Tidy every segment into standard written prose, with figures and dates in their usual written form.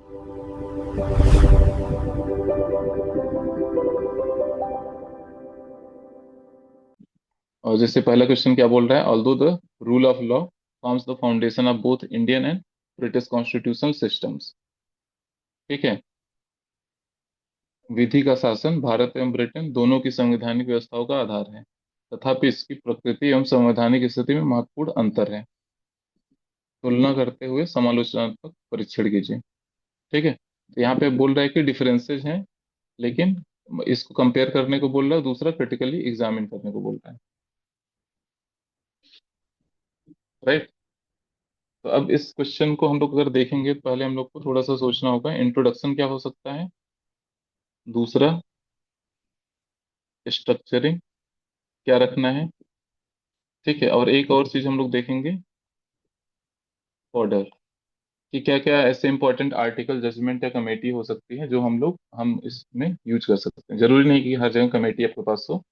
और जैसे पहला क्वेश्चन क्या बोल रहा है, although the rule of law forms the foundation of both Indian and British constitutional systems. ठीक है। विधि का शासन भारत एवं ब्रिटेन दोनों की संवैधानिक व्यवस्थाओं का आधार है, तथापि इसकी प्रकृति एवं संवैधानिक स्थिति में महत्वपूर्ण अंतर है। तुलना करते हुए समालोचनात्मक परीक्षण कीजिए। ठीक है, तो यहाँ पे बोल रहा है कि डिफरेंसेस हैं, लेकिन इसको कंपेयर करने को बोल रहा है, दूसरा क्रिटिकली एग्जामिन करने को बोल रहा है। राइट। तो अब इस क्वेश्चन को हम लोग अगर देखेंगे तो पहले हम लोग को थोड़ा सा सोचना होगा इंट्रोडक्शन क्या हो सकता है, दूसरा स्ट्रक्चरिंग क्या रखना है। ठीक है, और एक और चीज हम लोग देखेंगे, ऑर्डर, कि क्या क्या ऐसे इंपॉर्टेंट आर्टिकल जजमेंट या कमेटी हो सकती है जो हम इसमें यूज कर सकते हैं। जरूरी नहीं कि हर जगह कमेटी आपके पास हो,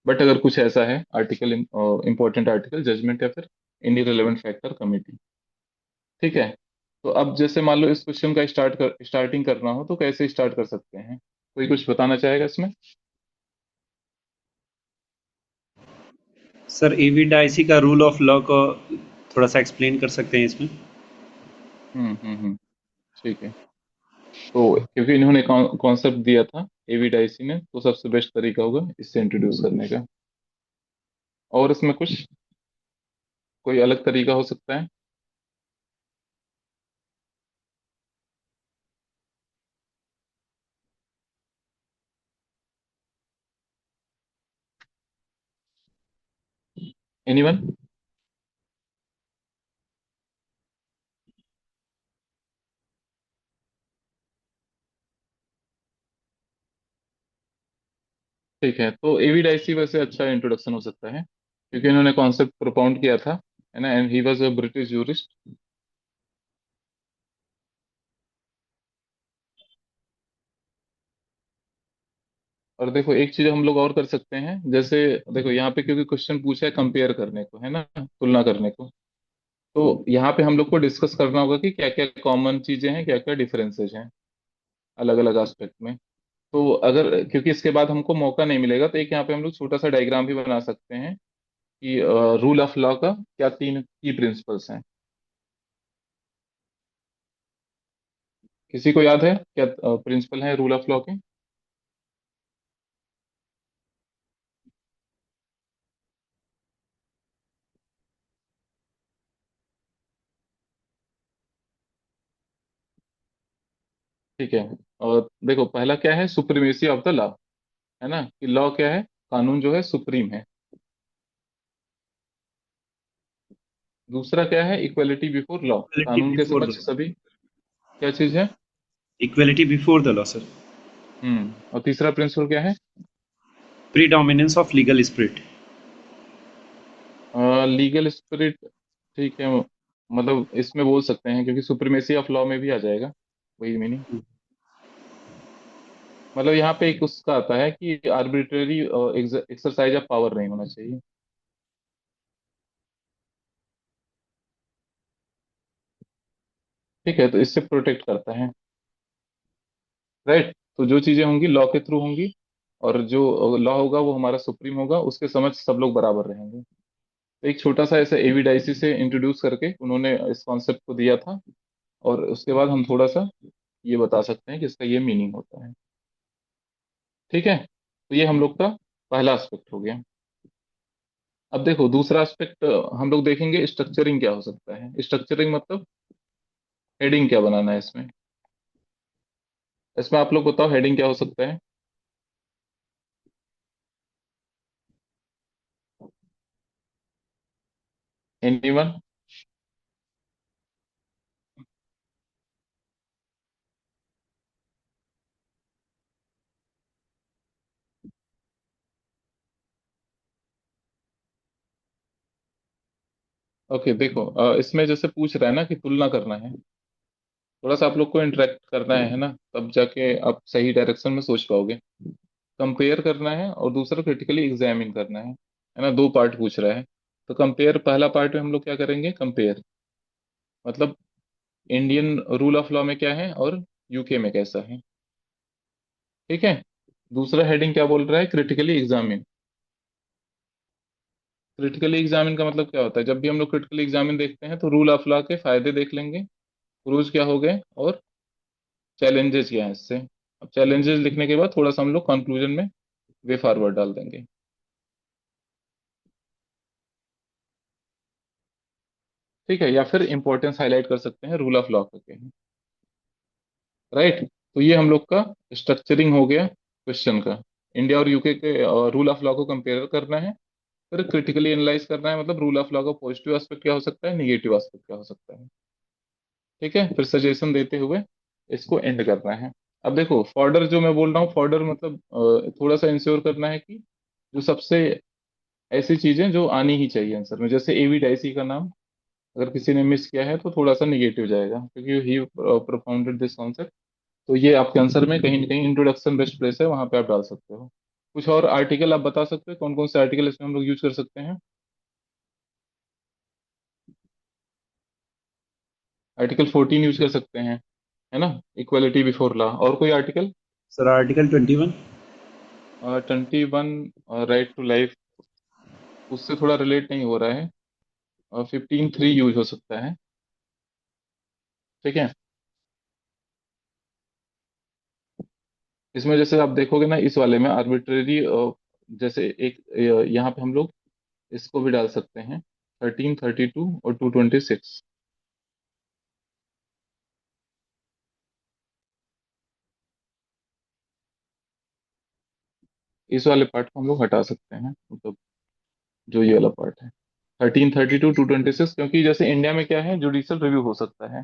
बट अगर कुछ ऐसा है आर्टिकल, इंपॉर्टेंट आर्टिकल जजमेंट या फिर एनी रिलेवेंट फैक्टर कमेटी। ठीक है। तो अब जैसे मान लो इस क्वेश्चन का स्टार्टिंग करना हो तो कैसे स्टार्ट कर सकते हैं, कोई कुछ बताना चाहेगा इसमें? सर एविडाइसी का रूल ऑफ लॉ को थोड़ा सा एक्सप्लेन कर सकते हैं इसमें। हम्म। ठीक है। तो क्योंकि इन्होंने कॉन्सेप्ट दिया था एविडाइसी ने, तो सबसे बेस्ट तरीका होगा इससे इंट्रोड्यूस करने का। और इसमें कुछ कोई अलग तरीका हो सकता है? एनीवन? ठीक है, तो एविडाइसी वैसे अच्छा इंट्रोडक्शन हो सकता है, क्योंकि इन्होंने कॉन्सेप्ट प्रोपाउंड किया था, है ना, and he was a British jurist. और देखो एक चीज हम लोग और कर सकते हैं, जैसे देखो यहाँ पे क्योंकि क्वेश्चन पूछा है कंपेयर करने को, है ना, तुलना करने को, तो यहाँ पे हम लोग को डिस्कस करना होगा कि क्या क्या कॉमन चीजें हैं, क्या क्या डिफरेंसेस हैं अलग अलग एस्पेक्ट में। तो अगर क्योंकि इसके बाद हमको मौका नहीं मिलेगा, तो एक यहाँ पे हम लोग छोटा सा डायग्राम भी बना सकते हैं कि रूल ऑफ लॉ का क्या तीन की प्रिंसिपल्स हैं। किसी को याद है क्या प्रिंसिपल है रूल ऑफ लॉ के? ठीक है। और देखो पहला क्या है, सुप्रीमेसी ऑफ द लॉ, है ना, कि लॉ क्या है, कानून जो है सुप्रीम है। दूसरा क्या है, इक्वलिटी बिफोर लॉ, इक्वलिटी कानून के बिफोर द समक्ष लॉ। सभी, क्या चीज है? Equality before the law sir. और तीसरा प्रिंसिपल क्या है? Predominance of legal spirit. Legal spirit. ठीक है, मतलब इसमें बोल सकते हैं क्योंकि सुप्रीमेसी ऑफ लॉ में भी आ जाएगा वही मीनिंग। मतलब यहाँ पे एक उसका आता है कि आर्बिट्रेरी एक्सरसाइज ऑफ पावर नहीं होना चाहिए। ठीक है, तो इससे प्रोटेक्ट करता है। राइट। तो जो चीजें होंगी लॉ के थ्रू होंगी, और जो लॉ होगा वो हमारा सुप्रीम होगा, उसके समझ सब लोग बराबर रहेंगे। तो एक छोटा सा ऐसा एविडाइसी से इंट्रोड्यूस करके उन्होंने इस कॉन्सेप्ट को दिया था, और उसके बाद हम थोड़ा सा ये बता सकते हैं कि इसका ये मीनिंग होता है। ठीक है, तो ये हम लोग का पहला एस्पेक्ट हो गया। अब देखो दूसरा एस्पेक्ट हम लोग देखेंगे, स्ट्रक्चरिंग क्या हो सकता है। स्ट्रक्चरिंग मतलब हेडिंग क्या बनाना है इसमें। इसमें आप लोग बताओ हेडिंग क्या हो सकता है। एनीवन? ओके, देखो इसमें जैसे पूछ रहा है ना कि तुलना करना है, थोड़ा सा आप लोग को इंटरेक्ट करना है ना, तब जाके आप सही डायरेक्शन में सोच पाओगे। कंपेयर करना है और दूसरा क्रिटिकली एग्जामिन करना है ना, दो पार्ट पूछ रहा है। तो कंपेयर, पहला पार्ट में हम लोग क्या करेंगे, कंपेयर मतलब इंडियन रूल ऑफ लॉ में क्या है और यूके में कैसा है। ठीक है। दूसरा हेडिंग क्या बोल रहा है, क्रिटिकली एग्जामिन। क्रिटिकली एग्जामिन का मतलब क्या होता है, जब भी हम लोग क्रिटिकली एग्जामिन देखते हैं तो रूल ऑफ लॉ के फायदे देख लेंगे, प्रूव्स क्या हो गए, और चैलेंजेस क्या है इससे। अब चैलेंजेस लिखने के बाद थोड़ा सा हम लोग कंक्लूजन में वे फॉरवर्ड डाल देंगे। ठीक है, या फिर इंपॉर्टेंस हाईलाइट कर सकते हैं रूल ऑफ लॉ करके। राइट। तो ये हम लोग का स्ट्रक्चरिंग हो गया क्वेश्चन का। इंडिया और यूके के रूल ऑफ लॉ को कंपेयर करना है, फिर क्रिटिकली एनालाइज करना है, मतलब रूल ऑफ लॉ का पॉजिटिव एस्पेक्ट क्या हो सकता है, निगेटिव एस्पेक्ट क्या हो सकता है। ठीक है, फिर सजेशन देते हुए इसको एंड करना है। अब देखो फॉर्डर जो मैं बोल रहा हूँ, फॉर्डर मतलब थोड़ा सा इंश्योर करना है कि जो सबसे ऐसी चीजें जो आनी ही चाहिए आंसर में, जैसे एवी डाइसी का नाम अगर किसी ने मिस किया है तो थोड़ा सा निगेटिव जाएगा, क्योंकि ही प्रोफाउंडेड दिस कॉन्सेप्ट। तो ये आपके आंसर में कहीं ना कहीं इंट्रोडक्शन बेस्ट प्लेस है, वहां पे आप डाल सकते हो। कुछ और आर्टिकल आप बता सकते हो, कौन कौन से आर्टिकल इसमें हम लोग यूज कर सकते हैं। आर्टिकल 14 यूज कर सकते हैं, है ना, इक्वलिटी बिफोर लॉ। और कोई article. Sir article 21। 21, right to life, उससे थोड़ा रिलेट नहीं हो रहा है। 15(3) यूज हो सकता है। ठीक है। इसमें जैसे आप देखोगे ना, इस वाले में आर्बिट्रेरी, जैसे एक यहाँ पे हम लोग इसको भी डाल सकते हैं, 1332 और 226। इस वाले पार्ट को हम लोग हटा सकते हैं, मतलब जो ये वाला पार्ट है 1332 226, क्योंकि जैसे इंडिया में क्या है, जुडिशियल रिव्यू हो सकता है,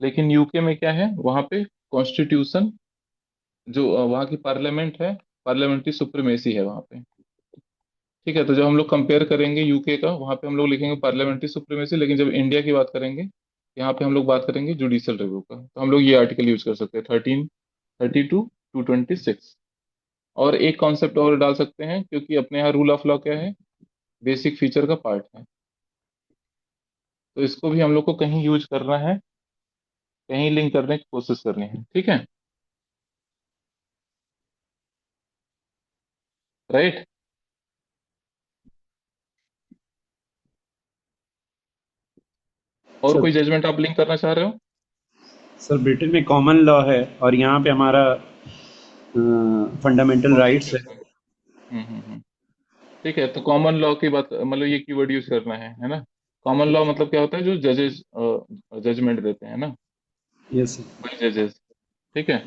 लेकिन यूके में क्या है, वहां पे कॉन्स्टिट्यूशन, जो वहाँ की पार्लियामेंट है, पार्लियामेंट्री सुप्रीमेसी है वहाँ पे। ठीक है, तो जब हम लोग कंपेयर करेंगे यूके का, वहाँ पे हम लोग लिखेंगे पार्लियामेंट्री सुप्रीमेसी, लेकिन जब इंडिया की बात करेंगे, यहाँ पे हम लोग बात करेंगे जुडिशियल रिव्यू का, तो हम लोग ये आर्टिकल यूज कर सकते हैं, 1332 226। और एक कॉन्सेप्ट और डाल सकते हैं, क्योंकि अपने यहाँ रूल ऑफ लॉ क्या है, बेसिक फीचर का पार्ट है, तो इसको भी हम लोग को कहीं यूज करना है, कहीं लिंक करने की कोशिश करनी है। ठीक है। राइट। और सर कोई जजमेंट आप लिंक करना चाह रहे हो। सर ब्रिटेन में कॉमन लॉ है और यहाँ पे हमारा फंडामेंटल राइट्स है। कॉन्स्टिट्यूशन। हम्म। ठीक है, तो कॉमन लॉ की बात, मतलब ये कीवर्ड यूज करना है ना। कॉमन लॉ मतलब क्या होता है, जो जजेस जजमेंट देते हैं ना, यस सर। वही जजेस। ठीक है।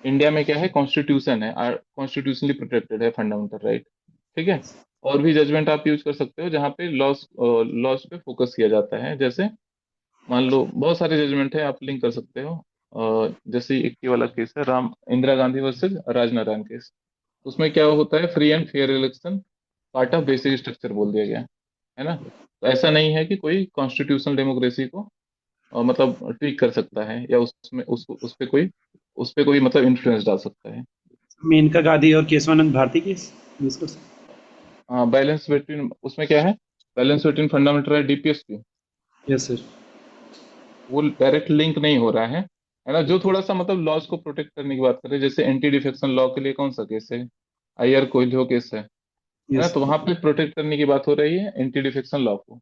इंडिया में क्या है, कॉन्स्टिट्यूशन है, कॉन्स्टिट्यूशनली प्रोटेक्टेड है फंडामेंटल राइट। ठीक है। और भी जजमेंट आप यूज कर सकते हो जहाँ पे लॉस लॉस पे फोकस किया जाता है, जैसे मान लो बहुत सारे जजमेंट है, आप लिंक कर सकते हो। जैसे एक ये वाला केस है, राम इंदिरा गांधी वर्सेस राजनारायण केस। उसमें क्या होता है, free and fair election part of basic structure बोल दिया गया है ना। तो ऐसा नहीं है कि कोई कॉन्स्टिट्यूशनल डेमोक्रेसी को मतलब ट्वीक कर सकता है, या उसमें उसको उस पे कोई मतलब इन्फ्लुएंस डाल सकता है। मेनका गांधी और केशवानंद भारती केस यूज कर सकते हाँ, बैलेंस बिटवीन, उसमें क्या है, balance between fundamental right, DPSP, हैं। Yes sir. वो डायरेक्ट लिंक नहीं हो रहा है ना। जो थोड़ा सा मतलब लॉज को प्रोटेक्ट करने की बात करें, जैसे एंटी डिफेक्शन लॉ के लिए कौन सा केस है, आईआर कोइलियो केस है ना, यस तो वहां पे प्रोटेक्ट करने की बात हो रही है एंटी डिफेक्शन लॉ को।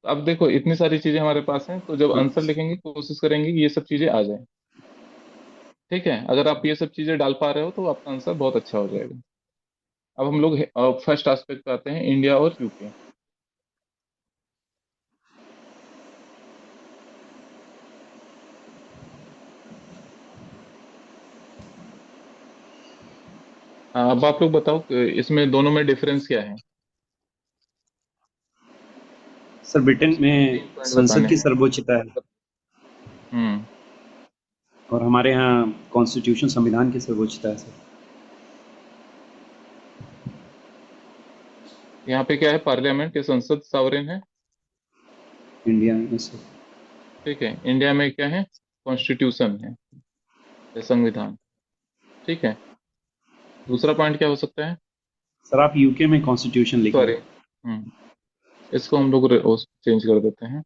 तो अब देखो इतनी सारी चीजें हमारे पास हैं, तो जब आंसर लिखेंगे कोशिश करेंगे कि ये सब चीजें आ जाए। ठीक है, अगर आप ये सब चीजें डाल पा रहे हो तो आपका आंसर बहुत अच्छा हो जाएगा। अब हम लोग फर्स्ट एस्पेक्ट पे आते हैं, इंडिया और यूके। अब आप लोग बताओ कि इसमें दोनों में डिफरेंस क्या है। सर ब्रिटेन में तीन पॉइंट संसद बताने की हैं। सर्वोच्चता है हम्म। और हमारे यहाँ कॉन्स्टिट्यूशन संविधान की सर्वोच्चता है सर। यहाँ पे क्या है, पार्लियामेंट या संसद सॉवरेन है। इंडिया में सर। ठीक है, इंडिया में क्या है, कॉन्स्टिट्यूशन है या संविधान। ठीक है। दूसरा पॉइंट क्या हो सकता है। सर आप यूके में कॉन्स्टिट्यूशन लिखें। सॉरी। इसको हम लोग चेंज कर देते हैं।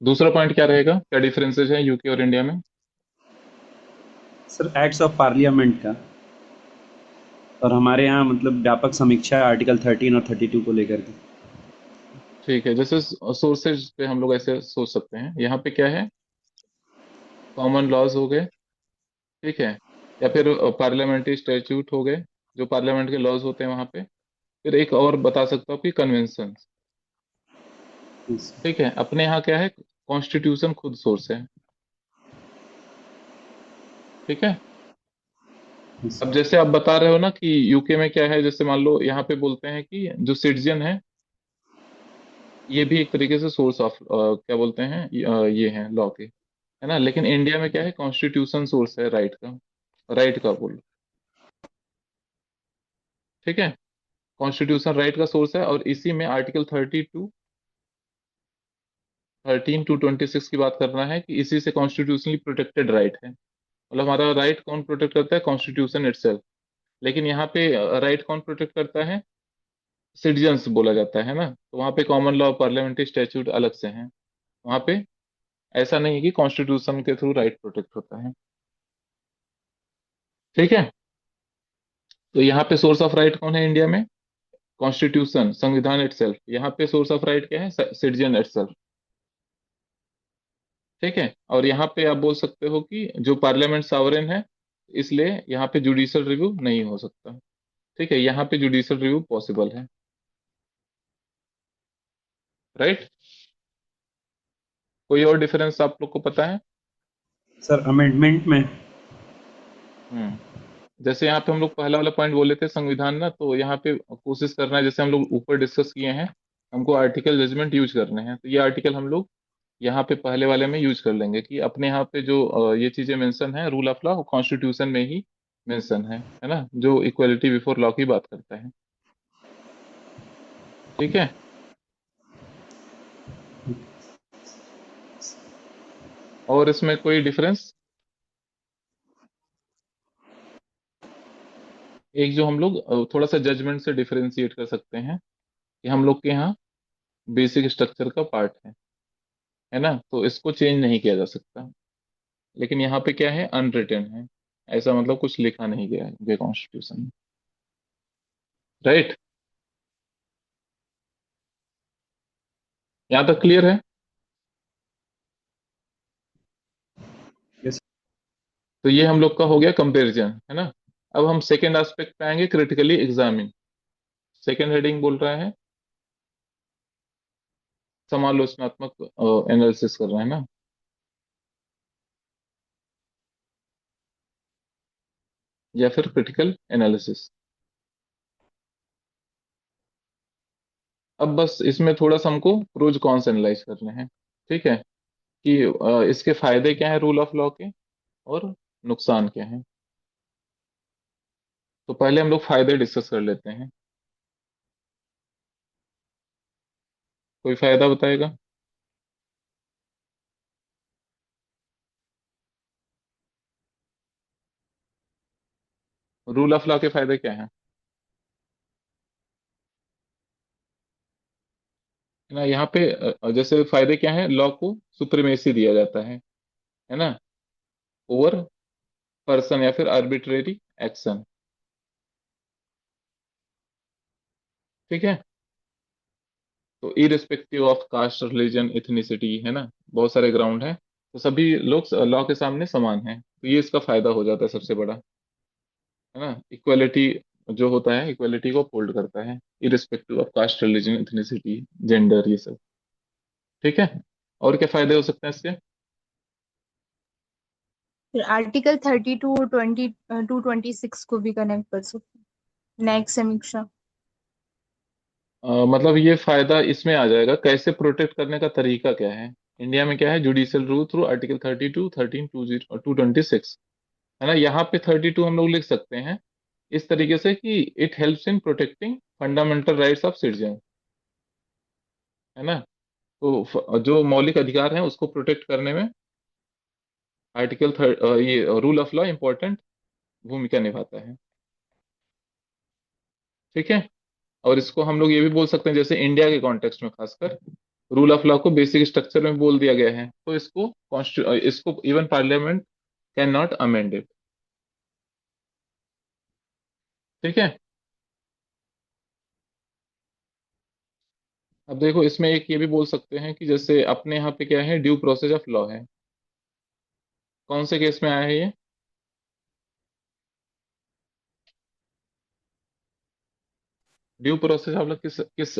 दूसरा पॉइंट क्या रहेगा, क्या डिफरेंसेस है यूके और इंडिया में? सर एक्ट्स ऑफ पार्लियामेंट का, और हमारे यहाँ मतलब व्यापक समीक्षा है आर्टिकल 13 और 32 को लेकर के। ठीक है, जैसे सोर्सेज पे हम लोग ऐसे सोच सकते हैं, यहाँ पे क्या है, कॉमन लॉज हो गए, ठीक है, या फिर पार्लियामेंट्री स्टैट्यूट हो गए, जो पार्लियामेंट के लॉज होते हैं वहां पे। फिर एक और बता सकता हूँ कि कन्वेंशन। यस ठीक है, अपने यहाँ क्या है, कॉन्स्टिट्यूशन खुद सोर्स है। ठीक है। यस अब जैसे आप बता रहे हो ना कि यूके में क्या है, जैसे मान लो यहाँ पे बोलते हैं कि जो सिटीजन है, ये भी एक तरीके से सोर्स ऑफ क्या बोलते हैं, ये है लॉ के, है ना। लेकिन इंडिया में क्या है, कॉन्स्टिट्यूशन सोर्स है राइट का, राइट का बोलो। ठीक है, कॉन्स्टिट्यूशन राइट का सोर्स है, और इसी में आर्टिकल 13 to 26 की बात करना है कि इसी से कॉन्स्टिट्यूशनली प्रोटेक्टेड राइट है। मतलब हमारा राइट कौन प्रोटेक्ट करता है, कॉन्स्टिट्यूशन इटसेल्फ। लेकिन यहाँ पे राइट कौन प्रोटेक्ट करता है, सिटीजन्स बोला जाता है ना। तो वहाँ पे कॉमन लॉ पार्लियामेंट्री स्टैट्यूट अलग से हैं। वहाँ पे ऐसा नहीं है कि कॉन्स्टिट्यूशन के थ्रू राइट प्रोटेक्ट होता है। ठीक है। तो यहाँ पे सोर्स ऑफ राइट कौन है इंडिया में, कॉन्स्टिट्यूशन, संविधान इटसेल्फ। यहाँ पे सोर्स ऑफ राइट क्या है, सिटीजन इटसेल्फ। ठीक है। और यहाँ पे आप बोल सकते हो कि जो पार्लियामेंट सावरेन है, इसलिए यहाँ पे जुडिशियल रिव्यू नहीं हो सकता। ठीक है, यहाँ पे जुडिशियल रिव्यू पॉसिबल है। राइट। कोई और डिफरेंस आप लोग को पता है? सर, अमेंडमेंट में। हम्म। जैसे यहाँ पे हम लोग पहला वाला पॉइंट बोले थे संविधान ना, तो यहाँ पे कोशिश करना है, जैसे हम लोग ऊपर डिस्कस किए हैं, हमको आर्टिकल जजमेंट यूज करने हैं, तो ये आर्टिकल हम लोग यहाँ पे पहले वाले में यूज कर लेंगे कि अपने यहाँ पे जो ये चीजें मेंशन है रूल ऑफ लॉ, कॉन्स्टिट्यूशन में ही मेंशन है ना, जो इक्वलिटी बिफोर लॉ की बात करता है। ठीक है। और इसमें कोई डिफरेंस, एक जो हम लोग थोड़ा सा जजमेंट से डिफरेंशिएट कर सकते हैं कि हम लोग के यहाँ बेसिक स्ट्रक्चर का पार्ट है ना, तो इसको चेंज नहीं किया जा सकता। लेकिन यहाँ पे क्या है, अनरिटन है, ऐसा मतलब कुछ लिखा नहीं गया है ये कॉन्स्टिट्यूशन में। राइट। यहाँ तक क्लियर है? यस तो ये हम लोग का हो गया कंपैरिजन, है ना। अब हम सेकेंड एस्पेक्ट पे आएंगे, क्रिटिकली एग्जामिन। सेकेंड हेडिंग बोल रहा है समालोचनात्मक एनालिसिस कर रहे हैं ना। या फिर क्रिटिकल एनालिसिस। अब बस इसमें थोड़ा सा हमको प्रोज कॉन्स एनालाइज करने हैं। ठीक है, कि इसके फायदे क्या है रूल ऑफ लॉ के, और नुकसान क्या है। तो पहले हम लोग फायदे डिस्कस कर लेते हैं। कोई फायदा बताएगा? रूल ऑफ लॉ के फायदे क्या हैं? है ना, यहाँ पे जैसे फायदे क्या हैं, लॉ को सुप्रीमेसी दिया जाता है ना, ओवर पर्सन या फिर आर्बिट्रेरी एक्शन। ठीक है। तो irrespective of caste, religion, ethnicity, है ना, बहुत सारे ग्राउंड हैं, तो सभी लोग लॉ के सामने समान हैं, तो ये इसका फायदा हो जाता है सबसे बड़ा, है ना। इक्वालिटी जो होता है, इक्वालिटी को अपहोल्ड करता है, irrespective of caste, religion, ethnicity, gender, ये सब। ठीक है। और क्या फायदे हो सकते हैं इसके? फिर आर्टिकल 32 टू 26 को भी कनेक्ट कर सकते हैं, न्यायिक समीक्षा। मतलब ये फायदा इसमें आ जाएगा, कैसे प्रोटेक्ट करने का तरीका क्या है। इंडिया में क्या है, जुडिशियल रूल थ्रू आर्टिकल 32, 13, 2 26, है ना। यहाँ पे 32 हम लोग लिख सकते हैं इस तरीके से कि it helps in protecting fundamental rights of citizen, है ना। तो जो मौलिक अधिकार हैं उसको प्रोटेक्ट करने में आर्टिकल ये रूल ऑफ लॉ इंपॉर्टेंट भूमिका निभाता है। ठीक है। और इसको हम लोग ये भी बोल सकते हैं, जैसे इंडिया के कॉन्टेक्स्ट में खासकर, रूल ऑफ लॉ को बेसिक स्ट्रक्चर में बोल दिया गया है, तो इसको even parliament can not amend it. ठीक है। अब देखो, इसमें एक ये भी बोल सकते हैं कि जैसे अपने यहाँ पे क्या है, ड्यू प्रोसेस ऑफ लॉ है। कौन से केस में आया है ये? ड्यू प्रोसेस ऑफ लॉ किस किस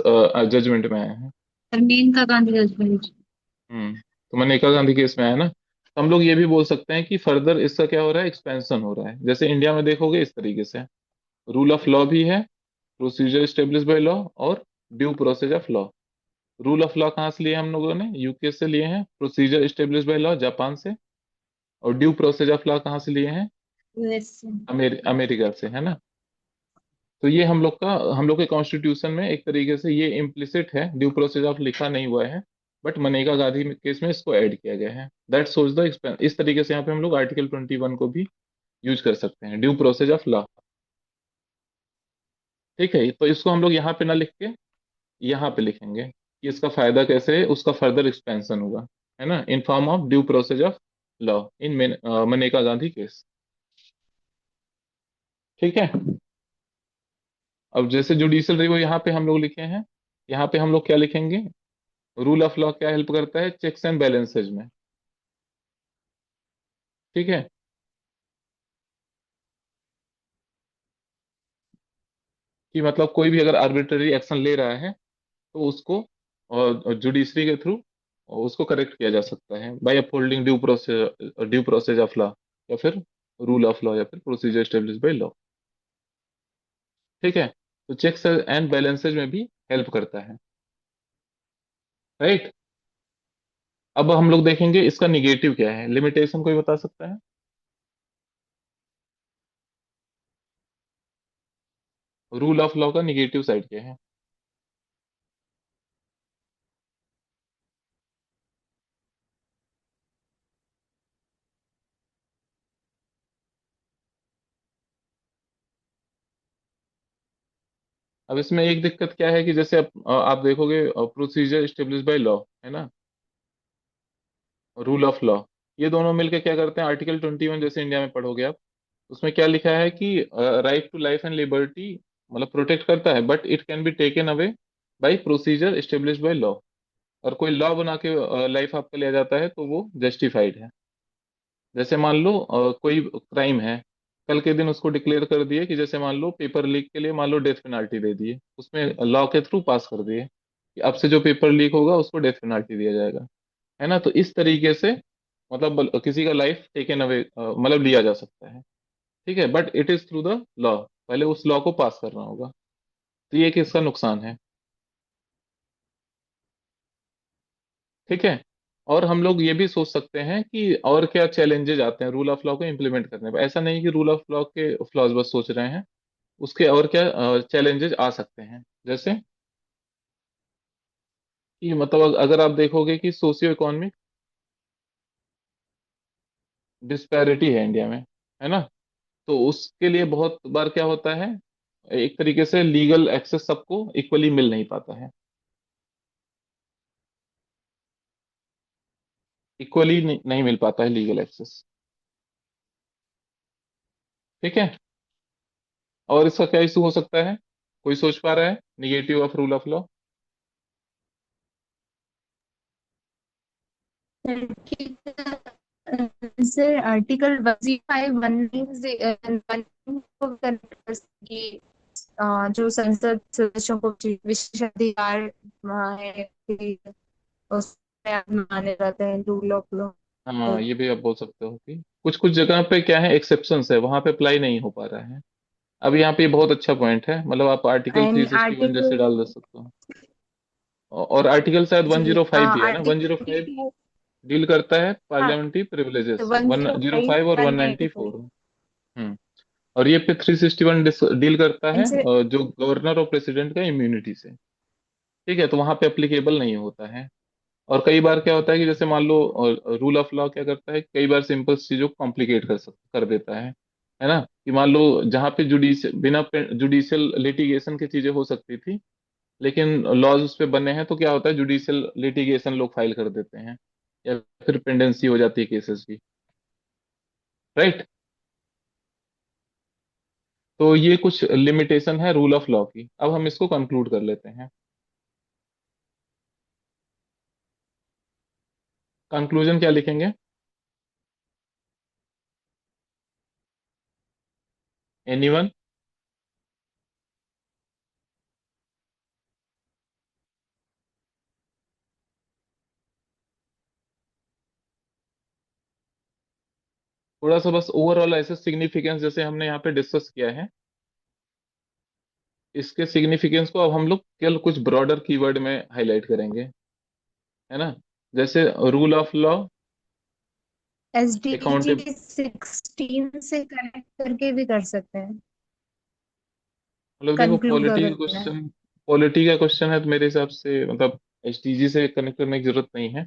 जजमेंट में आया है? मेनका गांधी जजमेंट। तो मनेका गांधी केस में आया ना। तो हम लोग ये भी बोल सकते हैं कि फर्दर इसका क्या हो रहा है, एक्सपेंशन हो रहा है। जैसे इंडिया में देखोगे इस तरीके से रूल ऑफ लॉ भी है, प्रोसीजर स्टेब्लिश बाय लॉ, और due process of law. Rule of law कहाँ से लिए हम लोगों ने? यूके से लिए हैं। Procedure establish by law Japan से। और ड्यू प्रोसेस ऑफ लॉ कहाँ से लिए हैं? यूएस। अमेरिका से, है ना। तो ये हम लोग के कॉन्स्टिट्यूशन में एक तरीके से ये इम्प्लिसिट है, ड्यू प्रोसेस ऑफ लिखा नहीं हुआ है, बट मनेका गांधी केस में इसको ऐड किया गया है। That shows the expense. इस तरीके से यहाँ पे हम लोग आर्टिकल 21 को भी यूज कर सकते हैं, ड्यू प्रोसेस ऑफ लॉ। ठीक है, तो इसको हम लोग यहाँ पे ना लिख के यहाँ पे लिखेंगे कि इसका फायदा कैसे है, उसका फर्दर एक्सपेंशन होगा, है ना, in form of due process of law in Maneka Gandhi case. ठीक है। अब जैसे जुडिशियल रिव्यू यहाँ पे हम लोग लिखे हैं, यहाँ पे हम लोग क्या लिखेंगे? रूल ऑफ लॉ क्या हेल्प करता है? चेक्स एंड बैलेंसेज में। ठीक है। कि मतलब कोई भी अगर आर्बिट्ररी एक्शन ले रहा है तो उसको जुडिशरी के थ्रू उसको करेक्ट किया जा सकता है by upholding due process of law, या फिर रूल ऑफ लॉ, या फिर प्रोसीजर एस्टेब्लिश बाय लॉ। ठीक है। तो चेक्स एंड बैलेंसेज में भी हेल्प करता है। राइट। अब हम लोग देखेंगे इसका निगेटिव क्या है, लिमिटेशन कोई बता सकता है? रूल ऑफ लॉ का निगेटिव साइड क्या है? अब इसमें एक दिक्कत क्या है कि जैसे आप देखोगे प्रोसीजर एस्टेब्लिश बाय लॉ, है ना, रूल ऑफ लॉ, ये दोनों मिलकर क्या करते हैं? आर्टिकल 21 जैसे इंडिया में पढ़ोगे आप, उसमें क्या लिखा है कि right to life and liberty मतलब प्रोटेक्ट करता है, but it can be taken away by procedure establish by law. और कोई लॉ बना के लाइफ आपका लिया जाता है तो वो जस्टिफाइड है। जैसे मान लो कोई क्राइम है, कल के दिन उसको डिक्लेयर कर दिए कि जैसे मान लो पेपर लीक के लिए मान लो डेथ पेनाल्टी दे दिए, उसमें लॉ के थ्रू पास कर दिए कि अब से जो पेपर लीक होगा उसको डेथ पेनाल्टी दिया जाएगा, है ना। तो इस तरीके से मतलब किसी का लाइफ टेकन अवे मतलब लिया जा सकता है। ठीक है, but it is through the law, पहले उस लॉ को पास करना होगा। तो ये किसका नुकसान है? ठीक है। और हम लोग ये भी सोच सकते हैं कि और क्या चैलेंजेस आते हैं रूल ऑफ लॉ को इम्प्लीमेंट करने पर। ऐसा नहीं कि रूल ऑफ लॉ के फ्लॉज बस सोच रहे हैं, उसके और क्या चैलेंजेस आ सकते हैं। जैसे कि मतलब अगर आप देखोगे कि सोशियो इकोनॉमिक डिस्पैरिटी है इंडिया में, है ना, तो उसके लिए बहुत बार क्या होता है, एक तरीके से लीगल एक्सेस सबको इक्वली मिल नहीं पाता है, इक्वली नहीं मिल पाता है लीगल एक्सेस। ठीक है। और इसका क्या इशू हो सकता है, कोई सोच पा रहा है negative of rule of law? Sir article 105 one को कि जो संसद सदस्यों को विशेषाधिकार है कि उसमें माने जाते हैं रूल ऑफ लॉ। हाँ, ये भी आप बोल सकते हो कि कुछ कुछ जगह पे क्या है, एक्सेप्शंस है, वहां पे अप्लाई नहीं हो पा रहा है। अब यहाँ पे बहुत अच्छा पॉइंट है, मतलब आप आर्टिकल एंड 361 जैसे आर्टिकल डाल दे सकते हो। और आर्टिकल शायद जी 105 भी है ना, आर्टिकल 105 डील करता है हाँ parliamentary privileges, one one zero zero five five और one one ninety ninety four four hmm. और ये पे 361 डील करता है इनसे जो गवर्नर और प्रेसिडेंट का इम्यूनिटी से। ठीक है, तो वहां पे एप्लीकेबल नहीं होता है। और कई बार क्या होता है कि जैसे मान लो रूल ऑफ लॉ क्या करता है, कई बार सिंपल चीजों को कॉम्प्लिकेट कर देता है ना। कि मान लो जहाँ पे जुडिशियल बिना जुडिशियल लिटिगेशन की चीजें हो सकती थी, लेकिन लॉज उस पे बने हैं तो क्या होता है, जुडिशियल लिटिगेशन लोग फाइल कर देते हैं, या फिर पेंडेंसी हो जाती है केसेस की। राइट। तो ये कुछ लिमिटेशन है रूल ऑफ लॉ की। अब हम इसको कंक्लूड कर लेते हैं। कंक्लूजन क्या लिखेंगे? एनीवन? थोड़ा सा बस ओवरऑल ऐसे सिग्निफिकेंस जैसे हमने यहाँ पे डिस्कस किया है, इसके सिग्निफिकेंस को अब हम लोग केवल कुछ ब्रॉडर कीवर्ड में हाईलाइट करेंगे, है ना? जैसे rule of law, SDG accountable. 16 से कनेक्ट करके भी कर सकते हैं, मतलब देखो, कंक्लूड पॉलिटी का करना है। क्वेश्चन, पॉलिटी का क्वेश्चन है तो मेरे हिसाब से मतलब एसटीजी से कनेक्ट करने की जरूरत नहीं है।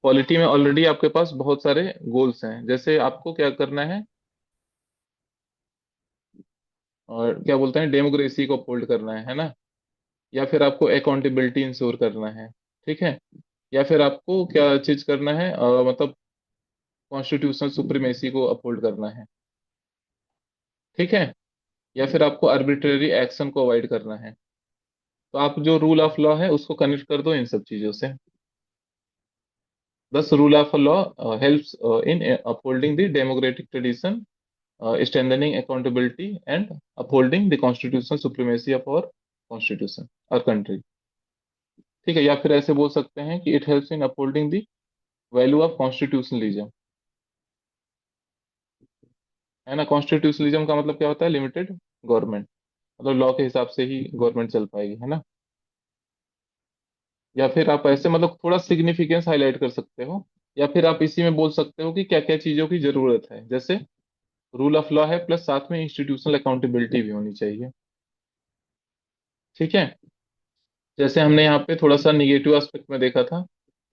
पॉलिटी में ऑलरेडी आपके पास बहुत सारे गोल्स हैं, जैसे आपको क्या करना है, और क्या बोलते हैं, डेमोक्रेसी को अपहोल्ड करना है ना? या फिर आपको अकाउंटेबिलिटी इंश्योर करना है, ठीक है? या फिर आपको क्या चीज करना है, मतलब कॉन्स्टिट्यूशनल सुप्रीमेसी को अपहोल्ड करना है, ठीक है? या फिर आपको आर्बिट्रेरी एक्शन को अवॉइड करना है। तो आप जो रूल ऑफ लॉ है उसको कनेक्ट कर दो इन सब चीजों से। Thus, rule of law helps in upholding the democratic tradition, strengthening accountability, and upholding the constitutional supremacy of our constitution, our country. ठीक है? या फिर ऐसे बोल सकते हैं कि it helps in upholding the value of constitutionalism, है ना? कॉन्स्टिट्यूशनलिज्म का मतलब क्या होता है? लिमिटेड गवर्नमेंट, मतलब लॉ के हिसाब से ही गवर्नमेंट चल पाएगी, है ना? या फिर आप ऐसे मतलब थोड़ा सिग्निफिकेंस हाईलाइट कर सकते हो, या फिर आप इसी में बोल सकते हो कि क्या क्या चीजों की जरूरत है। जैसे रूल ऑफ लॉ है प्लस साथ में इंस्टीट्यूशनल अकाउंटेबिलिटी भी होनी चाहिए, ठीक है? जैसे हमने यहाँ पे थोड़ा सा निगेटिव एस्पेक्ट में देखा था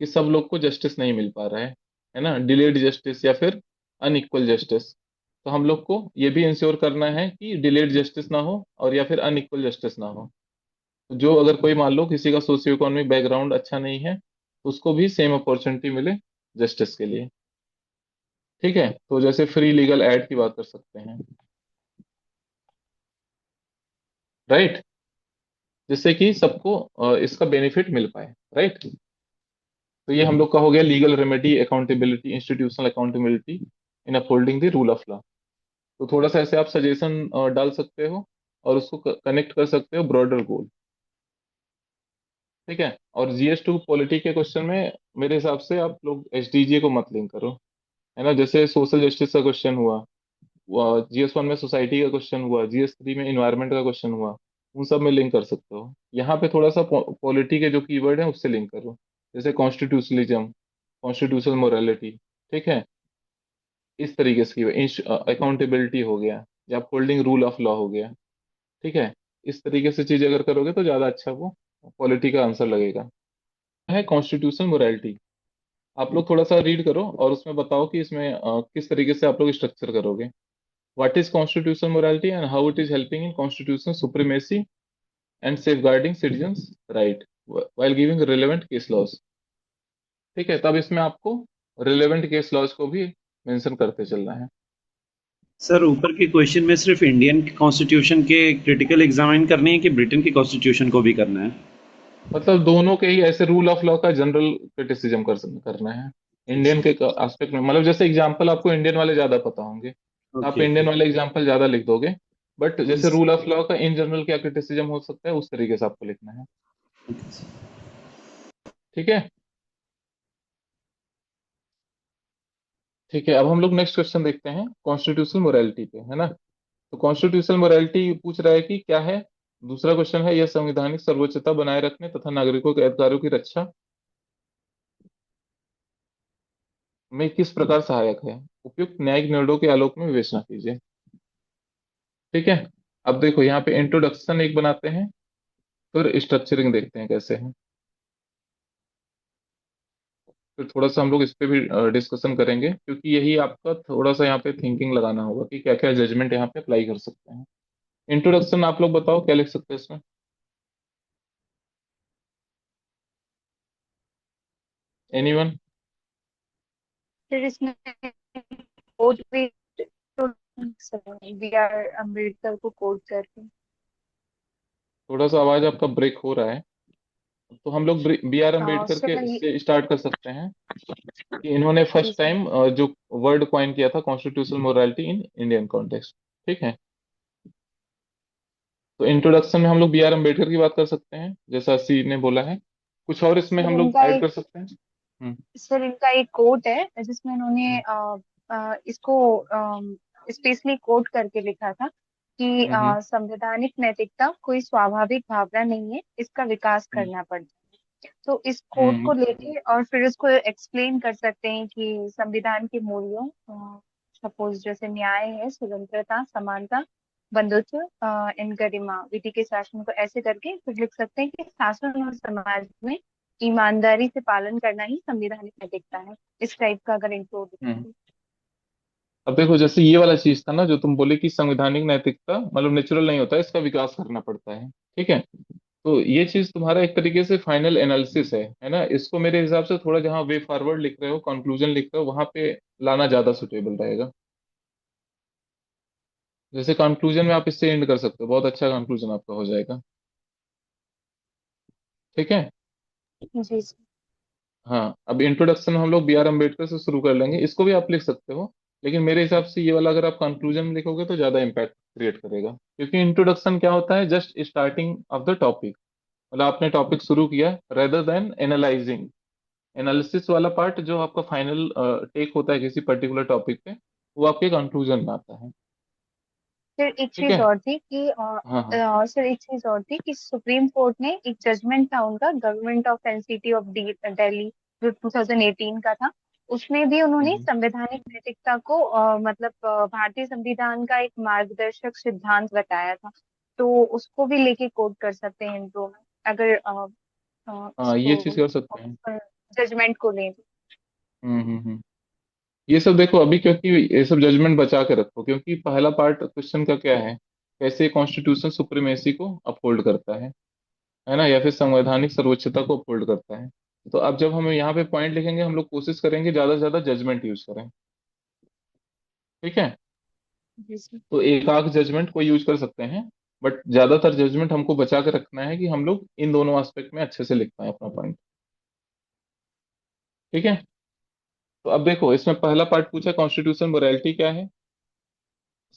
कि सब लोग को जस्टिस नहीं मिल पा रहा है ना? डिलेड जस्टिस या फिर अनइक्वल जस्टिस। तो हम लोग को ये भी इंश्योर करना है कि डिलेड जस्टिस ना हो और या फिर अनइक्वल जस्टिस ना हो। जो अगर कोई मान लो किसी का सोशियो इकोनॉमिक बैकग्राउंड अच्छा नहीं है, तो उसको भी सेम अपॉर्चुनिटी मिले जस्टिस के लिए, ठीक है? तो जैसे फ्री लीगल एड की बात कर सकते हैं, राइट? जिससे कि सबको इसका बेनिफिट मिल पाए, राइट? तो ये हम लोग का हो गया legal remedy, accountability, institutional accountability in upholding the rule of law. तो थोड़ा सा ऐसे आप सजेशन डाल सकते हो और उसको कनेक्ट कर सकते हो ब्रॉडर गोल, ठीक है? और जीएस 2 पॉलिटी के क्वेश्चन में मेरे हिसाब से आप लोग एसडीजी को मत लिंक करो, है ना? जैसे सोशल जस्टिस का क्वेश्चन हुआ, जीएस 1 में सोसाइटी का क्वेश्चन हुआ, जीएस 3 में इन्वायरमेंट का क्वेश्चन हुआ, उन सब में लिंक कर सकते हो। यहाँ पे थोड़ा सा पॉलिटी के जो कीवर्ड है उससे लिंक करो, जैसे कॉन्स्टिट्यूशनलिज्म, कॉन्स्टिट्यूशनल मोरालिटी, ठीक है? इस तरीके से अकाउंटेबिलिटी हो गया, या होल्डिंग रूल ऑफ लॉ हो गया, ठीक है? इस तरीके से चीज अगर करोगे तो ज्यादा अच्छा वो पॉलिटी का आंसर लगेगा। है कॉन्स्टिट्यूशनल मोरालिटी। आप लोग थोड़ा सा रीड करो और उसमें बताओ कि इसमें किस तरीके से आप लोग स्ट्रक्चर करोगे। What is constitutional morality and how it is helping in constitutional supremacy and safeguarding citizens' right while giving relevant case laws? ठीक है? तब इसमें आपको रिलेवेंट केस लॉज को भी मेंशन करते चलना है। सर ऊपर के क्वेश्चन में सिर्फ इंडियन कॉन्स्टिट्यूशन के क्रिटिकल एग्जामिन करने हैं कि ब्रिटेन की कॉन्स्टिट्यूशन को भी करना है? मतलब दोनों के ही ऐसे रूल ऑफ लॉ का जनरल क्रिटिसिज्म करना है। इंडियन के एस्पेक्ट में मतलब जैसे एग्जांपल आपको इंडियन वाले ज्यादा पता होंगे, तो आप ओके। इंडियन वाले एग्जांपल ज्यादा लिख दोगे। बट जैसे रूल ऑफ लॉ का इन जनरल क्या क्रिटिसिज्म हो सकता है, उस तरीके से आपको लिखना है, ठीक है? ठीक है, अब हम लोग नेक्स्ट क्वेश्चन देखते हैं कॉन्स्टिट्यूशनल मोरालिटी पे, है ना? तो कॉन्स्टिट्यूशनल मोरालिटी पूछ रहा है कि क्या है। दूसरा क्वेश्चन है, यह संवैधानिक सर्वोच्चता बनाए रखने तथा नागरिकों के अधिकारों की रक्षा में किस प्रकार सहायक है, उपयुक्त न्यायिक निर्णयों के आलोक में विवेचना कीजिए, ठीक है? अब देखो यहाँ पे इंट्रोडक्शन एक बनाते हैं, फिर स्ट्रक्चरिंग देखते हैं कैसे है, फिर थोड़ा सा हम लोग इस पे भी डिस्कशन करेंगे, क्योंकि यही आपका थोड़ा सा यहाँ पे थिंकिंग लगाना होगा कि क्या क्या जजमेंट यहाँ पे अप्लाई कर सकते हैं। इंट्रोडक्शन आप लोग बताओ क्या लिख सकते हैं इसमें? एनीवन? फिर इसमें कोट भी तो बी आर अम्बेडकर को कोट करके। थोड़ा सा आवाज आपका ब्रेक हो रहा है। तो हम लोग बी आर अम्बेडकर सो के मैं से स्टार्ट कर सकते हैं कि इन्होंने जी फर्स्ट सर। टाइम जो वर्ड कॉइन किया था constitutional morality in Indian context. ठीक है। तो इंट्रोडक्शन में हम लोग बी आर अम्बेडकर की बात कर सकते हैं जैसा सी ने बोला है। कुछ और इसमें सर हम लोग इनका ऐड एक कर सकते हैं। हम्म। इनका एक कोट है जिसमें इन्होंने हम्म। इसको स्पेशली कोट करके लिखा था कि हम्म। संवैधानिक नैतिकता कोई स्वाभाविक भावना नहीं है, इसका विकास हम्म। करना पड़ता है। तो इस कोट हम्म। को लेके और फिर उसको एक्सप्लेन कर सकते हैं कि संविधान के मूल्यों, सपोज जैसे न्याय है, स्वतंत्रता, समानता, बंधुत्व, इन गरिमा, विधि के शासन को ऐसे करके फिर लिख सकते हैं कि शासन और समाज में ईमानदारी से पालन करना ही संविधानिक नैतिकता है। इस टाइप का अगर इंट्रो हम्म। लिखेंगे। अब देखो जैसे ये वाला चीज था ना जो तुम बोले कि संवैधानिक नैतिकता मतलब नेचुरल नहीं होता है, इसका विकास करना पड़ता है। ठीक है। तो ये चीज तुम्हारा एक तरीके से फाइनल एनालिसिस है ना। इसको मेरे हिसाब से थोड़ा जहाँ वे फॉरवर्ड लिख रहे हो, कंक्लूजन लिख रहे हो, वहां पे लाना ज्यादा सुटेबल रहेगा। जैसे कंक्लूजन में आप इससे एंड कर सकते हो, बहुत अच्छा कंक्लूजन आपका हो जाएगा। ठीक है। जी जी। हाँ, अब इंट्रोडक्शन में हम लोग बी आर अम्बेडकर से शुरू कर लेंगे, इसको भी आप लिख सकते हो। लेकिन मेरे हिसाब से ये वाला अगर आप कंक्लूजन में लिखोगे तो ज्यादा इम्पैक्ट क्रिएट करेगा, क्योंकि इंट्रोडक्शन क्या होता है, just starting of the topic. मतलब आपने टॉपिक शुरू किया रेदर देन एनालाइजिंग। एनालिसिस वाला पार्ट जो आपका फाइनल टेक होता है किसी पर्टिकुलर टॉपिक पे, वो आपके कंक्लूजन में आता है। फिर एक ठीक चीज है। और थी कि हाँ हाँ। सर एक चीज और थी कि सुप्रीम कोर्ट ने एक जजमेंट था उनका, government of NCT of Delhi, जो 2018 का था। उसमें भी उन्होंने हम्म। संवैधानिक नैतिकता को मतलब भारतीय संविधान का एक मार्गदर्शक सिद्धांत बताया था। तो उसको भी लेके कोट कर सकते हैं इंट्रो में, अगर हाँ, ये चीज इसको कर सकते हैं। जजमेंट को लें तो। हम्म। ये सब देखो अभी, क्योंकि ये सब जजमेंट बचा के रखो, क्योंकि पहला पार्ट क्वेश्चन का क्या है, कैसे कॉन्स्टिट्यूशन सुप्रीमेसी को अपहोल्ड करता है ना, या फिर संवैधानिक सर्वोच्चता को अपहोल्ड करता है। तो अब जब हम यहाँ पे पॉइंट लिखेंगे, हम लोग कोशिश करेंगे ज्यादा से ज्यादा जजमेंट यूज करें। ठीक है। जी सर। तो एक आध जजमेंट को यूज कर सकते हैं, बट ज्यादातर जजमेंट हमको बचा के रखना है कि हम लोग इन दोनों एस्पेक्ट में अच्छे से लिख पाए अपना पॉइंट। ठीक है। तो अब देखो इसमें पहला पार्ट पूछा कॉन्स्टिट्यूशन मोरालिटी क्या है।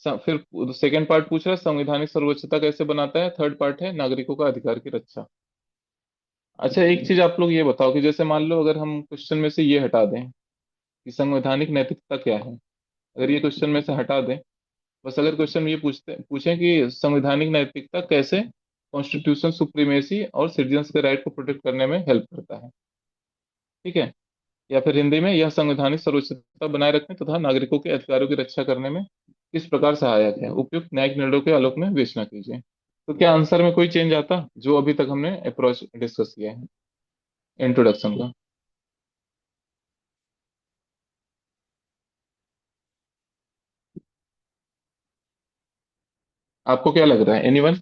फिर सेकंड पार्ट पूछ रहा है संवैधानिक सर्वोच्चता कैसे बनाता है। थर्ड पार्ट है नागरिकों का अधिकार की रक्षा। अच्छा, एक चीज आप लोग ये बताओ कि जैसे मान लो अगर हम क्वेश्चन में से ये हटा दें कि संवैधानिक नैतिकता क्या है, अगर ये क्वेश्चन में से हटा दें, बस अगर क्वेश्चन ये पूछें कि संवैधानिक नैतिकता कैसे कॉन्स्टिट्यूशन सुप्रीमेसी और सिटीजन्स के राइट को प्रोटेक्ट करने में हेल्प करता है। ठीक है। या फिर हिंदी में यह संवैधानिक सर्वोच्चता बनाए रखने तथा नागरिकों के अधिकारों की रक्षा करने में किस प्रकार सहायक है, उपयुक्त न्यायिक निर्णयों के आलोक में विवेचना कीजिए। तो क्या आंसर में कोई चेंज आता जो अभी तक हमने अप्रोच डिस्कस किया है इंट्रोडक्शन का? आपको क्या लग रहा है, एनीवन?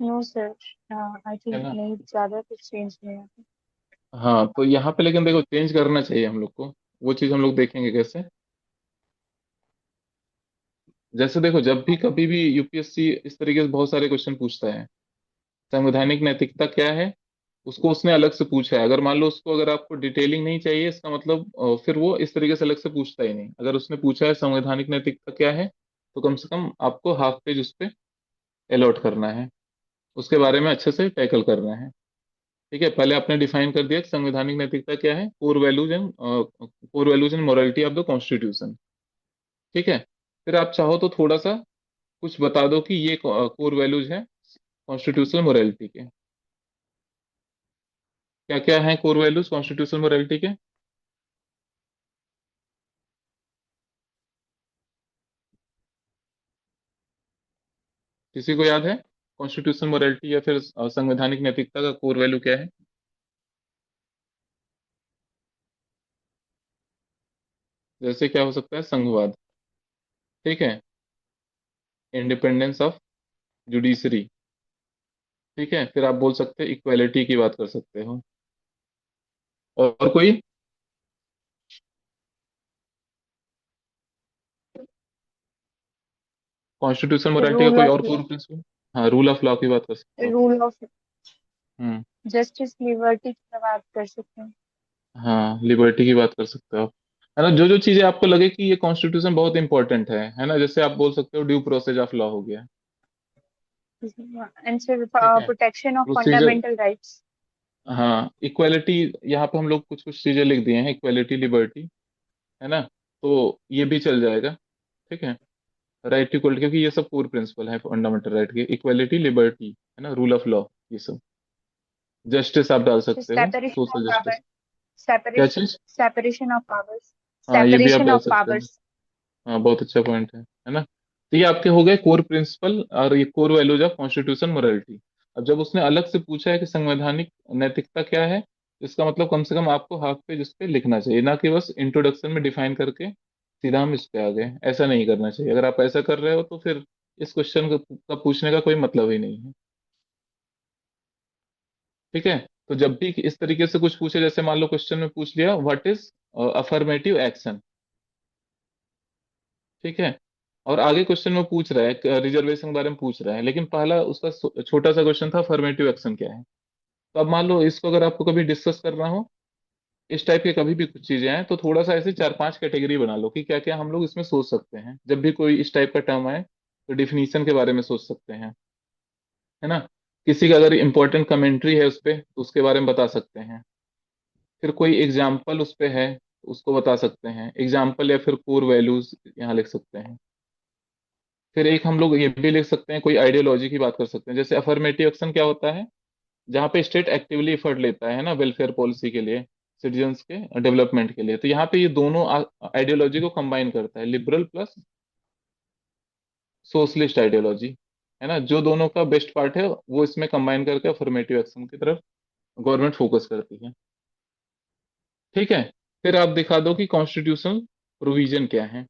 नो सर, आई है थिंक ना। नहीं, ज्यादा कुछ चेंज नहीं है। हाँ, तो यहाँ पे लेकिन देखो चेंज करना चाहिए हम लोग को। वो चीज हम लोग देखेंगे कैसे। जैसे देखो जब भी कभी भी यूपीएससी इस तरीके से बहुत सारे क्वेश्चन पूछता है, संवैधानिक नैतिकता क्या है, उसको उसने अलग से पूछा है। अगर मान लो उसको अगर आपको डिटेलिंग नहीं चाहिए, इसका मतलब फिर वो इस तरीके से अलग से पूछता ही नहीं। अगर उसने पूछा है संवैधानिक नैतिकता क्या है, तो कम से कम आपको हाफ पेज उस पर अलॉट करना है, उसके बारे में अच्छे से टैकल करना है। ठीक है। पहले आपने डिफाइन कर दिया कि संवैधानिक नैतिकता क्या है, core values and morality of the constitution. ठीक है। फिर आप चाहो तो थोड़ा सा कुछ बता दो कि ये कोर वैल्यूज है कॉन्स्टिट्यूशनल मोरालिटी के। क्या क्या है कोर वैल्यूज कॉन्स्टिट्यूशनल मोरालिटी के? किसी को याद है कॉन्स्टिट्यूशनल मोरालिटी या फिर संवैधानिक नैतिकता का कोर वैल्यू क्या है? जैसे क्या हो सकता है, संघवाद। ठीक है। Independence of judiciary. ठीक है, फिर आप बोल सकते हैं इक्वालिटी की बात कर सकते हो। और कोई? कॉन्स्टिट्यूशन मोरालिटी का रूल कोई ऑफ और लॉ। Core principle? हाँ, रूल ऑफ लॉ की बात कर सकते हो। Rule of hmm. Justice, liberty की बात कर सकते हैं। हाँ, लिबर्टी की बात कर सकते हो आप। है ना, जो जो चीजें आपको लगे कि ये कॉन्स्टिट्यूशन बहुत इंपॉर्टेंट है ना, जैसे आप बोल सकते हो ड्यू प्रोसेस ऑफ लॉ हो गया। एंड सिर्फ ठीक है, protection of procedure. Fundamental rights. हाँ, इक्वालिटी। यहाँ पे हम लोग कुछ कुछ चीजें लिख दिए हैं, इक्वालिटी, लिबर्टी। है ना, तो ये भी चल जाएगा। ठीक है, राइट टू इक्वलिटी, क्योंकि ये सब कोर प्रिंसिपल है फंडामेंटल राइट के, इक्वालिटी, लिबर्टी, है ना, रूल ऑफ लॉ, ये सब। जस्टिस आप डाल सकते हो, separation of social power. Justice. क्या सेपरेशन चीज? Separation of powers. हाँ, ये भी आप सेपरेशन डाल ऑफ सकते हो। पावर्स। हाँ, बहुत अच्छा पॉइंट है ना। तो ये आपके हो गए कोर प्रिंसिपल और ये core values of constitution morality. अब जब उसने अलग से पूछा है कि संवैधानिक नैतिकता क्या है, इसका मतलब कम से कम आपको हाफ पेज उस पे लिखना चाहिए, ना कि बस इंट्रोडक्शन में डिफाइन करके सीधा हम इस पे आ गए। ऐसा नहीं करना चाहिए। अगर आप ऐसा कर रहे हो तो फिर इस क्वेश्चन का पूछने का कोई मतलब ही नहीं है। ठीक है, तो जब भी इस तरीके से कुछ पूछे, जैसे मान लो क्वेश्चन में पूछ लिया व्हाट इज अफर्मेटिव एक्शन। ठीक है, और आगे क्वेश्चन में पूछ रहा है रिजर्वेशन के बारे में पूछ रहा है, लेकिन पहला उसका छोटा सा क्वेश्चन था अफर्मेटिव एक्शन क्या है। तो अब मान लो इसको अगर आपको कभी डिस्कस करना हो, इस टाइप के कभी भी कुछ चीजें हैं, तो थोड़ा सा ऐसे चार पांच कैटेगरी बना लो कि क्या क्या हम लोग इसमें सोच सकते हैं। जब भी कोई इस टाइप का टर्म आए तो डिफिनीशन के बारे में सोच सकते हैं। है ना, किसी का अगर इंपॉर्टेंट कमेंट्री है उस पे तो उसके बारे में बता सकते हैं। फिर कोई एग्जाम्पल उस पे है तो उसको बता सकते हैं, एग्जाम्पल, या फिर कोर वैल्यूज यहाँ लिख सकते हैं। फिर एक हम लोग ये भी लिख सकते हैं, कोई आइडियोलॉजी की बात कर सकते हैं, जैसे अफर्मेटिव एक्शन क्या होता है, जहाँ पे स्टेट एक्टिवली एफर्ट लेता है ना वेलफेयर पॉलिसी के लिए, सिटीजन्स के डेवलपमेंट के लिए। तो यहाँ पे ये दोनों आइडियोलॉजी को कंबाइन करता है, लिबरल प्लस सोशलिस्ट आइडियोलॉजी। है ना, जो दोनों का बेस्ट पार्ट है वो इसमें कंबाइन करके अफर्मेटिव एक्शन की तरफ गवर्नमेंट फोकस करती है। ठीक है, फिर आप दिखा दो कि कॉन्स्टिट्यूशनल प्रोविजन क्या है।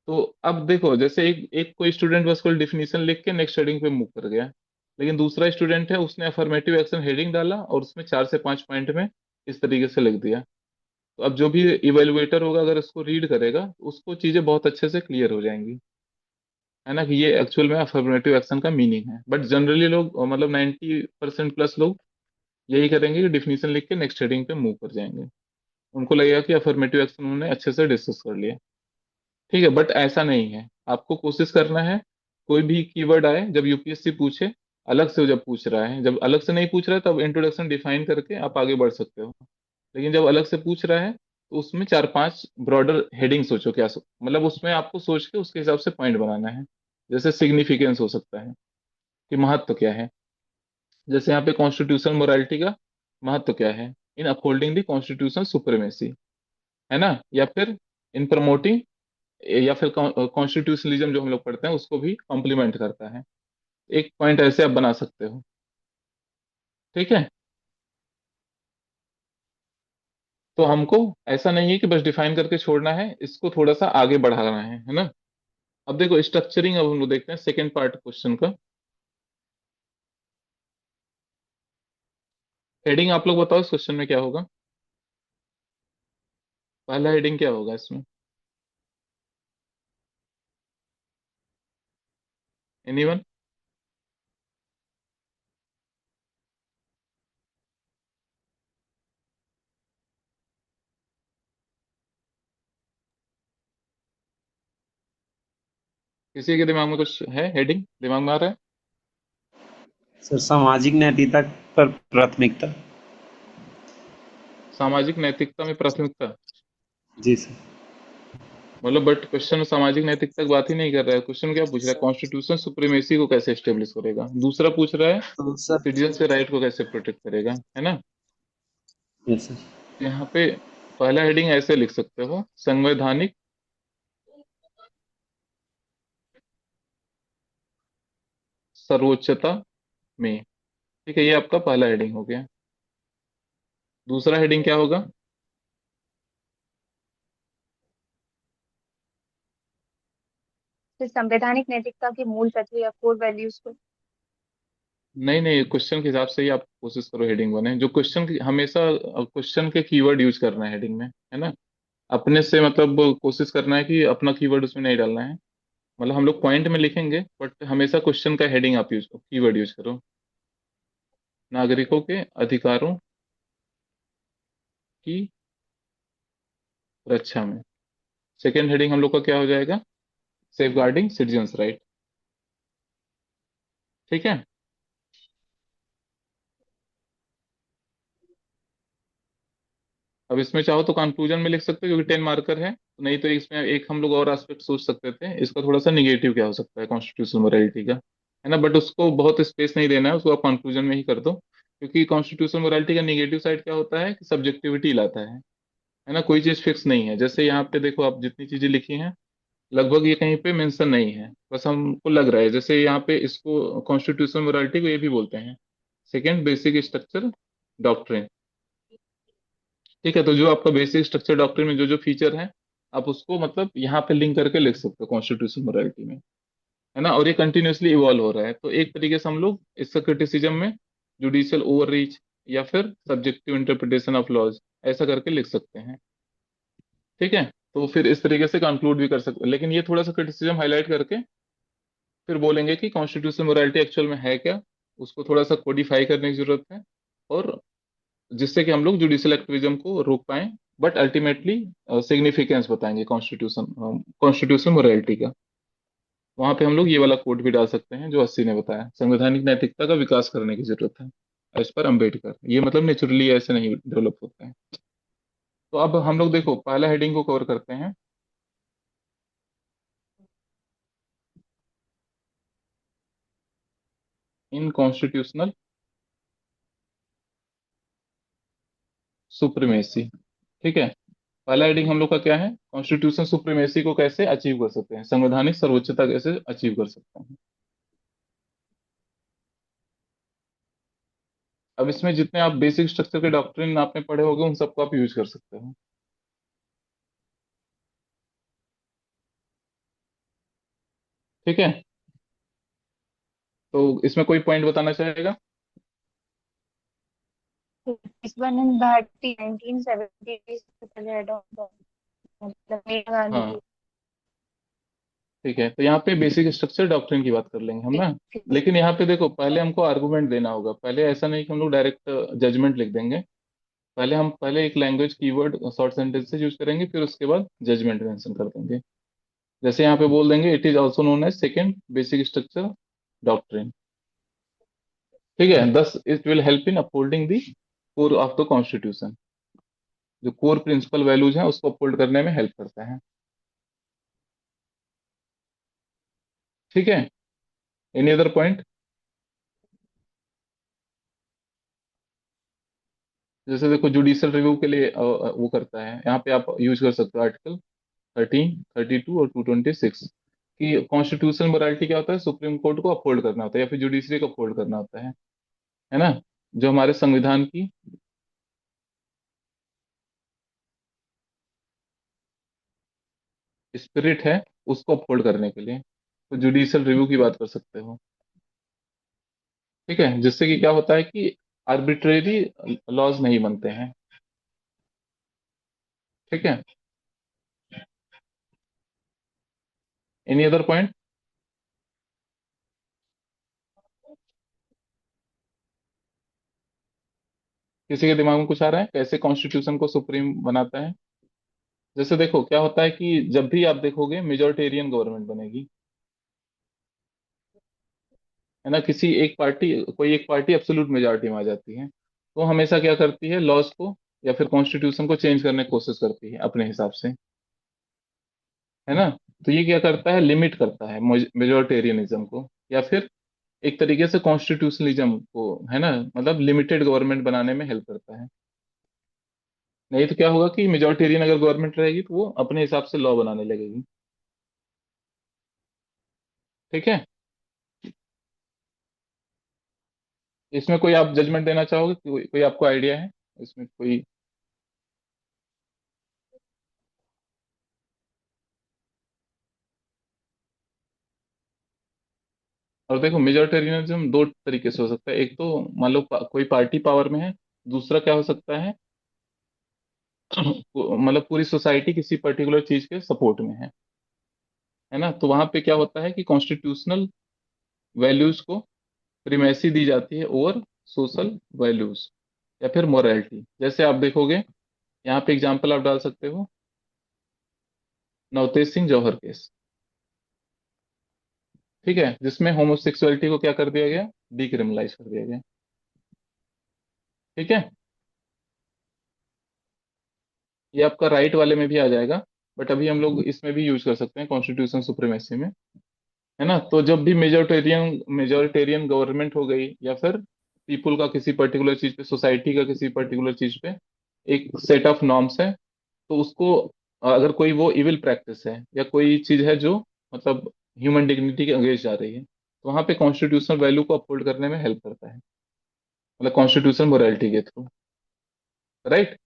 तो अब देखो, जैसे एक एक कोई स्टूडेंट बस कोई डिफिनीशन लिख के नेक्स्ट हेडिंग पे मूव कर गया, लेकिन दूसरा स्टूडेंट है उसने अफर्मेटिव एक्शन हेडिंग डाला और उसमें 4 से 5 पॉइंट में इस तरीके से लिख दिया। तो अब जो भी इवेलुएटर होगा अगर इसको रीड करेगा तो उसको चीजें बहुत अच्छे से क्लियर हो जाएंगी। है ना, कि ये एक्चुअल में अफर्मेटिव एक्शन का मीनिंग है। बट जनरली लोग मतलब 90% प्लस लोग यही करेंगे कि डिफिनीशन लिख के नेक्स्ट हेडिंग पे मूव कर जाएंगे। उनको लगेगा कि अफर्मेटिव एक्शन उन्होंने अच्छे से डिस्कस कर लिया। ठीक है, बट ऐसा नहीं है। आपको कोशिश करना है, कोई भी कीवर्ड आए जब यूपीएससी पूछे, अलग से जब पूछ रहा है, जब अलग से नहीं पूछ रहा है तब इंट्रोडक्शन डिफाइन करके आप आगे बढ़ सकते हो। लेकिन जब अलग से पूछ रहा है तो उसमें 4 5 ब्रॉडर हेडिंग सोचो, मतलब उसमें आपको सोच के उसके हिसाब से पॉइंट बनाना है। जैसे सिग्निफिकेंस हो सकता है कि महत्व क्या है, जैसे यहाँ पे कॉन्स्टिट्यूशनल मोरालिटी का महत्व क्या है, इन अपहोल्डिंग द कॉन्स्टिट्यूशन सुप्रीमेसी। है ना, या फिर इन प्रमोटिंग, या फिर कॉन्स्टिट्यूशनलिज्म जो हम लोग पढ़ते हैं उसको भी कॉम्प्लीमेंट करता है। एक पॉइंट ऐसे आप बना सकते हो। ठीक है, तो हमको ऐसा नहीं है कि बस डिफाइन करके छोड़ना है, इसको थोड़ा सा आगे बढ़ाना है ना। अब देखो स्ट्रक्चरिंग, अब हम लोग देखते हैं सेकेंड पार्ट क्वेश्चन का। हेडिंग आप लोग बताओ इस क्वेश्चन में क्या होगा, पहला हेडिंग क्या होगा इसमें? एनीवन? किसी के दिमाग में कुछ है, हेडिंग दिमाग में आ रहा है? सर सामाजिक नैतिकता पर प्राथमिकता। सामाजिक नैतिकता में प्राथमिकता? जी सर। मतलब बट क्वेश्चन सामाजिक नैतिकता की बात ही नहीं कर रहा है। क्वेश्चन क्या पूछ रहा है, कॉन्स्टिट्यूशन सुप्रीमेसी को कैसे स्टेब्लिश करेगा। दूसरा पूछ रहा है तो सर। सिटीजन के राइट को कैसे प्रोटेक्ट करेगा। है ना, यस सर। यहाँ पे पहला हेडिंग ऐसे लिख सकते हो, संवैधानिक सर्वोच्चता में। ठीक है, ये आपका पहला हेडिंग हो गया। दूसरा हेडिंग क्या होगा? फिर संवैधानिक नैतिकता के मूल तत्व या कोर वैल्यूज को। नहीं नहीं, क्वेश्चन के हिसाब से ही आप कोशिश करो हेडिंग बने, जो क्वेश्चन की हमेशा क्वेश्चन के कीवर्ड यूज करना है हेडिंग में, है ना। अपने से मतलब कोशिश करना है कि अपना कीवर्ड उसमें नहीं डालना है। मतलब हम लोग पॉइंट में लिखेंगे बट हमेशा क्वेश्चन का हेडिंग आप यूज कीवर्ड यूज करो। नागरिकों के अधिकारों की रक्षा में, सेकेंड हेडिंग हम लोग का क्या हो जाएगा, सेफ गार्डिंग सिटीजन्स राइट। ठीक है। अब इसमें चाहो तो कंक्लूजन में लिख सकते हो क्योंकि 10 मार्कर है, नहीं तो इसमें एक हम लोग और एस्पेक्ट सोच सकते थे, इसका थोड़ा सा निगेटिव क्या हो सकता है कॉन्स्टिट्यूशनल मोरालिटी का, है ना। बट उसको बहुत स्पेस नहीं देना है, उसको आप कंक्लूजन में ही कर दो, क्योंकि कॉन्स्टिट्यूशनल मोरालिटी का निगेटिव साइड क्या होता है कि सब्जेक्टिविटी लाता है ना। कोई चीज फिक्स नहीं है, जैसे यहाँ पे देखो आप जितनी चीजें लिखी हैं लगभग ये कहीं पे मेंशन नहीं है, बस हमको लग रहा है जैसे यहाँ पे इसको कॉन्स्टिट्यूशनल मोरालिटी को ये भी बोलते हैं सेकेंड बेसिक स्ट्रक्चर डॉक्ट्रिन। ठीक है, तो जो आपका बेसिक स्ट्रक्चर डॉक्ट्रिन में जो जो फीचर है आप उसको मतलब यहाँ पे लिंक करके लिख सकते हो कॉन्स्टिट्यूशनल मोरालिटी में, है ना। और ये कंटिन्यूअसली इवॉल्व हो रहा है, तो एक तरीके से हम लोग इसका क्रिटिसिज्म में जुडिशियल ओवररीच या फिर सब्जेक्टिव इंटरप्रिटेशन ऑफ लॉज ऐसा करके लिख सकते हैं। ठीक है, तो फिर इस तरीके से कंक्लूड भी कर सकते हैं, लेकिन ये थोड़ा सा क्रिटिसिज्म हाईलाइट करके फिर बोलेंगे कि कॉन्स्टिट्यूशनल मोरालिटी एक्चुअल में है क्या, उसको थोड़ा सा कोडिफाई करने की जरूरत है, और जिससे कि हम लोग जुडिशियल एक्टिविज्म को रोक पाए, बट अल्टीमेटली सिग्निफिकेंस बताएंगे कॉन्स्टिट्यूशन मोरालिटी का। वहां पे हम लोग ये वाला कोड भी डाल सकते हैं जो 80 ने बताया, संवैधानिक नैतिकता का विकास करने की जरूरत है एज पर अम्बेडकर। ये मतलब नेचुरली ऐसे नहीं डेवलप होता है। तो अब हम लोग देखो पहला हेडिंग को कवर करते हैं, इन कॉन्स्टिट्यूशनल सुप्रीमेसी। ठीक है, पहला हेडिंग हम लोग का क्या है, कॉन्स्टिट्यूशन सुप्रीमेसी को कैसे अचीव कर सकते हैं, संवैधानिक सर्वोच्चता कैसे अचीव कर सकते हैं। अब इसमें जितने आप बेसिक स्ट्रक्चर के डॉक्ट्रिन आपने पढ़े होंगे उन सबको आप यूज कर सकते हो। ठीक है, तो इसमें कोई पॉइंट बताना चाहेगा। इस वन इन भारती 1970 से पहले अडॉप्ट, मतलब मेरा गांधी हाँ ठीक है, तो यहाँ पे बेसिक स्ट्रक्चर डॉक्ट्रिन की बात कर लेंगे हम ना। की। लेकिन यहाँ पे देखो पहले हमको आर्गुमेंट देना होगा, पहले ऐसा नहीं कि हम लोग डायरेक्ट जजमेंट लिख देंगे। पहले एक लैंग्वेज कीवर्ड शॉर्ट सेंटेंस से यूज करेंगे, फिर उसके बाद जजमेंट मेंशन कर देंगे। जैसे यहाँ पे बोल देंगे it is also known as second basic structure doctrine. ठीक है, thus it will help in upholding the core of the constitution, जो कोर प्रिंसिपल वैल्यूज हैं उसको अपहोल्ड करने में हेल्प करता है। ठीक है, एनी अदर पॉइंट। जैसे देखो जुडिशियल रिव्यू के लिए वो करता है, यहाँ पे आप यूज कर सकते हो आर्टिकल 13, 32 और 226 कि कॉन्स्टिट्यूशनल मोरालिटी क्या होता है, सुप्रीम कोर्ट को अपहोल्ड करना होता है या फिर जुडिशरी को अपहोल्ड करना होता है ना। जो हमारे संविधान की स्पिरिट है उसको अपहोल्ड करने के लिए तो जुडिशियल रिव्यू की बात कर सकते हो। ठीक है, जिससे कि क्या होता है कि आर्बिट्रेरी लॉज नहीं बनते हैं। ठीक है, एनी अदर पॉइंट। किसी के दिमाग में कुछ आ रहा है कैसे कॉन्स्टिट्यूशन को सुप्रीम बनाता है। जैसे देखो क्या होता है कि जब भी आप देखोगे मेजोरिटेरियन गवर्नमेंट बनेगी, है ना, किसी एक पार्टी कोई एक पार्टी एब्सोल्यूट मेजोरिटी में आ जाती है, तो हमेशा क्या करती है लॉज को या फिर कॉन्स्टिट्यूशन को चेंज करने की कोशिश करती है अपने हिसाब से, है ना। तो ये क्या करता है, लिमिट करता है मेजोरिटेरियनिज्म को, या फिर एक तरीके से कॉन्स्टिट्यूशनलिज्म को, है ना, मतलब लिमिटेड गवर्नमेंट बनाने में हेल्प करता है। नहीं तो क्या होगा कि मेजोरिटेरियन अगर गवर्नमेंट रहेगी तो वो अपने हिसाब से लॉ बनाने लगेगी। ठीक है, इसमें कोई आप जजमेंट देना चाहोगे, कोई आपको आइडिया है इसमें कोई। और देखो मेजोरिटेरियनिज्म दो तरीके से हो सकता है। एक तो मान लो कोई पार्टी पावर में है। दूसरा क्या हो सकता है, मतलब पूरी सोसाइटी किसी पर्टिकुलर चीज के सपोर्ट में है ना। तो वहां पे क्या होता है कि कॉन्स्टिट्यूशनल वैल्यूज को प्रिमेसी दी जाती है ओवर सोशल वैल्यूज या फिर मोरालिटी। जैसे आप देखोगे, यहाँ पे एग्जांपल आप डाल सकते हो, नवतेज सिंह जौहर केस, ठीक है, जिसमें होमोसेक्सुअलिटी को क्या कर दिया गया, डीक्रिमिनलाइज कर दिया गया। ठीक है, ये आपका राइट वाले में भी आ जाएगा, बट अभी हम लोग इसमें भी यूज कर सकते हैं कॉन्स्टिट्यूशन सुप्रीमेसी में, है ना। तो जब भी मेजोरिटेरियन मेजोरिटेरियन गवर्नमेंट हो गई, या फिर पीपुल का किसी पर्टिकुलर चीज पे, सोसाइटी का किसी पर्टिकुलर चीज पे एक सेट ऑफ नॉर्म्स है, तो उसको अगर कोई वो इविल प्रैक्टिस है या कोई चीज है जो मतलब ह्यूमन डिग्निटी के अगेंस्ट जा रही है, तो वहां पे कॉन्स्टिट्यूशनल वैल्यू को अपहोल्ड करने में हेल्प करता है, मतलब कॉन्स्टिट्यूशन मोरालिटी के थ्रू, राइट।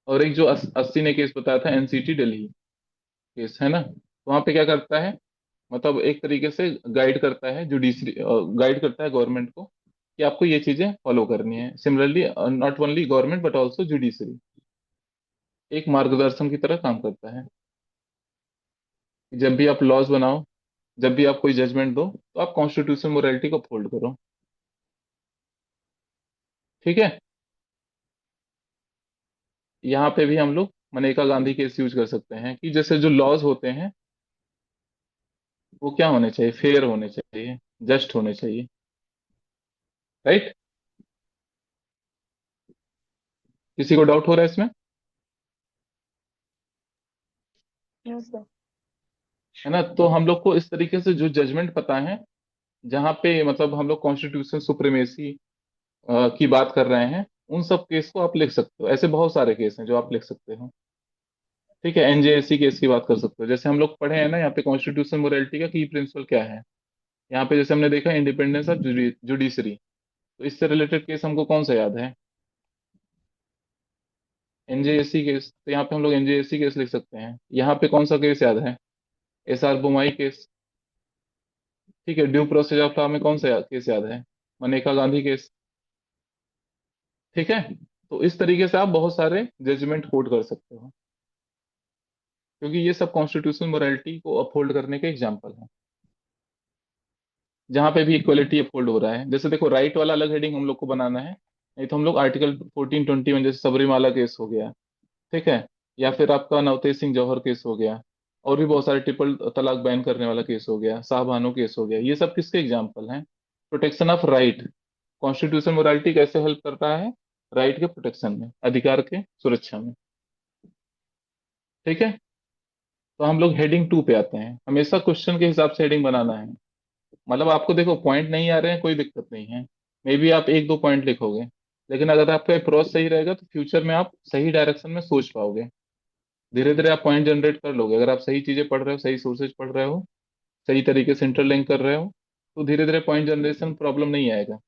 और एक जो 80 ने केस बताया था, एनसीटी दिल्ली केस, है ना, तो वहां पे क्या करता है, मतलब एक तरीके से गाइड करता है जुडिशरी, गाइड करता है गवर्नमेंट को कि आपको ये चीजें फॉलो करनी है। Similarly not only government but also judiciary एक मार्गदर्शन की तरह काम करता है। जब भी आप लॉज बनाओ, जब भी आप कोई जजमेंट दो, तो आप कॉन्स्टिट्यूशन मोरालिटी को अपहोल्ड करो। ठीक है, यहाँ पे भी हम लोग मनेका गांधी केस यूज कर सकते हैं कि जैसे जो लॉज होते हैं वो क्या होने चाहिए, फेयर होने चाहिए, जस्ट होने चाहिए, राइट। किसी को डाउट हो रहा है इसमें, नो सर। है ना। तो हम लोग को इस तरीके से जो जजमेंट पता है, जहाँ पे मतलब हम लोग कॉन्स्टिट्यूशन सुप्रीमेसी की बात कर रहे हैं, उन सब केस को आप लिख सकते हो। ऐसे बहुत सारे केस हैं जो आप लिख सकते हो। ठीक है, एनजेएससी केस की बात कर सकते हो। जैसे हम लोग पढ़े हैं ना, यहाँ पे कॉन्स्टिट्यूशन मोरालिटी का की प्रिंसिपल क्या है। यहाँ पे जैसे हमने देखा इंडिपेंडेंस ऑफ जुडिशरी, तो इससे रिलेटेड केस हमको कौन सा याद है, एनजेएससी केस। तो यहाँ पे हम लोग एनजेएससी केस लिख सकते हैं। यहाँ पे कौन सा केस याद है, एसआर बोमाई केस। ठीक है, ड्यू प्रोसेस ऑफ लॉ में कौन सा केस याद है, मनेका गांधी केस। ठीक है, तो इस तरीके से आप बहुत सारे जजमेंट कोट कर सकते हो, क्योंकि ये सब कॉन्स्टिट्यूशनल मोरालिटी को अपहोल्ड करने के एग्जाम्पल हैं, जहां पे भी इक्वलिटी अपहोल्ड हो रहा है। जैसे देखो, राइट वाला अलग हेडिंग हम लोग को बनाना है, नहीं तो हम लोग आर्टिकल 1421 जैसे सबरीमाला केस हो गया, ठीक है, या फिर आपका नवतेज सिंह जौहर केस हो गया, और भी बहुत सारे ट्रिपल तलाक बैन करने वाला केस हो गया, शाहबानो केस हो गया, ये सब किसके एग्जाम्पल हैं, protection of right. Constitution morality कैसे हेल्प करता है, राइट के प्रोटेक्शन में, अधिकार के सुरक्षा में। ठीक है, तो हम लोग हेडिंग 2 पे आते हैं। हमेशा क्वेश्चन के हिसाब से हेडिंग बनाना है। मतलब आपको देखो पॉइंट नहीं आ रहे हैं, कोई दिक्कत नहीं है, मे बी आप एक दो पॉइंट लिखोगे, लेकिन अगर आपका अप्रोच सही रहेगा तो फ्यूचर में आप सही डायरेक्शन में सोच पाओगे। धीरे धीरे आप पॉइंट जनरेट कर लोगे, अगर आप सही चीजें पढ़ रहे हो, सही सोर्सेज पढ़ रहे हो, सही तरीके से इंटरलिंक कर रहे हो, तो धीरे धीरे पॉइंट जनरेशन प्रॉब्लम नहीं आएगा।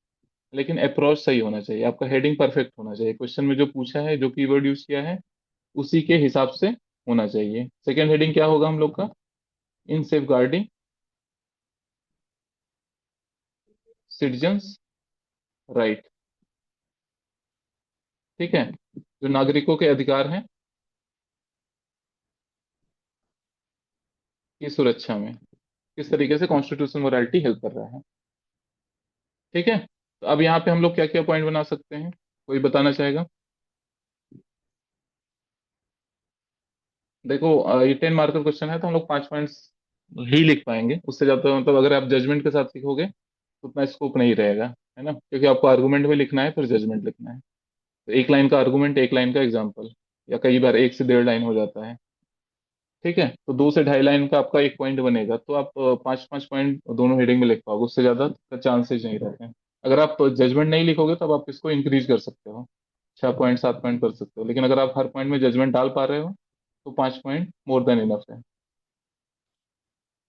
लेकिन अप्रोच सही होना चाहिए, आपका हेडिंग परफेक्ट होना चाहिए, क्वेश्चन में जो पूछा है, जो कीवर्ड यूज किया है, उसी के हिसाब से होना चाहिए। सेकेंड हेडिंग क्या होगा हम लोग का, in safeguarding citizens right. ठीक है, जो नागरिकों के अधिकार हैं की सुरक्षा में किस तरीके से कॉन्स्टिट्यूशन मोरालिटी हेल्प कर रहा है। ठीक है, तो अब यहाँ पे हम लोग क्या क्या पॉइंट बना सकते हैं, कोई बताना चाहेगा। देखो ये 10 मार्क का क्वेश्चन है, तो हम लोग 5 पॉइंट्स ही लिख पाएंगे, उससे ज्यादा मतलब अगर आप जजमेंट के साथ लिखोगे तो उतना स्कोप नहीं रहेगा, है ना, क्योंकि आपको आर्गुमेंट में लिखना है फिर जजमेंट लिखना है। तो एक लाइन का आर्गुमेंट, एक लाइन का एग्जाम्पल, या कई बार 1 से 1.5 लाइन हो जाता है। ठीक है, तो 2 से ढाई लाइन का आपका एक पॉइंट बनेगा, तो आप 5 5 पॉइंट दोनों हेडिंग में लिख पाओगे, उससे ज्यादा का चांसेस नहीं रहते हैं। अगर आप जजमेंट नहीं लिखोगे तब आप इसको इंक्रीज कर सकते हो, 6 पॉइंट 7 पॉइंट कर सकते हो, लेकिन अगर आप हर पॉइंट में जजमेंट डाल पा रहे हो तो 5 पॉइंट मोर देन इनफ है।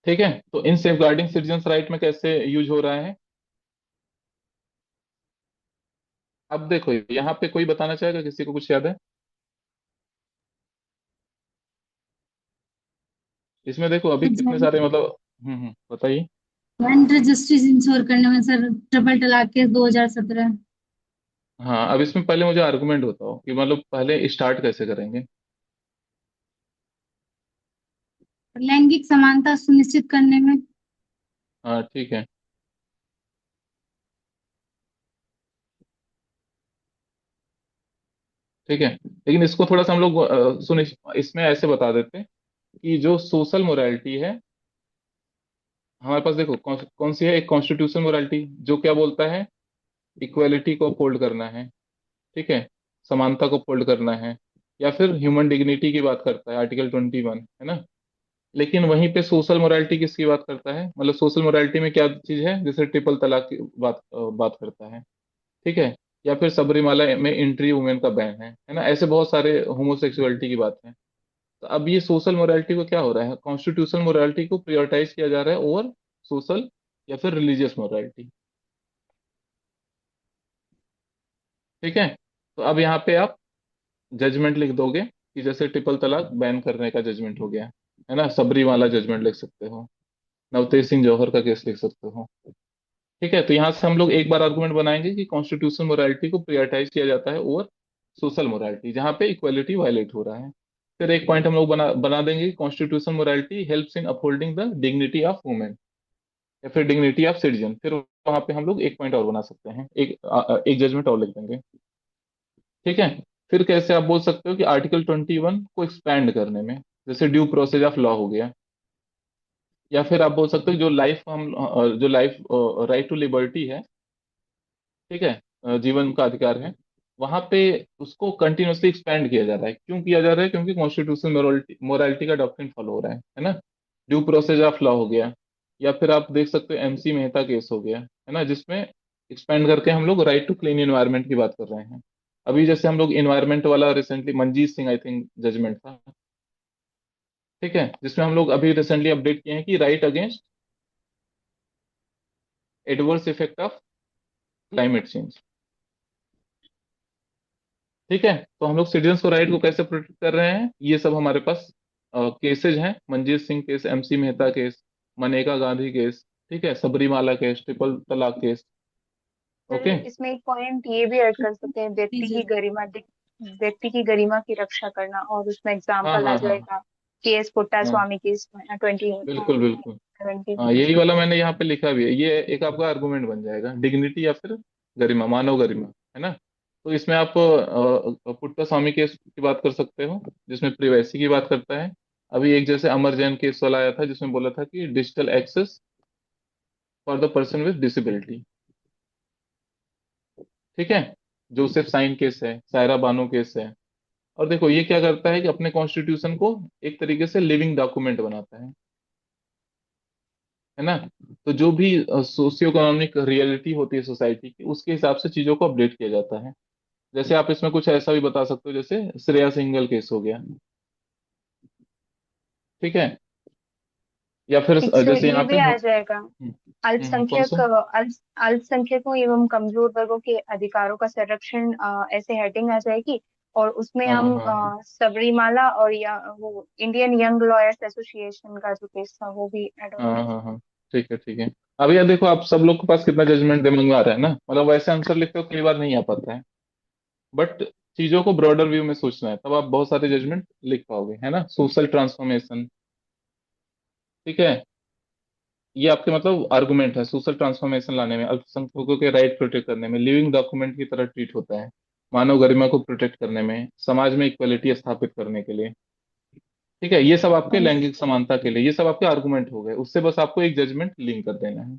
ठीक है, तो in safeguarding citizens right में कैसे यूज हो रहा है, अब देखो यहाँ पे कोई बताना चाहेगा, किसी को कुछ याद है। इसमें देखो अभी कितने एग्जाम। सारे मतलब बताइए। लैंड रजिस्ट्रीज इंश्योर करने में सर, ट्रिपल तलाक केस 2017। हाँ, अब इसमें पहले मुझे आर्गुमेंट बताओ कि मतलब पहले स्टार्ट कैसे करेंगे। लैंगिक समानता सुनिश्चित करने में। हाँ ठीक है। ठीक है, लेकिन इसको थोड़ा सा हम लोग इसमें ऐसे बता देते हैं कि जो सोशल मोरालिटी है हमारे पास, देखो कौन कौन सी है। एक कॉन्स्टिट्यूशन मोरालिटी जो क्या बोलता है, इक्वेलिटी को अपहोल्ड करना है। ठीक है, समानता को अपहोल्ड करना है। या फिर ह्यूमन डिग्निटी की बात करता है, आर्टिकल 21, है ना। लेकिन वहीं पे सोशल मोरालिटी किसकी बात करता है, मतलब सोशल मोरालिटी में क्या चीज है, जैसे ट्रिपल तलाक की बात करता है। ठीक है, या फिर सबरीमाला में एंट्री वुमेन का बैन है ना। ऐसे बहुत सारे होमोसेक्सुअलिटी की बात है। तो अब ये सोशल मोरालिटी को क्या हो रहा है, कॉन्स्टिट्यूशनल मोरालिटी को प्रायोरिटाइज किया जा रहा है ओवर सोशल या फिर रिलीजियस मोरालिटी। ठीक है, तो अब यहाँ पे आप जजमेंट लिख दोगे कि जैसे ट्रिपल तलाक बैन करने का जजमेंट हो गया, है ना। सबरीमाला जजमेंट लिख सकते हो, नवतेज सिंह जौहर का केस लिख सकते हो। ठीक है, तो यहाँ से हम लोग एक बार आर्गुमेंट बनाएंगे कि कॉन्स्टिट्यूशनल मोरालिटी को प्रायोरिटाइज किया जाता है ओवर सोशल मोरालिटी, जहाँ पे इक्वालिटी वायलेट हो रहा है। फिर एक पॉइंट हम लोग बना बना देंगे कि constitutional morality helps in upholding the dignity of women या फिर डिग्निटी ऑफ सिटीजन। फिर वहां पे हम लोग एक पॉइंट और बना सकते हैं, एक जजमेंट और लिख देंगे। ठीक है, फिर कैसे आप बोल सकते हो कि आर्टिकल 21 को एक्सपैंड करने में, जैसे ड्यू प्रोसेस ऑफ लॉ हो गया। या फिर आप बोल सकते हो जो लाइफ राइट टू लिबर्टी है, ठीक है, जीवन का अधिकार है, वहां पे उसको कंटिन्यूअसली एक्सपैंड किया जा रहा है। क्यों किया जा रहा है, क्योंकि कॉन्स्टिट्यूशनल मोरालिटी का डॉक्ट्रिन फॉलो हो रहा है ना। ड्यू प्रोसेस ऑफ लॉ हो गया। या फिर आप देख सकते हो MC मेहता केस हो गया, है ना, जिसमें एक्सपेंड करके हम लोग राइट टू क्लीन एनवायरनमेंट की बात कर रहे हैं। अभी जैसे हम लोग एनवायरनमेंट वाला recently Manjeet Singh I think judgement था, ठीक है, जिसमें हम लोग अभी रिसेंटली अपडेट किए हैं कि right against adverse effect of climate change. ठीक है, तो हम लोग सिटीजन्स को राइट को कैसे प्रोटेक्ट कर रहे हैं, ये सब हमारे पास केसेज हैं। Manjeet Singh case, MC Mehta case, Maneka Gandhi case, ठीक है, सबरीमाला केस, ट्रिपल तलाक केस। Sir okay. इसमें एक पॉइंट ये भी ऐड कर सकते हैं, व्यक्ति की गरिमा की रक्षा करना, और उसमें हाँ एग्जाम्पल आ हाँ हाँ जाएगा केएस पुट्टा हाँ, स्वामी केस 20 बिल्कुल बिल्कुल। 20 हाँ, यही वाला मैंने यहाँ पे लिखा भी है, ये एक आपका आर्गुमेंट बन जाएगा, डिग्निटी या फिर गरिमा, मानव गरिमा, है ना। तो इसमें आप पुट्टा स्वामी केस की बात कर सकते हो, जिसमें प्रिवेसी की बात करता है। अभी एक जैसे अमर जैन केस वाला आया था, जिसमें बोला था कि digital access for the person with disability. ठीक है, जोसेफ साइन केस है, सायरा बानो केस है। और देखो ये क्या करता है कि अपने कॉन्स्टिट्यूशन को एक तरीके से लिविंग डॉक्यूमेंट बनाता है ना। तो जो भी सोशियो इकोनॉमिक रियलिटी होती है सोसाइटी की, उसके हिसाब से चीजों को अपडेट किया जाता है। जैसे आप इसमें कुछ ऐसा भी बता सकते हो, जैसे श्रेया सिंगल केस हो गया। ठीक है, या फिर एक सर जैसे ये यहाँ भी पे आ जाएगा, कौन सा। अल्पसंख्यकों एवं कमजोर वर्गों के अधिकारों का संरक्षण, ऐसे हेडिंग आ जाएगी। और उसमें हाँ हम हाँ हाँ सबरीमाला और या वो इंडियन यंग लॉयर्स एसोसिएशन का जो केस था वो भी ऐड हो हाँ जाएगा। हाँ हाँ, ठीक है ठीक है। अब यार देखो, आप सब लोग के पास कितना जजमेंट दिमाग में आ रहा है ना, मतलब वैसे आंसर लिखते हो कई बार नहीं आ पाता है, बट चीजों को ब्रॉडर व्यू में सोचना है, तब आप बहुत सारे जजमेंट लिख पाओगे, है ना। सोशल ट्रांसफॉर्मेशन, ठीक है, ये आपके मतलब आर्गुमेंट है। सोशल ट्रांसफॉर्मेशन लाने में, अल्पसंख्यकों के राइट प्रोटेक्ट करने में, लिविंग डॉक्यूमेंट की तरह ट्रीट होता है, मानव गरिमा को प्रोटेक्ट करने में, समाज में इक्वलिटी स्थापित करने के लिए। ठीक है, ये सब आपके लैंगिक समानता के लिए, ये सब आपके आर्गुमेंट हो गए। उससे बस आपको एक जजमेंट लिंक कर देना है।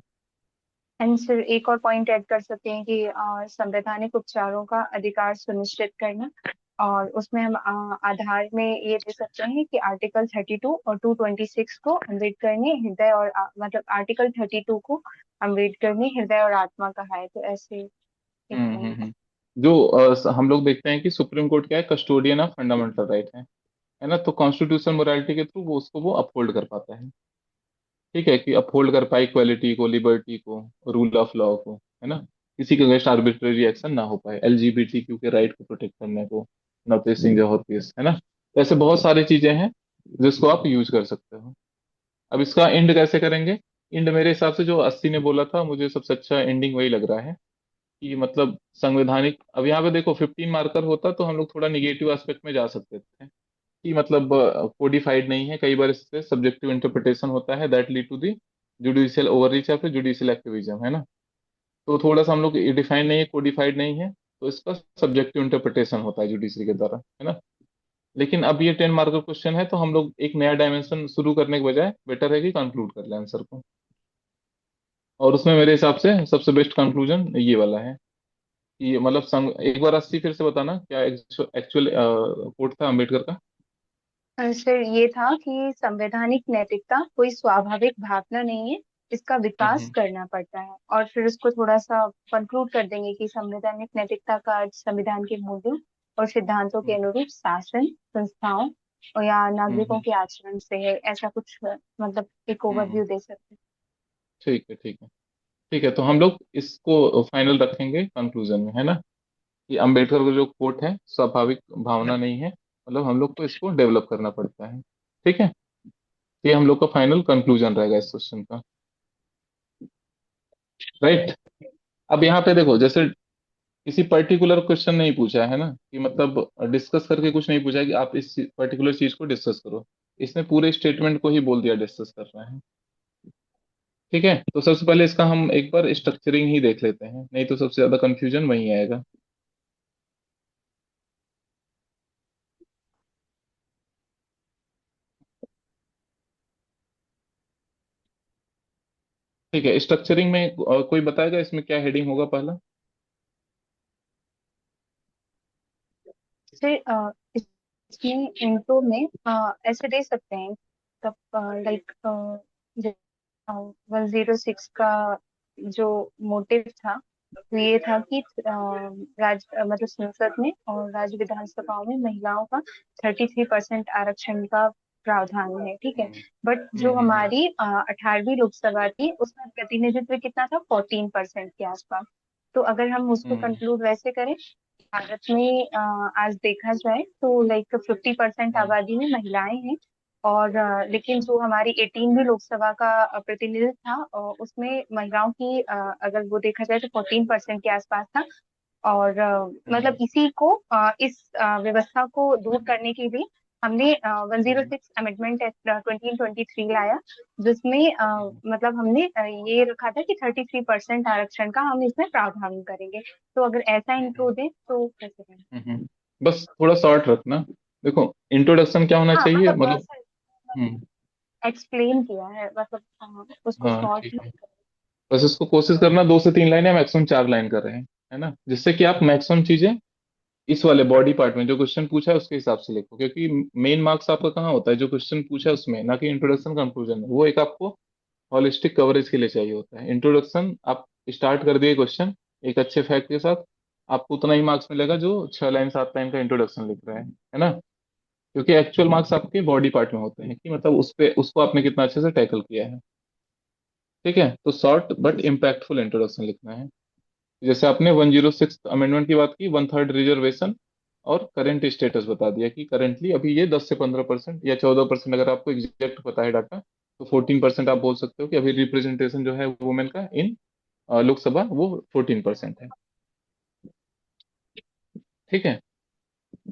एंड सर एक और पॉइंट ऐड कर सकते हैं कि संवैधानिक उपचारों का अधिकार सुनिश्चित करना। और उसमें हम आधार में ये दे सकते हैं कि आर्टिकल 32 और 226 को अम्बेडकर ने हृदय और मतलब आर्टिकल 32 को अम्बेडकर ने हृदय और आत्मा कहा है, तो ऐसे एक पॉइंट। हम्म। जो हम लोग देखते हैं कि सुप्रीम कोर्ट क्या है, कस्टोडियन ऑफ फंडामेंटल राइट है ना। तो कॉन्स्टिट्यूशन मोरालिटी के थ्रू वो उसको वो अपहोल्ड कर पाता है। ठीक है, कि अपहोल्ड कर पाए इक्वालिटी को, लिबर्टी को, रूल ऑफ लॉ को, है ना। किसी के अगेंस्ट आर्बिट्रेरी एक्शन ना हो पाए, LGBTQ के राइट को प्रोटेक्ट करने को, नवतेज सिंह जौहर केस, है ना। तो ऐसे बहुत सारी चीजें हैं जिसको आप यूज कर सकते हो। अब इसका एंड कैसे करेंगे? एंड मेरे हिसाब से जो 80 ने बोला था, मुझे सबसे अच्छा एंडिंग वही लग रहा है कि मतलब संवैधानिक। अब यहाँ पे देखो 15 मार्कर होता तो हम लोग थोड़ा निगेटिव एस्पेक्ट में जा सकते थे कि मतलब कोडिफाइड नहीं है, कई बार इससे सब्जेक्टिव इंटरप्रिटेशन होता है, that lead to the judicial overreach या फिर जुडिशियल एक्टिविज्म, है ना। तो थोड़ा सा हम लोग डिफाइन नहीं है, कोडिफाइड नहीं है, तो इसका सब्जेक्टिव इंटरप्रिटेशन होता है जुडिशरी के द्वारा, है ना। लेकिन अब ये 10 मार्क का क्वेश्चन है तो हम लोग एक नया डायमेंशन शुरू करने के बजाय बेटर है कि कंक्लूड कर लें आंसर को। और उसमें मेरे हिसाब से सबसे बेस्ट कंक्लूजन ये वाला है कि मतलब एक बार 80 फिर से बताना क्या एक्चुअल कोट था अम्बेडकर का। सर ये था कि संवैधानिक नैतिकता कोई स्वाभाविक भावना नहीं है, इसका विकास हम्म। करना पड़ता है। और फिर उसको थोड़ा सा कंक्लूड कर देंगे कि संवैधानिक नैतिकता का अर्थ संविधान के मूल्यों और सिद्धांतों के हम्म। अनुरूप शासन संस्थाओं और या नागरिकों हम्म। के आचरण से है, ऐसा कुछ मतलब एक हम्म। ओवरव्यू दे सकते ठीक है, ठीक है। ठीक है, तो हम लोग इसको फाइनल रखेंगे कंक्लूजन में, है ना, कि अंबेडकर का जो कोट है स्वाभाविक भावना नहीं है, मतलब हम लोग को इसको डेवलप करना पड़ता है। ठीक है, ये हम लोग का फाइनल कंक्लूजन रहेगा इस क्वेश्चन का। राइट। अब यहाँ पे देखो, जैसे किसी पर्टिकुलर क्वेश्चन नहीं पूछा है ना, कि मतलब डिस्कस करके कुछ नहीं पूछा है कि आप इस पर्टिकुलर चीज को डिस्कस करो। इसने पूरे स्टेटमेंट को ही बोल दिया डिस्कस कर रहे हैं। ठीक है, तो सबसे पहले इसका हम एक बार स्ट्रक्चरिंग ही देख लेते हैं, नहीं तो सबसे ज्यादा कंफ्यूजन वही आएगा। ठीक है, स्ट्रक्चरिंग में कोई बताएगा इसमें क्या हेडिंग होगा पहला? हैं। फिर इसमें इंट्रो में ऐसे दे सकते हैं, तब लाइक 106 का जो मोटिव था वो ये था कि मतलब संसद में और राज्य विधानसभाओं में महिलाओं का 33% आरक्षण का प्रावधान है, ठीक है। हम्म। बट हम्म। जो हमारी 18वीं लोकसभा थी उसमें प्रतिनिधित्व कितना था, 14% के आसपास। तो अगर हम उसको हम्म। कंक्लूड वैसे करें, भारत में आज देखा जाए तो लाइक 50% हम्म। आबादी में महिलाएं हैं। और लेकिन जो हमारी 18वीं लोकसभा का प्रतिनिधित्व था, उसमें महिलाओं की अगर वो देखा जाए तो 14% के आसपास था। और मतलब हम्म। इसी को इस व्यवस्था को दूर करने के लिए हमने हम्म। 106 अमेंडमेंट एक्ट 2023 लाया, जिसमें हम्म। मतलब हमने ये रखा था कि 33% आरक्षण का हम इसमें प्रावधान करेंगे। तो अगर ऐसा हम्म। इंक्लूड दें तो कैसे करें? बस थोड़ा शॉर्ट रखना। देखो, इंट्रोडक्शन क्या होना हाँ चाहिए मतलब मतलब। हम्म। एक्सप्लेन किया है, मतलब उसको हाँ, शॉर्ट ठीक में। है। बस इसको कोशिश करना 2 से 3 लाइन या मैक्सिमम 4 लाइन कर रहे हैं, है ना, जिससे कि आप मैक्सिमम चीजें इस वाले बॉडी पार्ट में जो क्वेश्चन पूछा है उसके हिसाब से लिखो, क्योंकि मेन मार्क्स आपका कहाँ होता है, जो क्वेश्चन पूछा है उसमें, ना कि इंट्रोडक्शन कंक्लूजन में। वो एक आपको हॉलिस्टिक कवरेज के लिए चाहिए होता है। इंट्रोडक्शन आप स्टार्ट कर दिए क्वेश्चन एक अच्छे फैक्ट के साथ, आपको उतना ही मार्क्स मिलेगा जो 6 लाइन 7 लाइन का इंट्रोडक्शन लिख रहा है ना। क्योंकि एक्चुअल मार्क्स आपके बॉडी पार्ट में होते हैं कि मतलब उस पे उसको आपने कितना अच्छे से टैकल किया है। ठीक है, तो शॉर्ट बट इम्पैक्टफुल इंट्रोडक्शन लिखना है। जैसे आपने 106 अमेंडमेंट की बात की, 1/3 रिजर्वेशन, और करंट स्टेटस बता दिया कि करंटली अभी ये 10 से 15% या 14%, अगर आपको एग्जैक्ट पता है डाटा तो 14% आप बोल सकते हो कि अभी रिप्रेजेंटेशन जो है वुमेन का इन लोकसभा वो 14% है। ठीक है,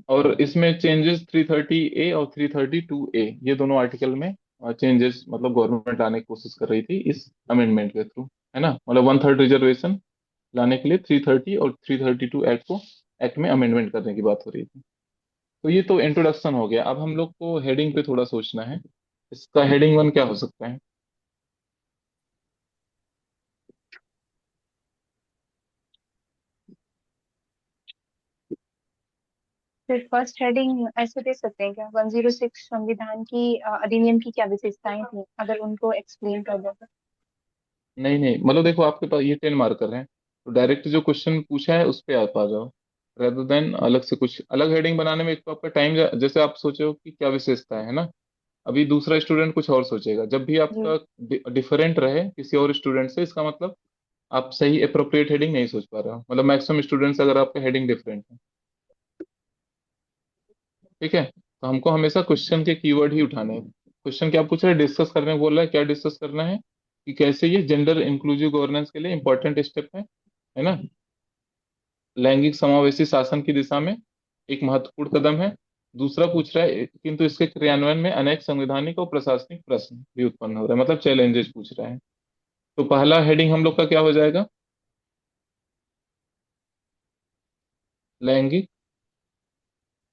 और इसमें चेंजेस 330A और 332A, ये दोनों आर्टिकल में चेंजेस मतलब गवर्नमेंट लाने की कोशिश कर रही थी इस अमेंडमेंट के थ्रू, है ना। मतलब 1/3 रिजर्वेशन लाने के लिए 330 और 332 एक्ट को एक्ट में अमेंडमेंट करने की बात हो रही थी। तो ये तो इंट्रोडक्शन हो गया। अब हम लोग को हेडिंग पे थोड़ा सोचना है, इसका हेडिंग 1 क्या हो सकता है? फिर फर्स्ट हेडिंग ऐसे दे सकते हैं क्या, 106 संविधान की अधिनियम की क्या विशेषताएं थी, अगर उनको एक्सप्लेन कर दो तो। नहीं नहीं, मतलब देखो आपके पास ये 10 मार्कर हैं, तो डायरेक्ट जो क्वेश्चन पूछा है उस पे आप आ जाओ, रेदर देन अलग से कुछ अलग हेडिंग बनाने में। एक तो आपका टाइम, जैसे आप सोचो कि क्या विशेषता है ना, अभी दूसरा स्टूडेंट कुछ और सोचेगा। जब भी जी। आपका डिफरेंट रहे किसी और स्टूडेंट से, इसका मतलब आप सही अप्रोप्रिएट हेडिंग नहीं सोच पा रहे हो, मतलब मैक्सिमम स्टूडेंट्स अगर आपका हेडिंग डिफरेंट है। ठीक है, तो हमको हमेशा क्वेश्चन के कीवर्ड ही उठाने हैं। क्वेश्चन क्या पूछ रहा है, डिस्कस करने को बोल रहा है। क्या डिस्कस करना है कि कैसे ये जेंडर इंक्लूसिव गवर्नेंस के लिए इंपॉर्टेंट स्टेप है ना, लैंगिक समावेशी शासन की दिशा में एक महत्वपूर्ण कदम है। दूसरा पूछ रहा है किंतु इसके क्रियान्वयन में अनेक संवैधानिक और प्रशासनिक प्रश्न भी उत्पन्न हो रहे हैं, मतलब चैलेंजेस पूछ रहा है। तो पहला हेडिंग हम लोग का क्या हो जाएगा, लैंगिक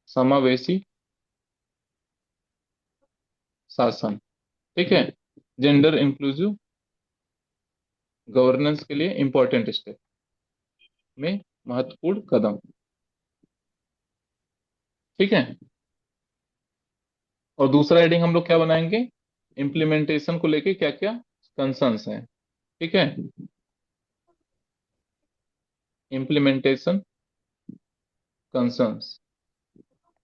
समावेशी शासन। ठीक है, जेंडर इंक्लूसिव गवर्नेंस के लिए इंपॉर्टेंट स्टेप में महत्वपूर्ण कदम। ठीक है, और दूसरा हेडिंग हम लोग क्या बनाएंगे, इम्प्लीमेंटेशन को लेके क्या क्या कंसर्न्स हैं। ठीक है, इम्प्लीमेंटेशन कंसर्न्स।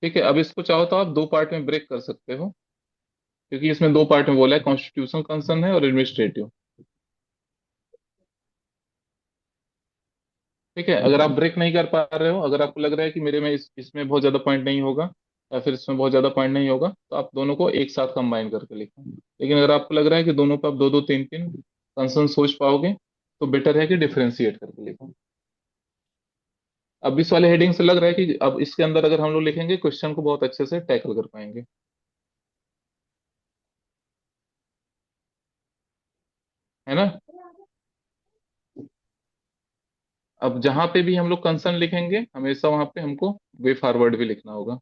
ठीक है, अब इसको चाहो तो आप दो पार्ट में ब्रेक कर सकते हो, क्योंकि इसमें दो पार्ट में बोला है, कॉन्स्टिट्यूशनल कंसर्न है और एडमिनिस्ट्रेटिव। ठीक है, अगर आप ब्रेक नहीं कर पा रहे हो, अगर आपको लग रहा है कि मेरे में इसमें बहुत ज्यादा पॉइंट नहीं होगा या फिर इसमें बहुत ज्यादा पॉइंट नहीं होगा, तो आप दोनों को एक साथ कंबाइन करके लिखें। लेकिन अगर आपको लग रहा है कि दोनों पे आप दो दो तीन तीन कंसर्न सोच पाओगे, तो बेटर है कि डिफरेंशिएट करके लिखो। अब इस वाले हेडिंग से लग रहा है कि अब इसके अंदर अगर हम लोग लिखेंगे, क्वेश्चन को बहुत अच्छे से टैकल कर पाएंगे। है ना। अब जहां पे भी हम लोग कंसर्न लिखेंगे, हमेशा वहां पे हमको वे फॉरवर्ड भी लिखना होगा।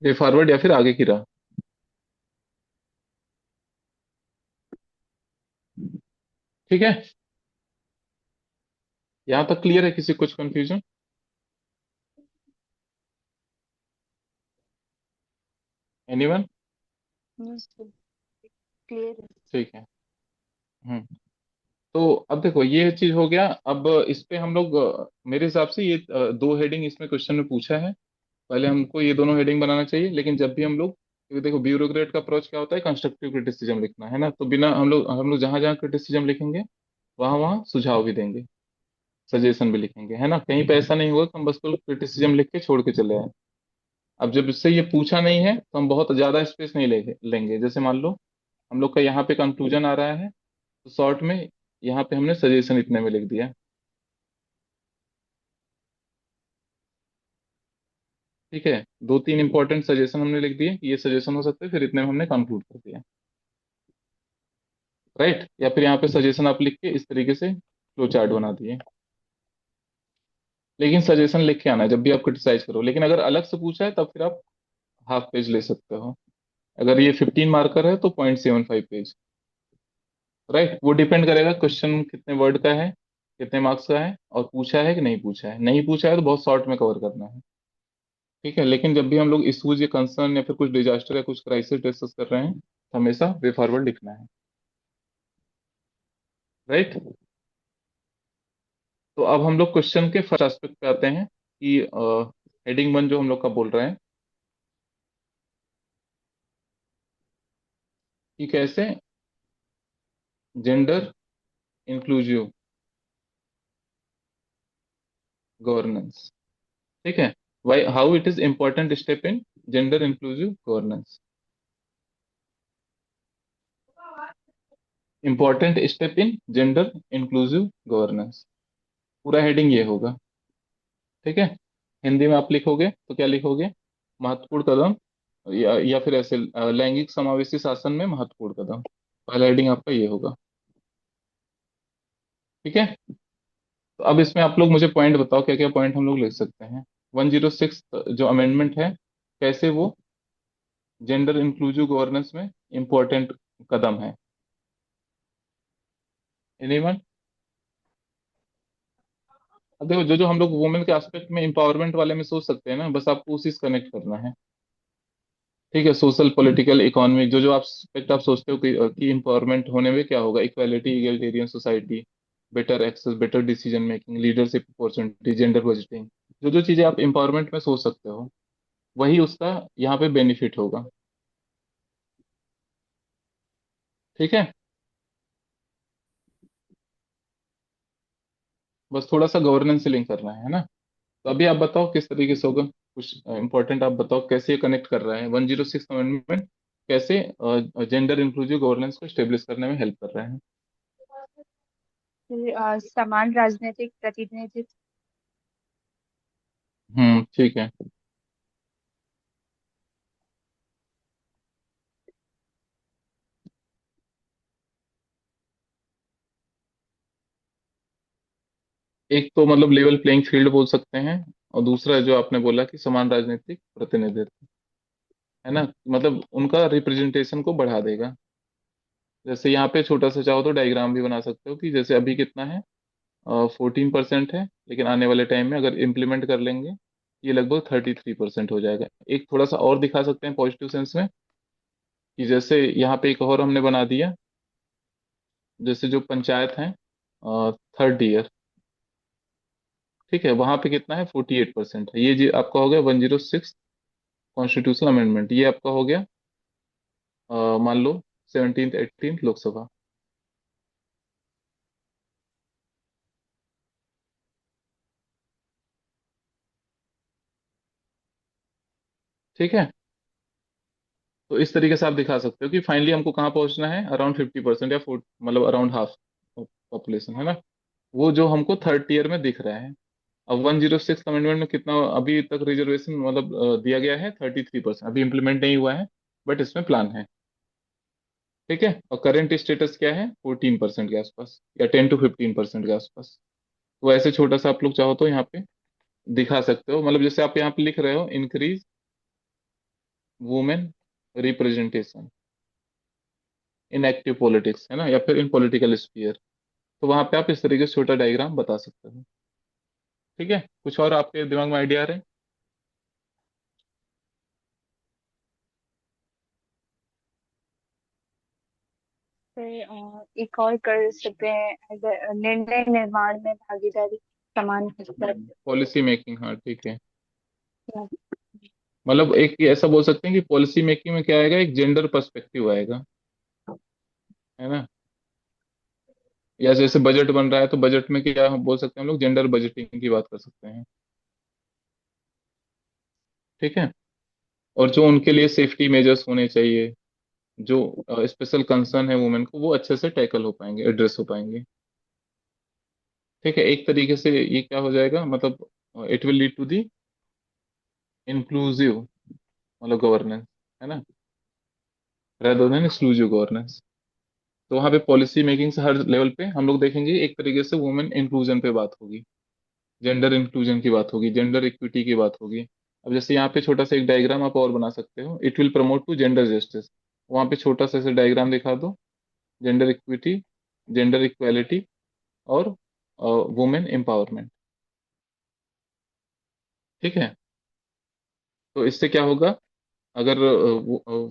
वे फॉरवर्ड या फिर आगे की राह। ठीक है, यहाँ तक क्लियर है, किसी कुछ कंफ्यूजन? एनीवन? क्लियर है। ठीक है। हम्म। तो अब देखो ये चीज हो गया। अब इस पे हम लोग मेरे हिसाब से ये दो हेडिंग इसमें क्वेश्चन में पूछा है, पहले हमको ये दोनों हेडिंग बनाना चाहिए। लेकिन जब भी हम लोग, क्योंकि देखो ब्यूरोक्रेट का अप्रोच क्या होता है, कंस्ट्रक्टिव क्रिटिसिज्म लिखना है ना, तो बिना हम लोग जहां जहां क्रिटिसिज्म लिखेंगे, वहां वहां सुझाव भी देंगे, सजेशन भी लिखेंगे, है ना। कहीं पे ऐसा नहीं होगा कि हम बस को क्रिटिसिज्म लिख के छोड़ के चले आए। अब जब इससे ये पूछा नहीं है, तो हम बहुत ज्यादा स्पेस नहीं लेंगे। जैसे मान लो हम लोग का यहाँ पे कंक्लूजन आ रहा है, तो शॉर्ट में यहाँ पे हमने सजेशन इतने में लिख दिया। ठीक है, दो तीन इंपॉर्टेंट सजेशन हमने लिख दिए कि ये सजेशन हो सकते हैं, फिर इतने में हमने कंक्लूड कर दिया। राइट, या फिर यहाँ पे सजेशन आप लिख के इस तरीके से फ्लो चार्ट बना दिए। लेकिन सजेशन लिख के आना है जब भी आप क्रिटिसाइज करो। लेकिन अगर अलग से पूछा है, तब फिर आप हाफ पेज ले सकते हो। अगर ये 15 मार्कर है तो 0.75 पेज। राइट, वो डिपेंड करेगा क्वेश्चन कितने वर्ड का है, कितने मार्क्स का है, और पूछा है कि नहीं पूछा है। नहीं पूछा है तो बहुत शॉर्ट में कवर करना है। ठीक है, लेकिन जब भी हम लोग इशूज या कंसर्न या फिर कुछ डिजास्टर या कुछ क्राइसिस डिस्कस कर रहे हैं, तो हमेशा वे फॉरवर्ड लिखना है। राइट, तो अब हम लोग क्वेश्चन के फर्स्ट एस्पेक्ट पे आते हैं कि हेडिंग वन जो हम लोग का बोल रहे हैं कि कैसे जेंडर इंक्लूसिव गवर्नेंस। ठीक है, why how it is important step in gender inclusive governance, important step in gender inclusive governance. पूरा हेडिंग ये होगा। ठीक है, हिंदी में आप लिखोगे तो क्या लिखोगे, महत्वपूर्ण कदम, या फिर ऐसे लैंगिक समावेशी शासन में महत्वपूर्ण कदम। पहला हेडिंग आपका ये होगा। ठीक है, तो अब इसमें आप लोग मुझे पॉइंट बताओ, क्या क्या पॉइंट हम लोग लिख सकते हैं। 106 जो अमेंडमेंट है, कैसे वो जेंडर इंक्लूसिव गवर्नेंस में इंपॉर्टेंट कदम है। एनीवन? अब देखो जो जो हम लोग वुमेन के एस्पेक्ट में इंपावरमेंट वाले में सोच सकते हैं ना, बस आपको उसी से कनेक्ट करना है। ठीक है, सोशल पॉलिटिकल इकोनॉमिक जो जो आप एस्पेक्ट आप सोचते हो कि इंपावरमेंट होने में क्या होगा, equality, egalitarian society, better access, better decision making, leadership opportunity, gender budgeting, जो जो चीजें आप इंपावरमेंट में सोच सकते हो, वही उसका यहाँ पे बेनिफिट होगा। ठीक है, बस थोड़ा सा गवर्नेंस से लिंक करना है ना। तो अभी आप बताओ किस तरीके से होगा कुछ इंपॉर्टेंट आप बताओ, कैसे ये कनेक्ट कर रहा है 106 अमेंडमेंट, कैसे जेंडर इंक्लूसिव गवर्नेंस को स्टेब्लिश करने में हेल्प कर रहा है? फिर समान राजनीतिक प्रतिनिधित्व। ठीक है। एक तो मतलब लेवल प्लेइंग फील्ड बोल सकते हैं, और दूसरा जो आपने बोला कि समान राजनीतिक प्रतिनिधित्व, है ना, मतलब उनका रिप्रेजेंटेशन को बढ़ा देगा। जैसे यहाँ पे छोटा सा चाहो तो डायग्राम भी बना सकते हो कि जैसे अभी कितना है, 14% है, लेकिन आने वाले टाइम में अगर इम्प्लीमेंट कर लेंगे ये लगभग 33% हो जाएगा। एक थोड़ा सा और दिखा सकते हैं पॉजिटिव सेंस में, कि जैसे यहाँ पे एक और हमने बना दिया, जैसे जो पंचायत है, 3rd ईयर, ठीक है, वहां पे कितना है, 48% है। ये जी आपका हो गया 106 कॉन्स्टिट्यूशनल अमेंडमेंट, ये आपका हो गया मान लो 17th 18th लोकसभा। ठीक है, तो इस तरीके से आप दिखा सकते हो कि फाइनली हमको कहाँ पहुंचना है, अराउंड 50% या 4, मतलब अराउंड हाफ पॉपुलेशन, है ना, वो जो हमको 3rd ईयर में दिख रहा है। अब 106 अमेंडमेंट में कितना अभी तक रिजर्वेशन मतलब दिया गया है, 33%, अभी इम्प्लीमेंट नहीं हुआ है, बट इसमें प्लान है। ठीक है, और करेंट स्टेटस क्या है, 14% के आसपास या 10 to 15% के आसपास। तो ऐसे छोटा सा आप लोग चाहो तो यहाँ पे दिखा सकते हो, मतलब जैसे आप यहाँ पे लिख रहे हो, increase women representation in active politics, है ना, या फिर इन पॉलिटिकल स्फीयर। तो वहां पे आप इस तरीके से छोटा डायग्राम बता सकते हो। ठीक है, कुछ और आपके दिमाग में आइडिया आ रहे हैं? फिर एक और कर सकते हैं, अगर निर्णय निर्माण में भागीदारी, समान हिस्सा। पॉलिसी मेकिंग, हाँ ठीक है। मतलब एक ऐसा बोल सकते हैं कि पॉलिसी मेकिंग में क्या आएगा, एक जेंडर पर्सपेक्टिव आएगा, है ना, या जैसे बजट बन रहा है तो बजट में क्या हम बोल सकते हैं, हम लोग जेंडर बजटिंग की बात कर सकते हैं। ठीक है, और जो उनके लिए सेफ्टी मेजर्स होने चाहिए, जो स्पेशल कंसर्न है वुमेन को, वो अच्छे से टैकल हो पाएंगे, एड्रेस हो पाएंगे। ठीक है, एक तरीके से ये क्या हो जाएगा, मतलब it will lead to the inclusive मतलब गवर्नेंस, है ना, रेदर देन एक्सक्लूसिव गवर्नेंस। तो वहाँ पे पॉलिसी मेकिंग से हर लेवल पे हम लोग देखेंगे एक तरीके से वुमेन इंक्लूजन पे बात होगी, जेंडर इंक्लूजन की बात होगी, जेंडर इक्विटी की बात होगी। अब जैसे यहाँ पे छोटा सा एक डायग्राम आप और बना सकते हो, it will promote to gender justice. वहाँ पे छोटा सा ऐसे डायग्राम दिखा दो, जेंडर इक्विटी, जेंडर इक्वालिटी, और वुमेन एम्पावरमेंट। ठीक है, तो इससे क्या होगा, अगर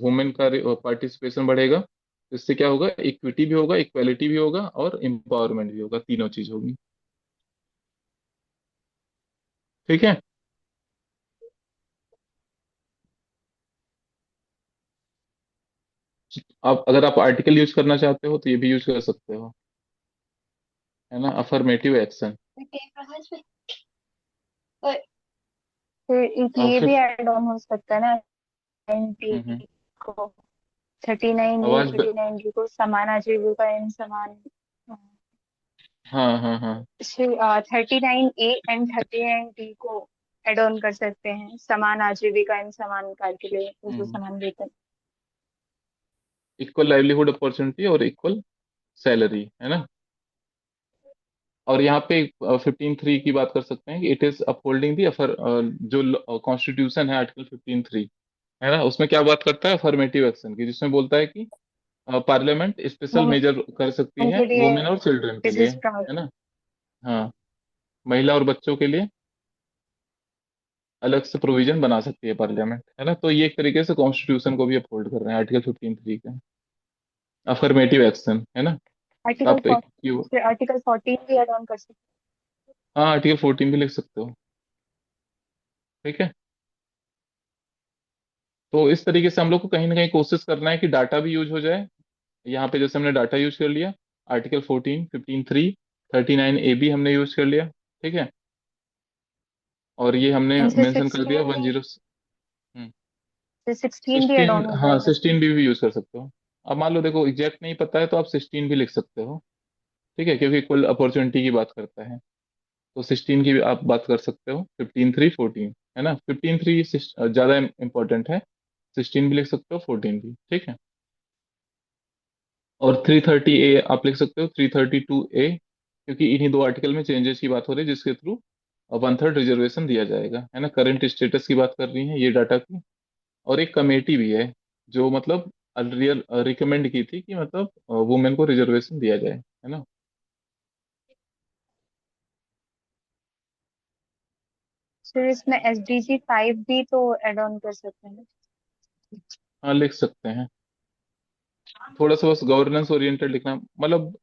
वुमेन का पार्टिसिपेशन बढ़ेगा तो इससे क्या होगा, इक्विटी भी होगा, इक्वालिटी भी होगा, और एम्पावरमेंट भी होगा, तीनों चीज होगी। ठीक है, आप अगर आप आर्टिकल यूज करना चाहते हो तो ये भी यूज कर सकते हो, है ना, अफर्मेटिव एक्शन। फिर एक आप ये भी फिर ऐड ऑन हो सकता है ना, 90 हम्म, को 39A आवाज 39B को समान आजीविका इन समान। हाँ हाँ हाँ। 39A एंड 39D को एड ऑन कर सकते हैं, समान आजीविका इन समान कार्य के लिए उसको समान वेतन। इक्वल लाइवलीहुड अपॉर्चुनिटी और इक्वल सैलरी, है ना। और यहाँ पे 15(3) की बात कर सकते हैं कि it is upholding the offer, जो कॉन्स्टिट्यूशन है आर्टिकल 15(3), है ना, उसमें क्या बात करता है, अफर्मेटिव एक्शन की, जिसमें बोलता है कि पार्लियामेंट स्पेशल वुमेन मेजर कर सकती है के लिए वुमेन और चिल्ड्रन के लिए, डिजीज है ना। हाँ, महिला और बच्चों के लिए अलग से प्रोविजन बना सकती है पार्लियामेंट, है ना। तो ये एक तरीके से कॉन्स्टिट्यूशन को भी अपहोल्ड कर रहे हैं आर्टिकल 15(3) का, अफर्मेटिव एक्शन, है ना। तो आर्टिकल आप एक फिर आर्टिकल 14 भी एड ऑन कर सकते हाँ, आर्टिकल 14 भी लिख सकते हो। ठीक है, तो इस तरीके से हम लोग को कहीं ना कहीं कोशिश करना है कि डाटा भी यूज हो जाए। यहाँ पे जैसे हमने डाटा यूज कर लिया, आर्टिकल 14 15(3) 39A भी हमने यूज कर लिया। ठीक है, और ये हमने इनसे मेंशन कर दिया 16 वन नहीं, जीरो। से 16 भी एड 16, ऑन हो हाँ जाएगा। 16 भी यूज कर सकते हो। अब मान लो देखो एग्जैक्ट नहीं पता है तो आप 16 भी लिख सकते हो। ठीक है, क्योंकि कुल अपॉर्चुनिटी की बात करता है। तो 16 की भी आप बात कर सकते हो, 15 3 14, है ना। 15 3 ज्यादा इंपॉर्टेंट है, 16 भी लिख सकते हो, 14 भी, ठीक है। और 330A आप लिख सकते हो, 332A, क्योंकि इन्हीं दो आर्टिकल में चेंजेस की बात हो रही है जिसके थ्रू 1/3 रिजर्वेशन दिया जाएगा, है ना। करंट स्टेटस की बात कर रही है ये डाटा की। और एक कमेटी भी है जो मतलब रियल रिकमेंड की थी कि मतलब वुमेन को रिजर्वेशन दिया जाए, है ना। फिर इसमें SDG 5 भी तो एड ऑन कर सकते हैं। हाँ लिख सकते हैं। थोड़ा सा बस गवर्नेंस ओरिएंटेड लिखना, मतलब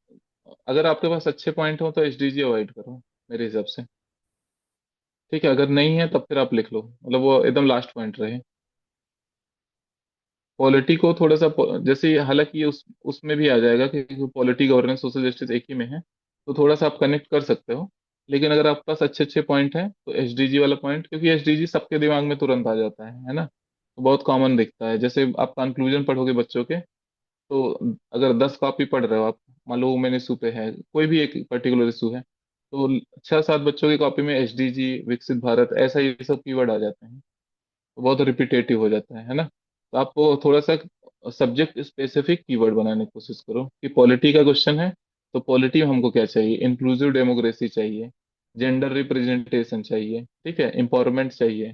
अगर आपके पास अच्छे पॉइंट हो तो एसडीजी अवॉइड करो मेरे हिसाब से। ठीक है, अगर नहीं है तब फिर आप लिख लो, मतलब वो एकदम लास्ट पॉइंट रहे। पॉलिटी को थोड़ा सा जैसे हालांकि उसमें भी आ जाएगा कि पॉलिटी गवर्नेंस सोशल जस्टिस एक ही में है, तो थोड़ा सा आप कनेक्ट कर सकते हो। लेकिन अगर आपके पास अच्छे अच्छे पॉइंट हैं तो एसडीजी वाला पॉइंट, क्योंकि एसडीजी सबके दिमाग में तुरंत आ जाता है ना। तो बहुत कॉमन दिखता है, जैसे आप कंक्लूजन पढ़ोगे बच्चों के, तो अगर 10 कॉपी पढ़ रहे हो आप, मान लो वुमेन इशू पे है, कोई भी एक पर्टिकुलर इशू है, तो 6 7 बच्चों की कॉपी में एसडीजी, विकसित भारत, ऐसा ये सब कीवर्ड आ जाते हैं। तो बहुत रिपीटेटिव हो जाता है ना। तो आपको थोड़ा सा सब्जेक्ट स्पेसिफिक कीवर्ड बनाने की कोशिश करो कि पॉलिटी का क्वेश्चन है, तो पॉलिटी में हमको क्या चाहिए, इंक्लूसिव डेमोक्रेसी चाहिए, जेंडर रिप्रेजेंटेशन चाहिए, ठीक है, एम्पावरमेंट चाहिए,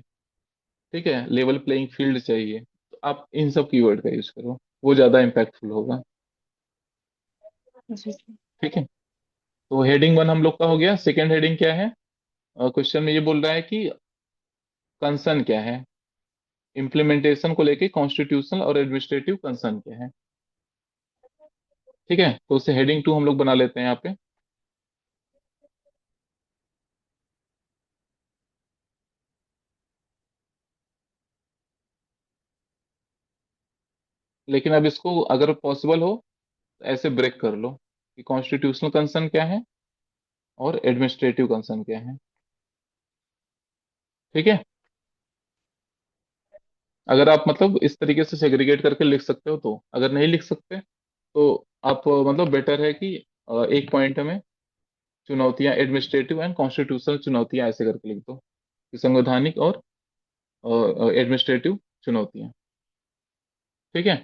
ठीक है, लेवल प्लेइंग फील्ड चाहिए। तो आप इन सब कीवर्ड का यूज करो, वो ज्यादा इम्पैक्टफुल होगा। जी। ठीक है, तो हेडिंग 1 हम लोग का हो गया। सेकंड हेडिंग क्या है, क्वेश्चन में ये बोल रहा है कि कंसर्न क्या है, इम्प्लीमेंटेशन को लेके कॉन्स्टिट्यूशनल और एडमिनिस्ट्रेटिव कंसर्न क्या है। ठीक है, तो उसे हेडिंग 2 हम लोग बना लेते हैं यहाँ पे। लेकिन अब इसको अगर पॉसिबल हो तो ऐसे ब्रेक कर लो कि कॉन्स्टिट्यूशनल कंसर्न क्या है और एडमिनिस्ट्रेटिव कंसर्न क्या है। ठीक है, अगर आप मतलब इस तरीके से सेग्रीगेट करके लिख सकते हो तो, अगर नहीं लिख सकते तो आप मतलब बेटर है कि एक पॉइंट में चुनौतियां, एडमिनिस्ट्रेटिव एंड कॉन्स्टिट्यूशनल चुनौतियां, ऐसे करके लिख दो कि संवैधानिक और एडमिनिस्ट्रेटिव चुनौतियां। ठीक है,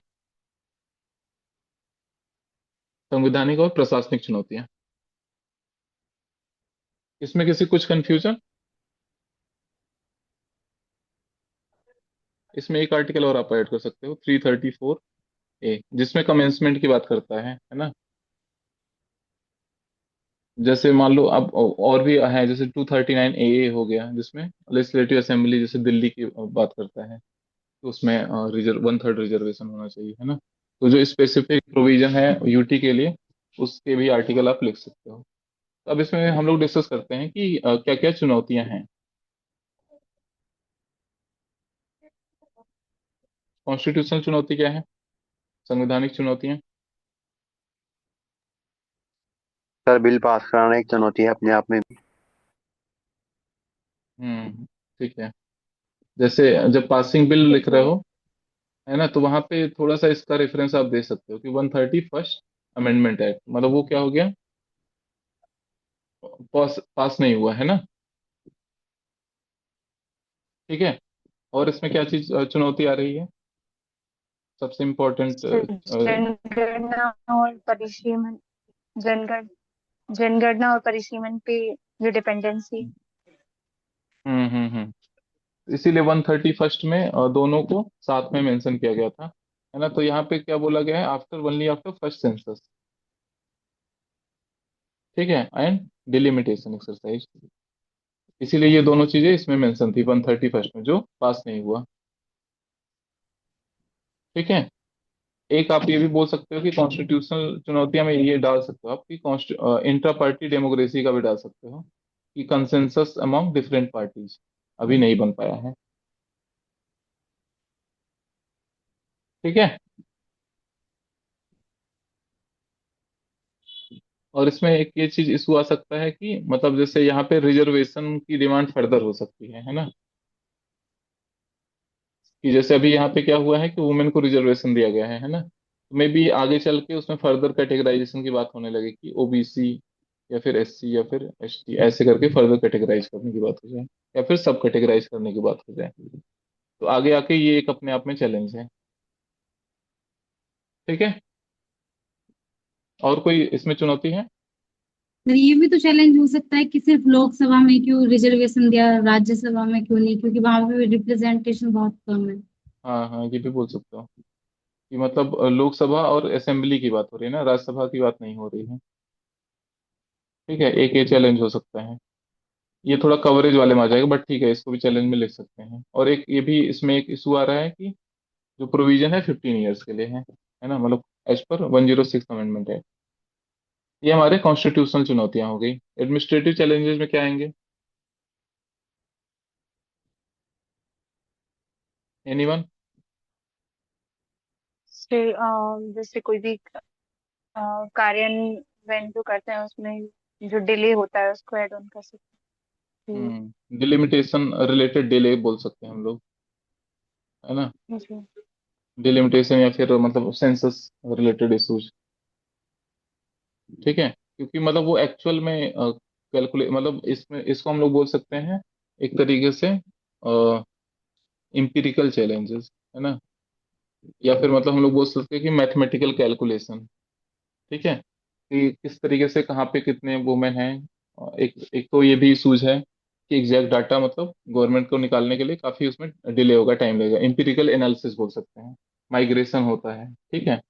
संवैधानिक और प्रशासनिक चुनौतियां। इसमें किसी कुछ कंफ्यूजन? इसमें एक आर्टिकल और आप ऐड कर सकते हो, 334A, जिसमें कमेंसमेंट की बात करता है ना। जैसे मान लो अब और भी है, जैसे 239AA हो गया, जिसमें लेजिस्लेटिव असेंबली जैसे दिल्ली की बात करता है, तो उसमें रिजर्व 1/3 रिजर्वेशन होना चाहिए, है ना। तो जो स्पेसिफिक प्रोविजन है यूटी के लिए, उसके भी आर्टिकल आप लिख सकते हो। तो अब इसमें हम लोग डिस्कस करते हैं कि क्या क्या चुनौतियां हैं। कॉन्स्टिट्यूशनल चुनौती क्या है, संवैधानिक चुनौतियां। सर बिल पास कराना एक चुनौती है अपने आप में। ठीक है, जैसे जब पासिंग बिल ठीक लिख रहे है। हो, है ना, तो वहां पे थोड़ा सा इसका रेफरेंस आप दे सकते हो कि 131st अमेंडमेंट एक्ट, मतलब वो क्या हो गया, पास पास नहीं हुआ, है ना। ठीक है, और इसमें क्या चीज चुनौती आ रही है, सबसे इम्पोर्टेंट। जनगणना और परिसीमन, जनगण जनगणना और परिसीमन पे जो डिपेंडेंसी। हम्म। इसीलिए 131st में दोनों को साथ में मेंशन किया गया था, है ना। तो यहाँ पे क्या बोला गया है, after only after first census, ठीक है, एंड डिलिमिटेशन एक्सरसाइज। इसीलिए ये दोनों चीजें इसमें मेंशन थी 131st में, जो पास नहीं हुआ। ठीक है, एक आप ये भी बोल सकते हो कि कॉन्स्टिट्यूशनल चुनौतियां में ये डाल सकते हो आप कि इंट्रा पार्टी डेमोक्रेसी का भी डाल सकते हो कि कंसेंसस अमॉन्ग डिफरेंट पार्टीज अभी नहीं बन पाया है। ठीक है, और इसमें एक ये चीज इशू आ सकता है कि मतलब जैसे यहाँ पे रिजर्वेशन की डिमांड फर्दर हो सकती है ना। कि जैसे अभी यहाँ पे क्या हुआ है कि वुमेन को रिजर्वेशन दिया गया है ना, तो मे बी आगे चल के उसमें फर्दर कैटेगराइजेशन की बात होने लगे कि ओबीसी या फिर एससी या फिर एसटी ऐसे करके फर्दर कैटेगराइज करने की बात हो जाए, या फिर सब कैटेगराइज करने की बात हो जाए। तो आगे आके ये एक अपने आप में चैलेंज है। ठीक है। और कोई इसमें चुनौती है? सर ये भी तो चैलेंज हो सकता है कि सिर्फ लोकसभा में क्यों रिजर्वेशन दिया, राज्यसभा में क्यों नहीं, क्योंकि वहां पे रिप्रेजेंटेशन बहुत कम है। हाँ हाँ, ये भी बोल सकते हो कि मतलब लोकसभा और असेंबली की बात हो रही है ना, राज्यसभा की बात नहीं हो रही है। ठीक है, एक ये चैलेंज हो सकता है। ये थोड़ा कवरेज वाले में आ जाएगा, बट ठीक है, इसको भी चैलेंज में लिख सकते हैं। और एक ये भी इसमें एक इशू आ रहा है कि जो प्रोविजन है 15 ईयर्स के लिए है ना, मतलब एज पर 106 अमेंडमेंट है। ये हमारे कॉन्स्टिट्यूशनल चुनौतियां हो गई। एडमिनिस्ट्रेटिव चैलेंजेस में क्या आएंगे? एनीवन? फिर जैसे कोई भी कार्यान्वयन जो करते हैं उसमें जो डिले होता है उसको ऐड ऑन कर सकते हैं डिलिमिटेशन रिलेटेड डिले बोल सकते हैं हम लोग, है ना। जी। डिलिमिटेशन या फिर मतलब सेंसस रिलेटेड इशूज। ठीक है, क्योंकि मतलब वो एक्चुअल में कैलकुलेट, मतलब इसमें इसको हम लोग बोल सकते हैं एक तरीके से इम्पिरिकल चैलेंजेस, है ना। या फिर मतलब हम लोग बोल सकते हैं कि मैथमेटिकल कैलकुलेशन। ठीक है, कि किस तरीके से कहाँ पे कितने वुमेन हैं। एक एक तो ये भी इशूज है कि एग्जैक्ट डाटा मतलब गवर्नमेंट को निकालने के लिए काफी उसमें डिले होगा, टाइम लगेगा। इम्पिरिकल एनालिसिस बोल सकते हैं, माइग्रेशन होता है। ठीक है।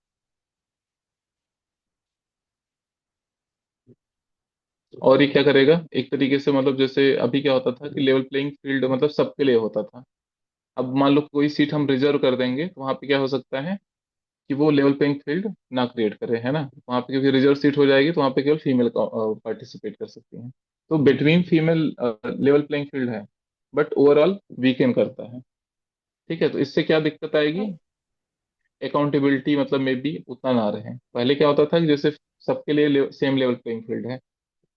और ये क्या करेगा एक तरीके से, मतलब जैसे अभी क्या होता था कि लेवल प्लेइंग फील्ड मतलब सबके लिए होता था। अब मान लो कोई सीट हम रिजर्व कर देंगे तो वहां पे क्या हो सकता है कि वो लेवल प्लेइंग फील्ड ना क्रिएट करे, है ना। वहां पे क्योंकि रिजर्व सीट हो जाएगी तो वहां पे केवल फीमेल पार्टिसिपेट कर सकती हैं। तो between female level playing field है, बट ओवरऑल वीकेंड करता है। ठीक है, तो इससे क्या दिक्कत आएगी? अकाउंटेबिलिटी मतलब मे बी उतना ना रहे। पहले क्या होता था कि जैसे सबके लिए सेम लेवल प्लेइंग फील्ड है।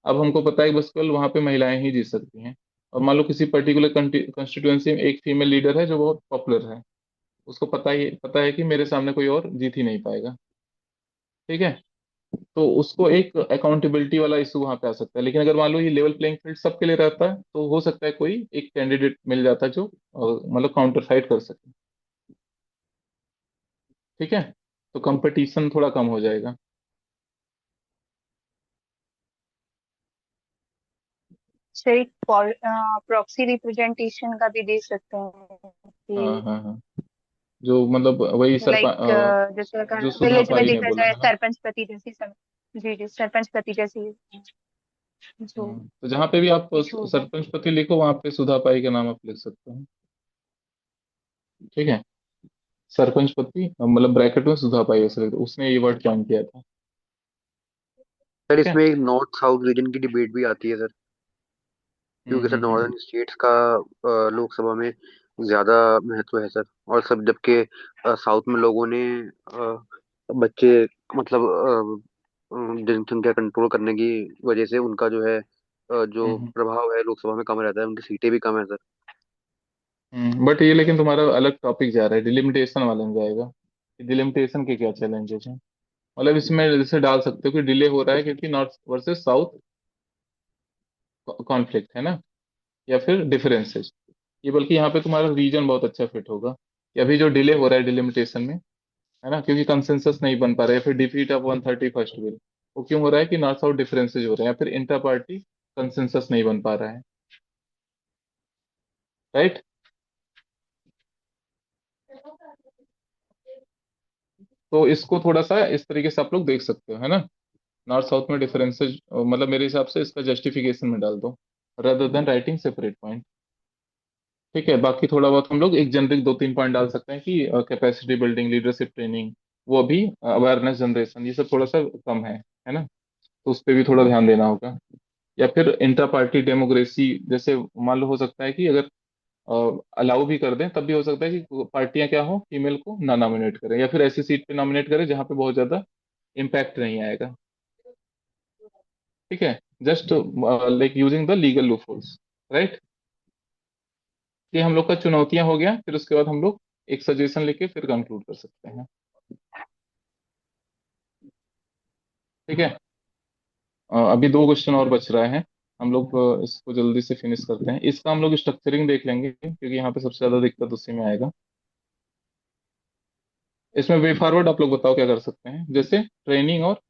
अब हमको पता है कि बस केवल वहां पे महिलाएं ही जीत सकती हैं। और मान लो किसी पर्टिकुलर कंस्टिट्यूएंसी में एक फीमेल लीडर है जो बहुत पॉपुलर है, उसको पता है कि मेरे सामने कोई और जीत ही नहीं पाएगा। ठीक है, तो उसको एक अकाउंटेबिलिटी वाला इशू वहां पे आ सकता है। लेकिन अगर मान लो ये लेवल प्लेइंग फील्ड सबके लिए रहता है तो हो सकता है कोई एक कैंडिडेट मिल जाता है जो मतलब काउंटर फाइट कर सके। ठीक है, तो कंपटीशन थोड़ा कम हो जाएगा। सर प्रॉक्सी रिप्रेजेंटेशन का भी दे सकते हैं हाँ कि हाँ हाँ, जो मतलब वही लाइक जैसे अगर जो सुधा विलेज में पाई ने देखा बोला जाए है ना। सरपंच पति जैसी जी जी सरपंच पति जैसी जो तो जहाँ पे भी आप जो है। सरपंच पति लिखो वहां पे सुधा पाई का नाम आप लिख सकते हो। ठीक है, सरपंच पति मतलब ब्रैकेट में सुधा पाई ऐसे लिख दो, उसने ये वर्ड ज्वाइन किया था। सर ठीक है। इसमें एक नॉर्थ साउथ रीजन की डिबेट भी आती है सर, क्योंकि सर हम्म। नॉर्दर्न स्टेट्स का लोकसभा में ज्यादा महत्व है सर। और सब जबकि साउथ में लोगों ने बच्चे मतलब जनसंख्या कंट्रोल करने की वजह से उनका जो है जो हम्म प्रभाव है लोकसभा में कम रहता है, उनकी सीटें भी कम है सर। बट ये लेकिन तुम्हारा अलग टॉपिक जा रहा है, डिलिमिटेशन वाले में जाएगा। डिलिमिटेशन के क्या चैलेंजेस हैं? मतलब इसमें जैसे डाल सकते हो कि डिले हो रहा है क्योंकि नॉर्थ वर्सेस साउथ कॉन्फ्लिक्ट है ना, या फिर डिफरेंसेस। ये बल्कि यहाँ पे तुम्हारा रीजन बहुत अच्छा फिट होगा कि अभी जो डिले हो रहा है डिलिमिटेशन में, है ना, क्योंकि कंसेंसस नहीं बन पा रहा है, या फिर डिफीट ऑफ 131st बिल। वो क्यों हो रहा है कि नॉर्थ साउथ डिफरेंसेस हो रहे हैं या फिर इंटर पार्टी कंसेंसस नहीं बन पा रहा है। राइट। तो इसको थोड़ा सा इस तरीके से आप लोग देख सकते हो, है ना। नॉर्थ साउथ में डिफरेंसेस मतलब मेरे हिसाब से इसका जस्टिफिकेशन में डाल दो rather than writing separate point. ठीक है, बाकी थोड़ा बहुत हम लोग एक जनरिक 2-3 पॉइंट डाल सकते हैं कि कैपेसिटी बिल्डिंग, लीडरशिप ट्रेनिंग, वो अभी अवेयरनेस जनरेशन, ये सब थोड़ा सा कम है ना। तो उस पर भी थोड़ा ध्यान देना होगा। या फिर इंटर पार्टी डेमोक्रेसी, जैसे मान लो हो सकता है कि अगर अलाउ भी कर दें तब भी हो सकता है कि पार्टियां क्या हो, फीमेल को ना नॉमिनेट करें, या फिर ऐसी सीट पे नॉमिनेट करें जहां पे बहुत ज्यादा इम्पैक्ट नहीं आएगा। ठीक है, just like using the legal loopholes, right. ये हम लोग का चुनौतियां हो गया, फिर उसके बाद हम लोग एक सजेशन लेके फिर कंक्लूड कर सकते हैं। ठीक है, अभी दो क्वेश्चन और बच रहा है, हम लोग इसको जल्दी से फिनिश करते हैं। इसका हम लोग स्ट्रक्चरिंग देख लेंगे, क्योंकि यहाँ पे सबसे ज्यादा दिक्कत उसी में आएगा। इसमें वे फॉरवर्ड आप लोग बताओ क्या कर सकते हैं, जैसे ट्रेनिंग और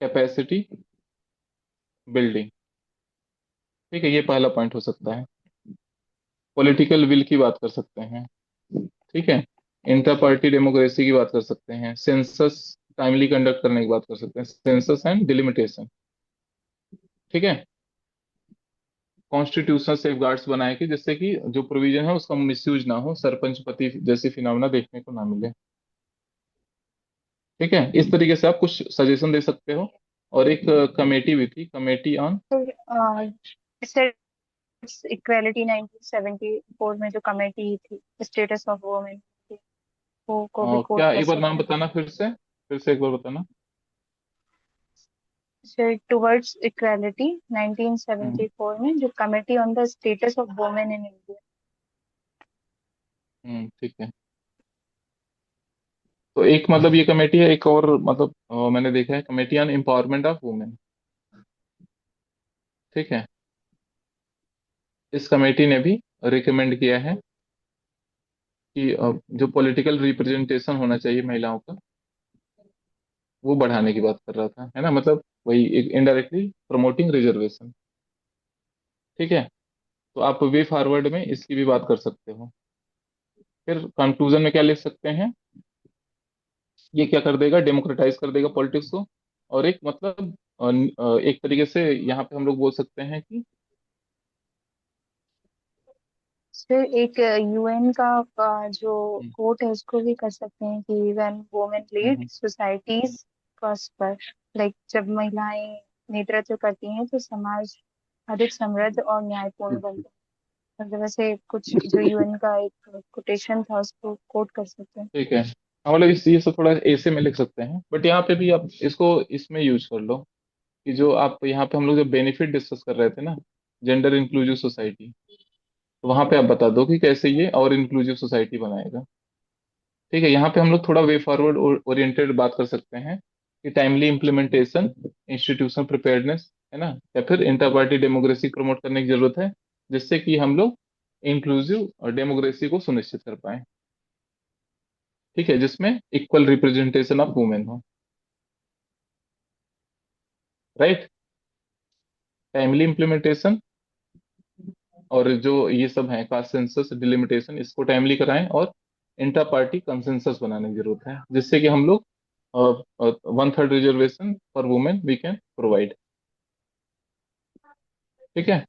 कैपेसिटी बिल्डिंग। ठीक है, ये पहला पॉइंट हो सकता है। पॉलिटिकल विल की बात कर सकते हैं। ठीक है, इंटर पार्टी डेमोक्रेसी की बात कर सकते हैं, सेंसस टाइमली कंडक्ट करने की बात कर सकते हैं, सेंसस एंड डिलिमिटेशन। ठीक है, कॉन्स्टिट्यूशनल सेफगार्ड्स बनाए कि जिससे कि जो प्रोविजन है उसका मिसयूज ना हो, सरपंच पति जैसी फिनोमेना देखने को ना मिले। ठीक है, इस तरीके से आप कुछ सजेशन दे सकते हो। और एक कमेटी भी थी, कमेटी ऑन स्टेट्स इक्वेलिटी 1974 में जो कमेटी थी स्टेटस ऑफ वुमेन, वो को भी कोट क्या, कर एक बार नाम सकते हैं। बताना फिर से एक बार बताना। टुवर्ड्स इक्वेलिटी हम्म 1974 में जो committee on the status of women in India. ठीक है, तो एक मतलब ये कमेटी है, एक और मतलब मैंने देखा है committee on empowerment of women. ठीक है, इस कमेटी ने भी रिकमेंड किया है कि जो पॉलिटिकल रिप्रेजेंटेशन होना चाहिए महिलाओं का, वो बढ़ाने की बात कर रहा था, है ना, मतलब वही एक इनडायरेक्टली प्रमोटिंग रिजर्वेशन। ठीक है, तो आप वे फॉरवर्ड में इसकी भी बात कर सकते हो। फिर कंक्लूजन में क्या लिख सकते हैं, ये क्या कर देगा, डेमोक्रेटाइज कर देगा पॉलिटिक्स को। और एक मतलब एक तरीके से यहाँ पे हम लोग बोल सकते हैं कि फिर एक यूएन का जो हम्म, कोट है उसको भी कर सकते हैं कि when women lead hmm, societies prosper, like जब महिलाएं नेतृत्व करती हैं तो समाज अधिक समृद्ध और न्यायपूर्ण बनता है। मतलब वैसे कुछ जो यूएन का एक कोटेशन था उसको कोट कर सकते हैं। ठीक है। हाँ, मतलब इस ये सब थोड़ा ऐसे में लिख सकते हैं, बट यहाँ पे भी आप इसको इसमें यूज कर लो कि जो आप यहाँ पे हम लोग जो बेनिफिट डिस्कस कर रहे थे ना, जेंडर इंक्लूसिव सोसाइटी, तो वहां पे आप बता दो कि कैसे ये और इंक्लूसिव सोसाइटी बनाएगा। ठीक है, यहाँ पे हम लोग थोड़ा वे फॉरवर्ड ओरिएंटेड बात कर सकते हैं कि टाइमली इम्प्लीमेंटेशन, इंस्टीट्यूशनल प्रिपेयर्डनेस, है ना, या फिर इंटर पार्टी डेमोक्रेसी प्रमोट करने की जरूरत है, जिससे कि हम लोग इंक्लूसिव और डेमोक्रेसी को सुनिश्चित कर पाए। ठीक है, जिसमें इक्वल रिप्रेजेंटेशन ऑफ वुमेन हो, राइट। टाइमली इम्प्लीमेंटेशन और जो ये सब है कास्ट सेंसस डिलिमिटेशन, इसको टाइमली कराएं, और इंटर पार्टी कंसेंसस बनाने की जरूरत है, जिससे कि हम लोग 1/3 reservation for women we can provide. ठीक है,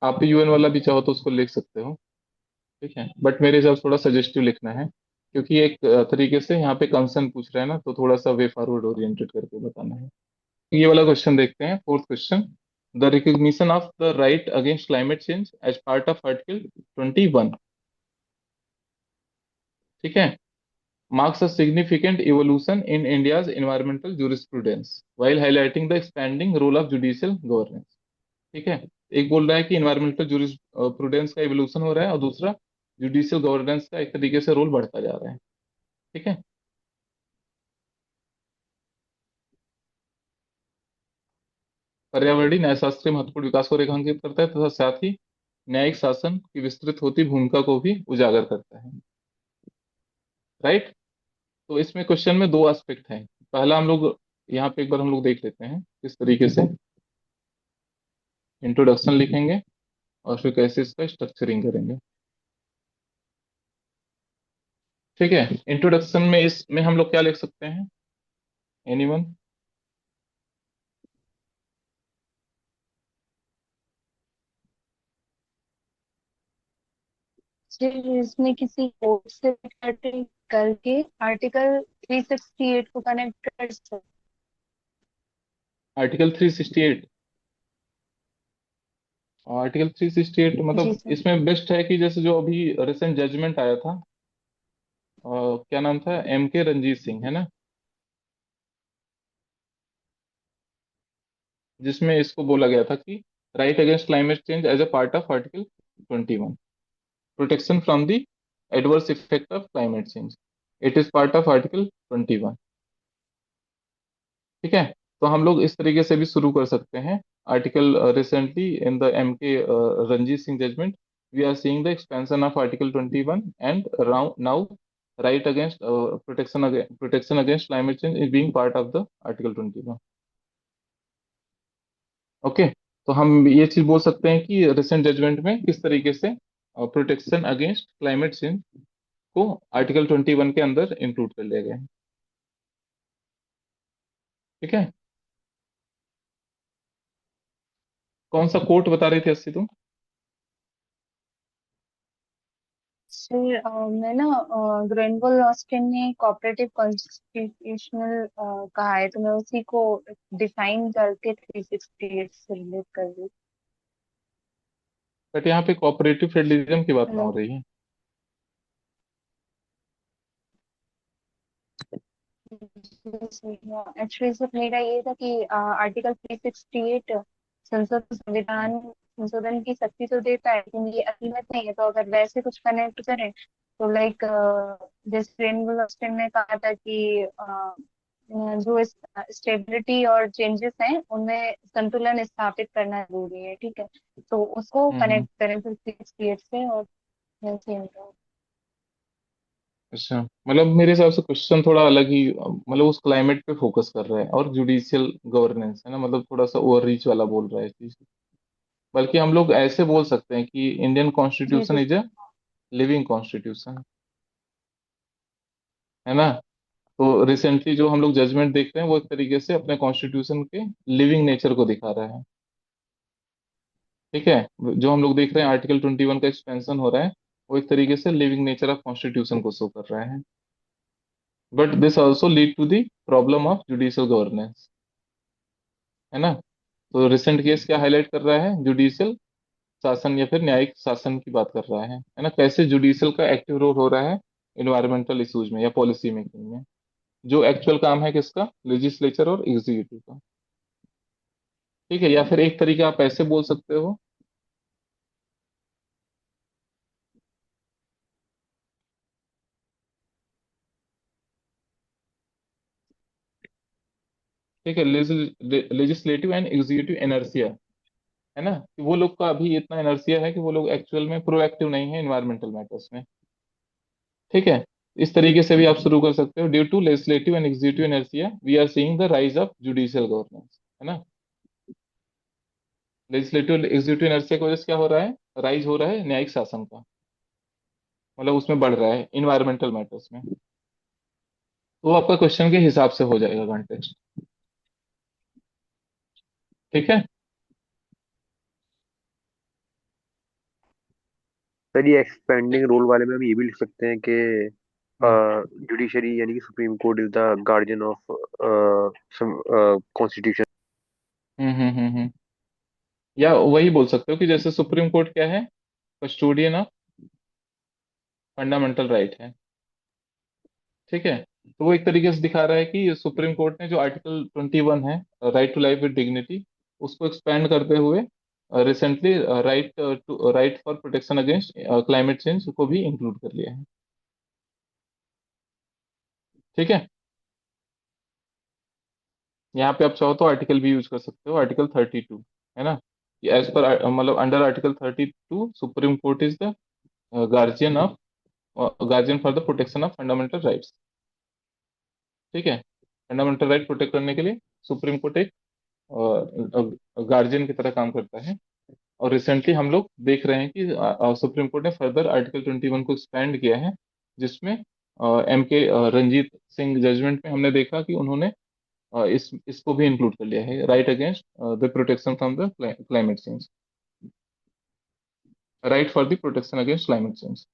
आप यूएन वाला भी चाहो तो उसको लिख सकते हो। ठीक है, बट मेरे हिसाब से थोड़ा सजेस्टिव लिखना है, क्योंकि एक तरीके से यहाँ पे कंसर्न पूछ रहे हैं ना, तो थोड़ा सा वे फॉरवर्ड ओरिएंटेड करके बताना है। ये वाला क्वेश्चन देखते हैं, fourth question. The recognition of the right against climate change as part of article 21। ठीक है, marks a significant evolution in India's environmental jurisprudence while highlighting the expanding role of judicial governance। ठीक है, एक बोल रहा है कि इन्वायरमेंटल जूरिस्प्रूडेंस का इवोल्यूशन हो रहा है, और दूसरा जुडिशियल गवर्नेंस का एक तरीके से रोल बढ़ता जा रहा है। ठीक है, पर्यावरणीय न्यायशास्त्रीय महत्वपूर्ण विकास को रेखांकित करता है तथा साथ ही न्यायिक शासन की विस्तृत होती भूमिका को भी उजागर करता है, राइट। तो इसमें क्वेश्चन में दो एस्पेक्ट हैं। पहला हम लोग यहाँ पे एक बार हम लोग देख लेते हैं किस तरीके से इंट्रोडक्शन लिखेंगे और फिर कैसे इसका स्ट्रक्चरिंग करेंगे। ठीक है, इंट्रोडक्शन में इसमें हम लोग क्या लिख सकते हैं, एनीवन। फिर इसमें किसी कोड से करके आर्टिकल 368 को कनेक्ट कर सकते आर्टिकल 368, आर्टिकल 368 हैं। जी मतलब सर। इसमें बेस्ट है कि जैसे जो अभी रिसेंट जजमेंट आया था, क्या नाम था, एम के रंजीत सिंह, है ना। जिसमें इसको बोला गया था कि right against climate change as a part of article 21, protection from the adverse effect of climate change, it is part of article 21। ठीक है, तो हम लोग इस तरीके से भी शुरू कर सकते हैं article. Recently in the M K Ranjit Singh judgment we are seeing the expansion of article 21 and now right against protection against climate change is being part of the article 21। Okay, तो हम ये चीज बोल सकते हैं कि रिसेंट जजमेंट में किस तरीके से प्रोटेक्शन अगेंस्ट क्लाइमेट चेंज को आर्टिकल 21 के अंदर इंक्लूड कर लिया गया है। ठीक है, कौन सा कोट बता रही थी अस्सी तुम? सर मैं ना ग्रेनवोल ऑस्टिन ने कोऑपरेटिव कॉन्स्टिट्यूशनल कहा है, तो मैं उसी को डिफाइन करके 368 से रिलेट कर रही बट यहाँ पे कोऑपरेटिव फेडरलिज्म की बात ना हो हूँ। रही है। एक्चुअली सर मेरा ये था कि आर्टिकल 368 संसद संविधान संशोधन की शक्ति तो देता है, लेकिन ये असीमित नहीं है। तो अगर वैसे कुछ कनेक्ट करें तो लाइक जैसे रेनबो ऑस्टिन ने कहा था कि जो स्टेबिलिटी और चेंजेस हैं उनमें संतुलन स्थापित करना जरूरी है। ठीक है, तो उसको हम्म। कनेक्ट करें फिर 368 से और वैसे अच्छा, मतलब मेरे हिसाब से क्वेश्चन थोड़ा अलग ही, मतलब उस क्लाइमेट पे फोकस कर रहा है और जुडिशियल गवर्नेंस है ना, मतलब थोड़ा सा ओवर रीच वाला बोल रहा है इस चीज। बल्कि हम लोग ऐसे बोल सकते हैं कि इंडियन जी कॉन्स्टिट्यूशन जी इज अ लिविंग कॉन्स्टिट्यूशन, है ना। तो रिसेंटली जो हम लोग जजमेंट देख रहे हैं वो एक तरीके से अपने कॉन्स्टिट्यूशन के लिविंग नेचर को दिखा रहा है। ठीक है, जो हम लोग देख रहे हैं आर्टिकल 21 का एक्सपेंशन हो रहा है, वो एक तरीके से लिविंग नेचर ऑफ कॉन्स्टिट्यूशन को शो कर रहा है। But this also lead to the problem of judicial governance, है ना। तो रिसेंट केस क्या हाईलाइट कर रहा है, जुडिशियल शासन या फिर न्यायिक शासन की बात कर रहा है ना, कैसे जुडिशियल का एक्टिव रोल हो रहा है इन्वायरमेंटल इश्यूज में या पॉलिसी मेकिंग में, जो एक्चुअल काम है किसका, लेजिस्लेचर और एग्जीक्यूटिव का। ठीक है, या फिर एक तरीका आप ऐसे बोल सकते हो, ठीक है, लेजिस्लेटिव एंड एग्जीक्यूटिव एनर्सिया, है ना, कि वो लोग का अभी इतना एनर्सिया है कि वो लोग एक्चुअल में प्रोएक्टिव नहीं है इन्वायरमेंटल मैटर्स में। ठीक है, इस तरीके से भी आप शुरू कर सकते हो, due to legislative and executive inertia we are seeing the rise of judicial governance, है ना। लेजिस्लेटिव एग्जीक्यूटिव इनर्शिया की वजह से क्या हो रहा है, राइज हो रहा है न्यायिक शासन का, मतलब उसमें बढ़ रहा है इन्वायरमेंटल मैटर्स में। तो आपका क्वेश्चन के हिसाब से हो जाएगा कॉन्टेक्स्ट। ठीक है। सर ये एक्सपेंडिंग रोल वाले में हम ये भी लिख सकते हैं कि हम्म जुडिशरी यानी कि supreme court is the guardian of constitution. Hmm. या वही बोल सकते हो कि जैसे सुप्रीम कोर्ट क्या है, कस्टोडियन ऑफ फंडामेंटल राइट है। ठीक है, तो वो एक तरीके से दिखा रहा है कि सुप्रीम कोर्ट ने जो आर्टिकल 21 है, right to life with dignity, उसको एक्सपैंड करते हुए recently right for protection against climate change को भी इंक्लूड कर लिया है। ठीक है, यहाँ पे आप चाहो तो आर्टिकल भी यूज कर सकते हो, आर्टिकल 32, है ना। एज पर मतलब under article 32 supreme court is the guardian of guardian for the protection of fundamental rights. ठीक है, फंडामेंटल राइट प्रोटेक्ट करने के लिए सुप्रीम कोर्ट एक गार्जियन की तरह काम करता है। और रिसेंटली हम लोग देख रहे हैं कि सुप्रीम कोर्ट ने फर्दर आर्टिकल 21 को एक्सपेंड किया है, जिसमें M K Ranjit Singh judgement में हमने देखा कि उन्होंने इसको भी इंक्लूड कर लिया है, right against the protection from the climate change, right for the protection against climate change.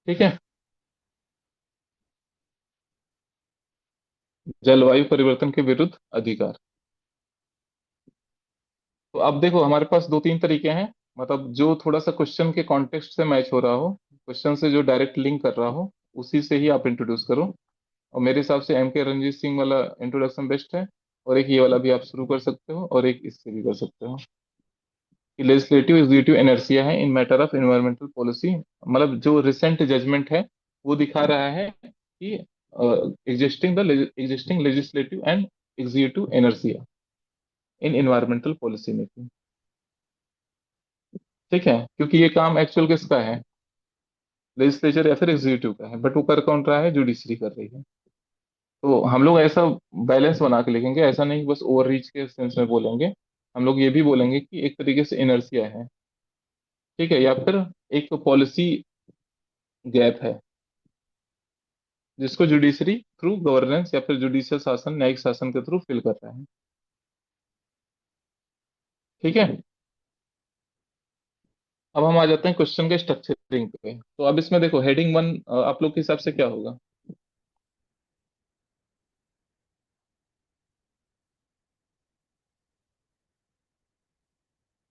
ठीक है, जलवायु परिवर्तन के विरुद्ध अधिकार। तो अब देखो हमारे पास दो तीन तरीके हैं, मतलब जो थोड़ा सा क्वेश्चन के कॉन्टेक्स्ट से मैच हो रहा हो, क्वेश्चन से जो डायरेक्ट लिंक कर रहा हो, उसी से ही आप इंट्रोड्यूस करो। और मेरे हिसाब से एम के रंजीत सिंह वाला इंट्रोडक्शन बेस्ट है। और एक ये वाला भी आप शुरू कर सकते हो, और एक इससे भी कर सकते हो कि लेजिस्लेटिव एग्जीक्यूटिव इनर्शिया है इन मैटर ऑफ एनवायरमेंटल पॉलिसी। मतलब जो रिसेंट जजमेंट है वो दिखा रहा है कि existing legislative and executive inertia in environmental policy making. ठीक है, क्योंकि ये काम एक्चुअल किसका है, लेजिस्लेचर या फिर एग्जीक्यूटिव का है, बट वो कर कौन रहा है, जुडिशरी कर रही है। तो हम लोग ऐसा बैलेंस बना के लिखेंगे, ऐसा नहीं कि बस ओवर रीच के सेंस में बोलेंगे। हम लोग ये भी बोलेंगे कि एक तरीके से इनर्शिया है, ठीक है, या फिर एक पॉलिसी गैप है जिसको जुडिशरी थ्रू गवर्नेंस या फिर जुडिशियल शासन, न्यायिक शासन के थ्रू फिल कर रहा है। ठीक है, अब हम आ जाते हैं क्वेश्चन के स्ट्रक्चरिंग पे। तो अब इसमें देखो हेडिंग वन आप लोग के हिसाब से क्या होगा?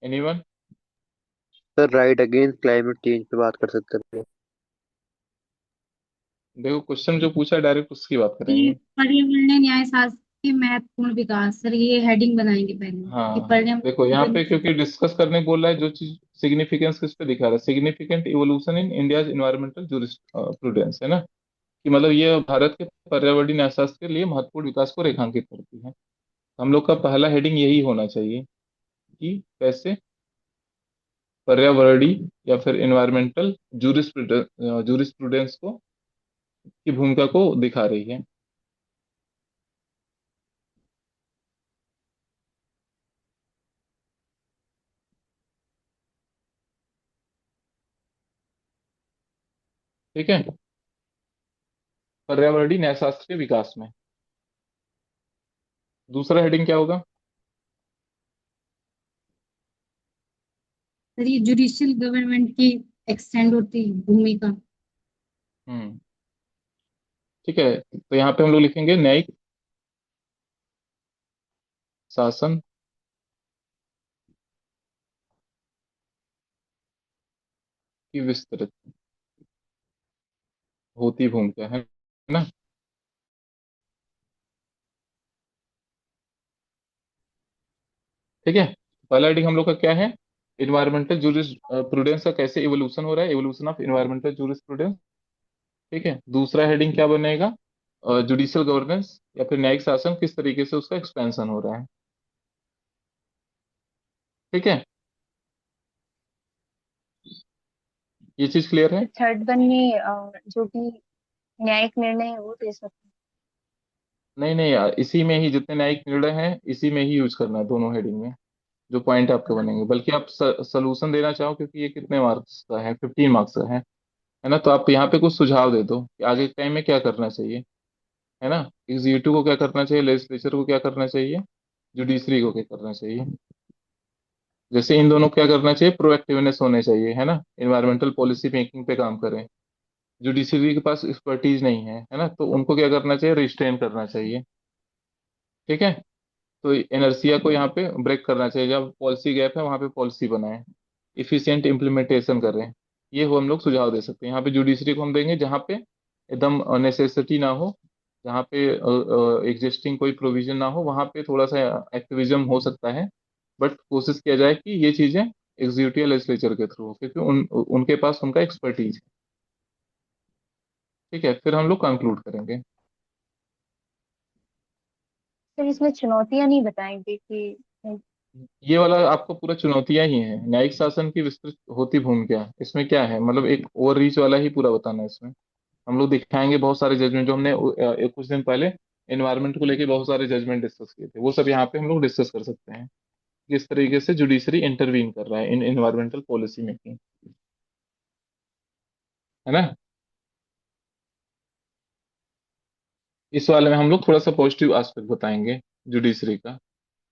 Anyone? Sir right against climate change पे बात कर सकते हैं। देखो क्वेश्चन जो पूछा है डायरेक्ट उसकी बात ये करेंगे। पर्यावरणीय न्याय शास्त्र के महत्वपूर्ण विकास, सर ये हेडिंग बनाएंगे पहले कि हाँ, देखो यहाँ पे पर्यावरण। क्योंकि डिस्कस करने बोल रहा है, जो चीज सिग्निफिकेंस किस पे दिखा रहा है, significant evolution in India's environmental prudence, है ना, कि मतलब ये भारत के पर्यावरणीय न्यायशास्त्र के लिए महत्वपूर्ण विकास को रेखांकित करती है। हम लोग का पहला हेडिंग यही होना चाहिए कि कैसे पर्यावरणीय या फिर इन्वायरमेंटल जूरिस्प्रूडेंस को की भूमिका को दिखा रही है। ठीक है, पर्यावरणीय न्यायशास्त्र के विकास में। दूसरा हेडिंग क्या होगा? सर ये जुडिशियल गवर्नमेंट की एक्सटेंड होती है भूमिका। हम्म, ठीक है, तो यहाँ पे हम लोग लिखेंगे न्यायिक शासन की विस्तृत होती भूमिका, है ना। ठीक है, पहला हेडिंग हम लोग का क्या है, इन्वायरमेंटल जूरिस प्रूडेंस का कैसे इवोल्यूशन हो रहा है, evolution of environmental juris prudence. ठीक है, दूसरा हेडिंग क्या बनेगा, जुडिशियल गवर्नेंस या फिर न्यायिक शासन किस तरीके से उसका एक्सपेंशन हो रहा है। ठीक है, ये चीज क्लियर है? थर्ड वन में जो भी न्यायिक निर्णय है वो दे सकते नहीं नहीं यार, इसी में ही जितने न्यायिक निर्णय हैं इसी में ही यूज करना है, दोनों हेडिंग में जो पॉइंट आपके बनेंगे। बल्कि आप सोल्यूशन देना चाहो, क्योंकि ये कितने मार्क्स का है, 15 मार्क्स का है ना, तो आप यहाँ पे कुछ सुझाव दे दो कि आगे के टाइम में क्या करना चाहिए, है ना, एग्जीक्यूटिव को क्या करना चाहिए, लेजिस्लेचर को क्या करना चाहिए, जुडिशरी को क्या करना चाहिए। जैसे इन दोनों को क्या करना चाहिए, प्रोएक्टिवनेस होने चाहिए, है ना, एनवायरमेंटल पॉलिसी मेकिंग पे काम करें। जुडिशरी के पास एक्सपर्टीज नहीं है ना, तो उनको क्या करना चाहिए, रिस्ट्रेन करना चाहिए। ठीक है, तो इनर्शिया को यहाँ पे ब्रेक करना चाहिए, जब पॉलिसी गैप है वहां पे पॉलिसी बनाएं, इफिशिएंट इम्प्लीमेंटेशन करें। ये हो हम लोग सुझाव दे सकते हैं। यहाँ पे जुडिशरी को हम देंगे जहाँ पे एकदम नेसेसिटी ना हो, जहाँ पे एग्जिस्टिंग कोई प्रोविजन ना हो, वहाँ पे थोड़ा सा एक्टिविज्म हो सकता है, बट कोशिश किया जाए कि ये चीजें एग्जीक्यूटिव लेजिस्लेचर के थ्रू हो, क्योंकि उनके पास उनका एक्सपर्टीज है। ठीक है, फिर हम लोग कंक्लूड करेंगे। सर इसमें चुनौतियां नहीं बताएंगे कि ये वाला आपको पूरा चुनौतियां ही हैं, न्यायिक शासन की विस्तृत होती भूमिका, इसमें क्या है, मतलब एक ओवर रीच वाला ही पूरा बताना है इसमें। हम लोग दिखाएंगे बहुत सारे जजमेंट जो हमने कुछ दिन पहले एनवायरमेंट को लेके बहुत सारे जजमेंट डिस्कस किए थे, वो सब यहाँ पे हम लोग डिस्कस कर सकते हैं, किस तरीके से जुडिशरी इंटरवीन कर रहा है इन एनवायरमेंटल पॉलिसी मेकिंग, है ना। इस वाले में हम लोग थोड़ा सा पॉजिटिव एस्पेक्ट बताएंगे जुडिशरी का,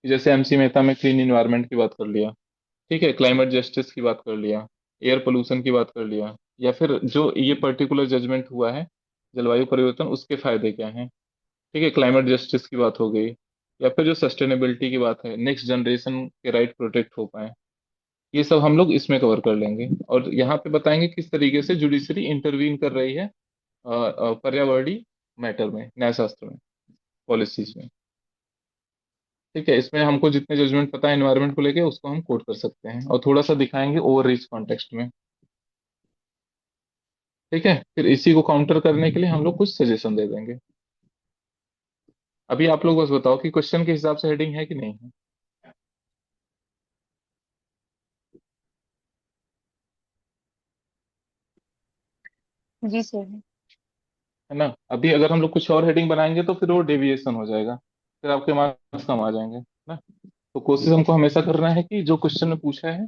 कि जैसे एमसी मेहता में क्लीन इन्वायरमेंट की बात कर लिया, ठीक है, क्लाइमेट जस्टिस की बात कर लिया, एयर पोल्यूशन की बात कर लिया, या फिर जो ये पर्टिकुलर जजमेंट हुआ है जलवायु परिवर्तन उसके फायदे क्या हैं, ठीक है, क्लाइमेट जस्टिस की बात हो गई, या फिर जो सस्टेनेबिलिटी की बात है, नेक्स्ट जनरेशन के राइट प्रोटेक्ट हो पाए, ये सब हम लोग इसमें कवर कर लेंगे। और यहाँ पे बताएंगे किस तरीके से जुडिशरी इंटरवीन कर रही है पर्यावरणीय मैटर में, न्यायशास्त्र में, पॉलिसीज में। ठीक है, इसमें हमको जितने जजमेंट पता है एनवायरनमेंट को लेके उसको हम कोट कर सकते हैं और थोड़ा सा दिखाएंगे ओवर रीच कॉन्टेक्स्ट में। ठीक है, फिर इसी को काउंटर करने के लिए हम लोग कुछ सजेशन दे देंगे। अभी आप लोग बस बताओ कि क्वेश्चन के हिसाब से हेडिंग है कि नहीं है। जी सर। है ना, अभी अगर हम लोग कुछ और हेडिंग बनाएंगे तो फिर वो डेविएशन हो जाएगा, फिर आपके मार्क्स कम आ जाएंगे ना। तो कोशिश हमको हमेशा करना है कि जो क्वेश्चन में पूछा है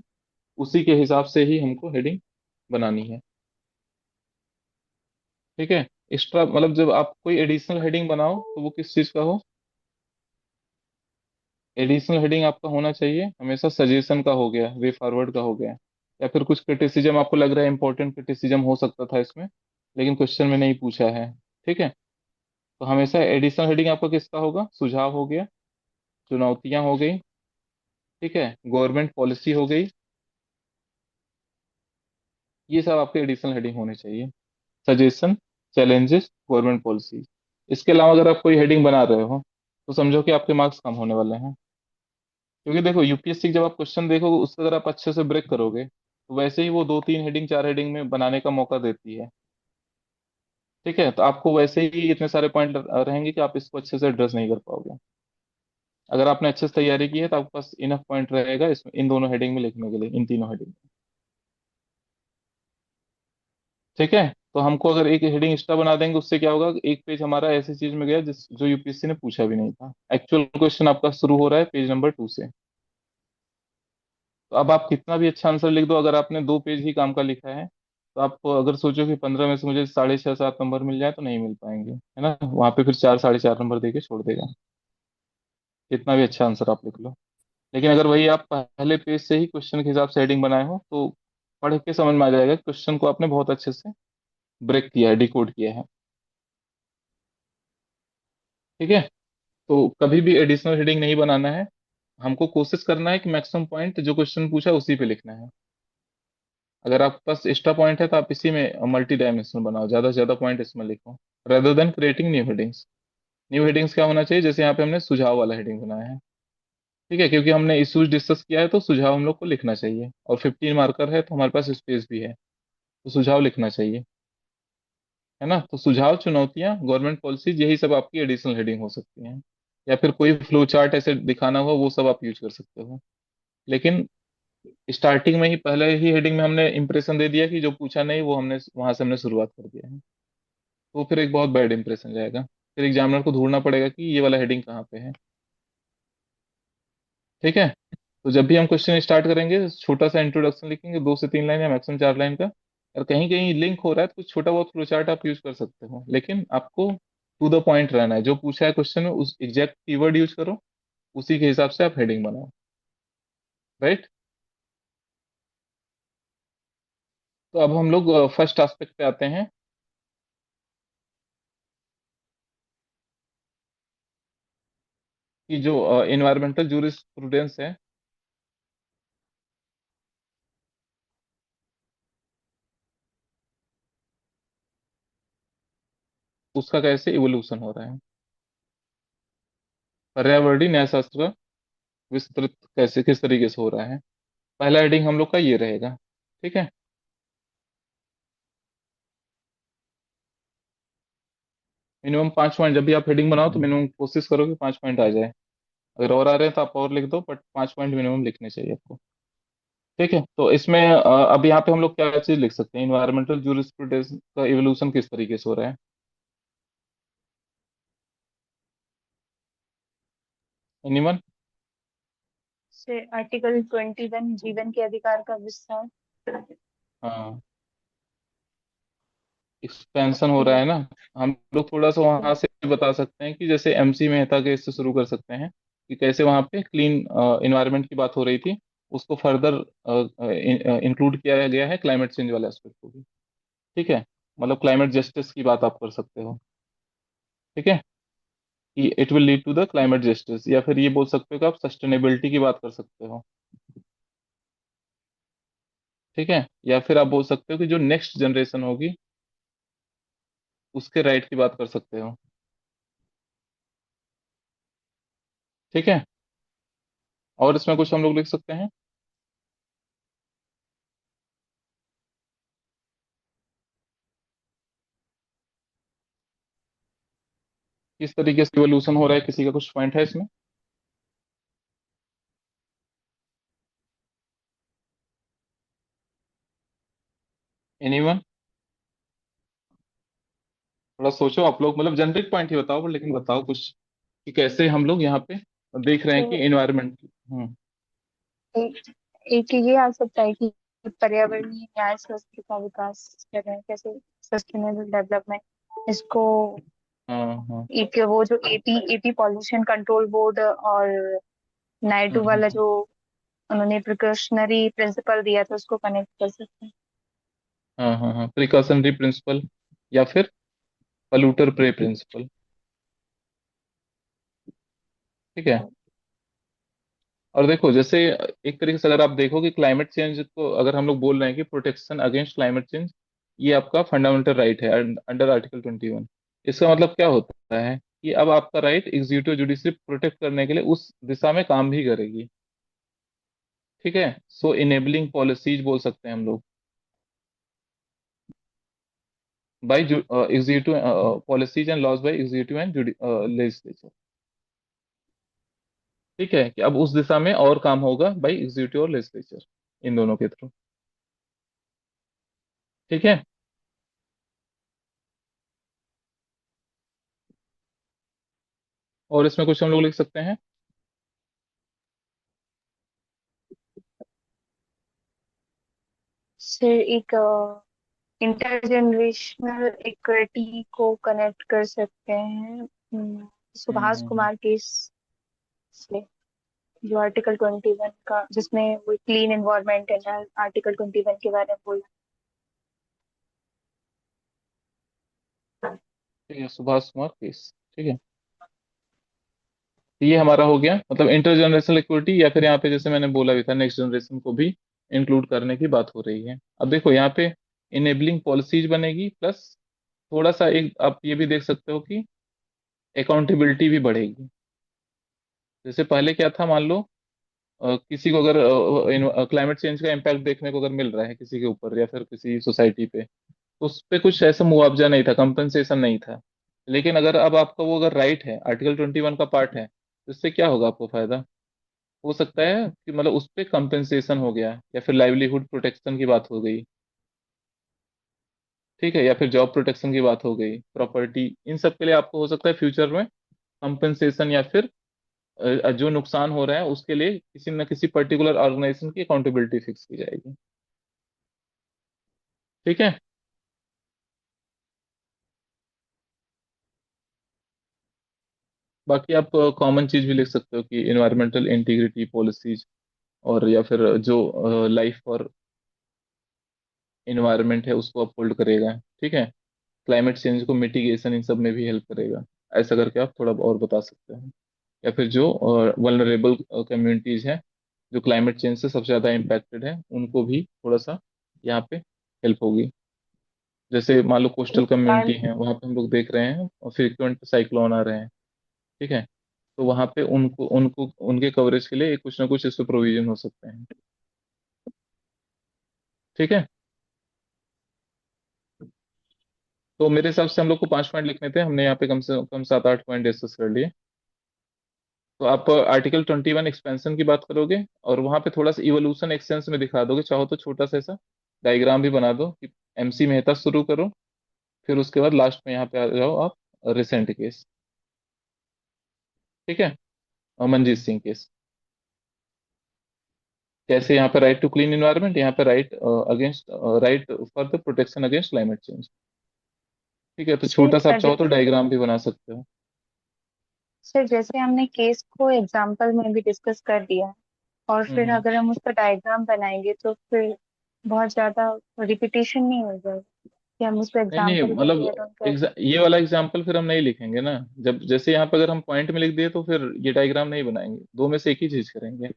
उसी के हिसाब से ही हमको हेडिंग बनानी है। ठीक है, एक्स्ट्रा मतलब जब आप कोई एडिशनल हेडिंग बनाओ तो वो किस चीज का हो। एडिशनल हेडिंग आपका होना चाहिए हमेशा सजेशन का हो गया, वे फॉरवर्ड का हो गया, या फिर कुछ क्रिटिसिज्म आपको लग रहा है इंपॉर्टेंट क्रिटिसिज्म हो सकता था इसमें लेकिन क्वेश्चन में नहीं पूछा है। ठीक है, तो हमेशा एडिशनल हेडिंग आपका किसका होगा, सुझाव हो गया, चुनौतियां हो गई, ठीक है, गवर्नमेंट पॉलिसी हो गई, ये सब आपके एडिशनल हेडिंग होने चाहिए। Suggestion, challenges, government policy. इसके अलावा अगर आप कोई हेडिंग बना रहे हो तो समझो कि आपके मार्क्स कम होने वाले हैं। क्योंकि देखो यूपीएससी जब आप क्वेश्चन देखोगे उसको अगर आप अच्छे से ब्रेक करोगे तो वैसे ही वो दो तीन हेडिंग चार हेडिंग में बनाने का मौका देती है। ठीक है, तो आपको वैसे ही इतने सारे पॉइंट रहेंगे कि आप इसको अच्छे से एड्रेस नहीं कर पाओगे। अगर आपने अच्छे से तैयारी की है तो आपके पास इनफ पॉइंट रहेगा इसमें इन दोनों हेडिंग में लिखने के लिए, इन तीनों हेडिंग। ठीक है, तो हमको अगर एक हेडिंग एक्स्ट्रा बना देंगे उससे क्या होगा, एक पेज हमारा ऐसी चीज में गया जिस जो यूपीएससी ने पूछा भी नहीं था। एक्चुअल क्वेश्चन आपका शुरू हो रहा है पेज नंबर 2 से। तो अब आप कितना भी अच्छा आंसर लिख दो, अगर आपने 2 पेज ही काम का लिखा है तो आप अगर सोचो कि 15 में से मुझे 6.5 7 नंबर मिल जाए तो नहीं मिल पाएंगे, है ना, वहां पे फिर 4 4.5 नंबर दे के छोड़ देगा, कितना भी अच्छा आंसर आप लिख लो। लेकिन अगर वही आप पहले पेज से ही क्वेश्चन के हिसाब से हेडिंग बनाए हो तो पढ़ के समझ में आ जाएगा क्वेश्चन को आपने बहुत अच्छे से ब्रेक किया है, डिकोड किया है। ठीक है, तो कभी भी एडिशनल हेडिंग नहीं बनाना है, हमको कोशिश करना है कि मैक्सिमम पॉइंट जो क्वेश्चन पूछा है उसी पे लिखना है। अगर आपके पास एक्स्ट्रा पॉइंट है तो आप इसी में मल्टी डायमेंशनल बनाओ, ज्यादा से ज्यादा पॉइंट इसमें लिखो rather than creating new headings. New headings क्या होना चाहिए, जैसे यहाँ पे हमने सुझाव वाला हेडिंग बनाया है। ठीक है, क्योंकि हमने इश्यूज डिस्कस किया है तो सुझाव हम लोग को लिखना चाहिए, और 15 मार्कर है तो हमारे पास स्पेस भी है तो सुझाव लिखना चाहिए। है ना, तो सुझाव, चुनौतियां, गवर्नमेंट पॉलिसीज, यही सब आपकी एडिशनल हेडिंग हो सकती हैं। या फिर कोई फ्लो चार्ट ऐसे दिखाना हुआ वो सब आप यूज कर सकते हो। लेकिन स्टार्टिंग में ही पहले ही हेडिंग में हमने इंप्रेशन दे दिया कि जो पूछा नहीं वो हमने वहां से हमने शुरुआत कर दिया है, तो फिर एक बहुत बैड इंप्रेशन जाएगा। फिर एग्जामिनर को ढूंढना पड़ेगा कि ये वाला हेडिंग कहाँ पे है। ठीक है, तो जब भी हम क्वेश्चन स्टार्ट करेंगे छोटा सा इंट्रोडक्शन लिखेंगे, 2 से 3 लाइन या मैक्सिमम 4 लाइन का। और कहीं कहीं लिंक हो रहा है तो कुछ छोटा बहुत फ्लो चार्ट आप यूज कर सकते हो, लेकिन आपको टू द पॉइंट रहना है, जो पूछा है क्वेश्चन में उस एग्जैक्ट कीवर्ड यूज करो, उसी के हिसाब से आप हेडिंग बनाओ। राइट, तो अब हम लोग फर्स्ट एस्पेक्ट पे आते हैं कि जो इन्वायरमेंटल जूरिस्प्रूडेंस है उसका कैसे इवोल्यूशन हो रहा है, पर्यावरणीय न्यायशास्त्र का विस्तृत कैसे किस तरीके से हो रहा है। पहला हेडिंग हम लोग का ये रहेगा। ठीक है, मिनिमम 5 पॉइंट, जब भी आप हेडिंग बनाओ तो मिनिमम कोशिश करो कि 5 पॉइंट आ जाए। अगर और आ रहे हैं तो आप और लिख दो, बट 5 पॉइंट मिनिमम लिखने चाहिए आपको। ठीक है, तो इसमें अब यहाँ पे हम लोग क्या चीज लिख सकते हैं, इन्वायरमेंटल जूरिस्प्रूडेंस का इवोल्यूशन किस तरीके से हो रहा है। एनीवन। से आर्टिकल 21 जीवन के अधिकार का विस्तार। हाँ, एक्सपेंशन हो ठीक रहा है। है ना। हम लोग थोड़ा सा वहां से बता सकते हैं कि जैसे एमसी मेहता के इससे शुरू कर सकते हैं कि कैसे वहां पे क्लीन इन्वायरमेंट की बात हो रही थी, उसको फर्दर इंक्लूड किया गया है क्लाइमेट चेंज वाले एस्पेक्ट को भी। ठीक है, मतलब क्लाइमेट जस्टिस की बात आप कर सकते हो। ठीक है, कि it will lead to the climate justice, या फिर ये बोल सकते हो कि आप सस्टेनेबिलिटी की बात कर सकते हो। ठीक है, या फिर आप बोल सकते हो कि जो नेक्स्ट जनरेशन होगी उसके राइट की बात कर सकते हो। ठीक है, और इसमें कुछ हम लोग लिख सकते हैं? किस तरीके से इवोल्यूशन हो रहा है, किसी का कुछ पॉइंट है इसमें? एनीवन? थोड़ा सोचो आप लोग, मतलब जनरिक पॉइंट ही बताओ, लेकिन बताओ कुछ कि कैसे हम लोग यहाँ पे देख रहे हैं कि तो एनवायरमेंट। एक एक ये आ सकता है कि पर्यावरणीय न्याय शास्त्र का विकास कर रहे हैं, कैसे सस्टेनेबल डेवलपमेंट इसको। हाँ हाँ। एक वो जो एपी पॉल्यूशन कंट्रोल बोर्ड और नायडू वाला हम्म। जो उन्होंने प्रिकॉशनरी प्रिंसिपल दिया था उसको कनेक्ट कर सकते हैं। हाँ हाँ हाँ, प्रिकॉशनरी प्रिंसिपल या फिर पॉल्यूटर प्रे प्रिंसिपल। ठीक है। और देखो, जैसे एक तरीके से अगर आप देखो कि क्लाइमेट चेंज को अगर हम लोग बोल रहे हैं कि प्रोटेक्शन अगेंस्ट क्लाइमेट चेंज, ये आपका फंडामेंटल राइट है अंडर आर्टिकल 21। इसका मतलब क्या होता है कि अब आपका राइट एग्जीक्यूटिव जुडिशरी प्रोटेक्ट करने के लिए उस दिशा में काम भी करेगी। ठीक है। सो इनेबलिंग पॉलिसीज बोल सकते हैं हम लोग, by executive policies and laws by executive and legislature. ठीक है, कि अब उस दिशा में और काम होगा बाय एग्जीक्यूटिव और लेजिस्लेचर, इन दोनों के थ्रू। ठीक है। और इसमें कुछ हम लोग लिख सकते हैं? फिर एक इंटरजेनरेशनल इक्विटी को कनेक्ट कर सकते हैं सुभाष हम्म। कुमार केस से, जो आर्टिकल 21 का, जिसमें वो क्लीन एनवायरनमेंट है, आर्टिकल 21 के बारे में बोला। ठीक है, सुभाष कुमार केस। ठीक है। ये हमारा हो गया, मतलब इंटर जनरेशनल इक्विटी, या फिर यहाँ पे जैसे मैंने बोला भी था नेक्स्ट जनरेशन को भी इंक्लूड करने की बात हो रही है। अब देखो यहाँ पे इनेबलिंग पॉलिसीज बनेगी, प्लस थोड़ा सा एक आप ये भी देख सकते हो कि अकाउंटेबिलिटी भी बढ़ेगी। जैसे पहले क्या था, मान लो किसी को अगर क्लाइमेट चेंज का इम्पैक्ट देखने को अगर मिल रहा है किसी के ऊपर या फिर किसी सोसाइटी पे, तो उस पे कुछ ऐसा मुआवजा नहीं था, कंपनसेशन नहीं था। लेकिन अगर अब आपका वो अगर राइट है, आर्टिकल 21 का पार्ट है, तो इससे क्या होगा, आपको फायदा हो सकता है कि मतलब उस पे कंपनसेशन हो गया, या फिर लाइवलीहुड प्रोटेक्शन की बात हो गई। ठीक है, या फिर जॉब प्रोटेक्शन की बात हो गई, प्रॉपर्टी, इन सब के लिए आपको हो सकता है फ्यूचर में कंपनसेशन, या फिर जो नुकसान हो रहा है उसके लिए किसी न किसी पर्टिकुलर ऑर्गेनाइजेशन की अकाउंटेबिलिटी फिक्स की जाएगी। ठीक है। बाकी आप कॉमन चीज भी लिख सकते हो कि इन्वायरमेंटल इंटीग्रिटी पॉलिसीज, और या फिर जो लाइफ और इन्वायरमेंट है उसको अपहोल्ड करेगा। ठीक है। क्लाइमेट चेंज को मिटिगेशन इन सब में भी हेल्प करेगा। ऐसा करके आप थोड़ा और बता सकते हैं। या फिर जो वल्नरेबल कम्युनिटीज हैं, जो क्लाइमेट चेंज से सबसे ज़्यादा इम्पैक्टेड है, उनको भी थोड़ा सा यहाँ पे हेल्प होगी। जैसे मान लो कोस्टल कम्युनिटी है, वहाँ पे हम लोग देख रहे हैं और फ्रिक्वेंट साइक्लोन आ रहे हैं। ठीक है। तो वहाँ पे उनको उनको उनके कवरेज के लिए कुछ ना कुछ इस पे प्रोविजन हो सकते हैं। ठीक है। तो मेरे हिसाब से हम लोग को 5 पॉइंट लिखने थे, हमने यहाँ पे कम से कम 7-8 पॉइंट डिस्कस कर लिए। तो आप आर्टिकल 21 एक्सपेंशन की बात करोगे, और वहां पे थोड़ा सा इवोल्यूशन एक्सटेंस में दिखा दोगे, चाहो तो छोटा सा ऐसा डायग्राम भी बना दो कि MC मेहता शुरू करो, फिर उसके बाद लास्ट में यहाँ पे आ जाओ आप, रिसेंट केस। ठीक है। मनजीत सिंह केस, कैसे यहाँ पे राइट टू क्लीन इन्वायरमेंट, यहाँ पे right against, right for the protection against climate change. ठीक है, तो छोटा सा आप सर चाहो तो डायग्राम भी बना सकते हो। सर जैसे हमने केस को एग्जाम्पल में भी डिस्कस कर दिया, और फिर हम्म। अगर हम उसका डायग्राम बनाएंगे तो फिर बहुत ज्यादा रिपीटेशन नहीं हो जाएगा कि हम उसको नहीं नहीं, एग्जाम्पल के लिए मतलब उनका। ये वाला एग्जाम्पल फिर हम नहीं लिखेंगे ना। जब जैसे यहाँ पे अगर हम पॉइंट में लिख दिए तो फिर ये डायग्राम नहीं बनाएंगे, दो में से एक ही चीज करेंगे।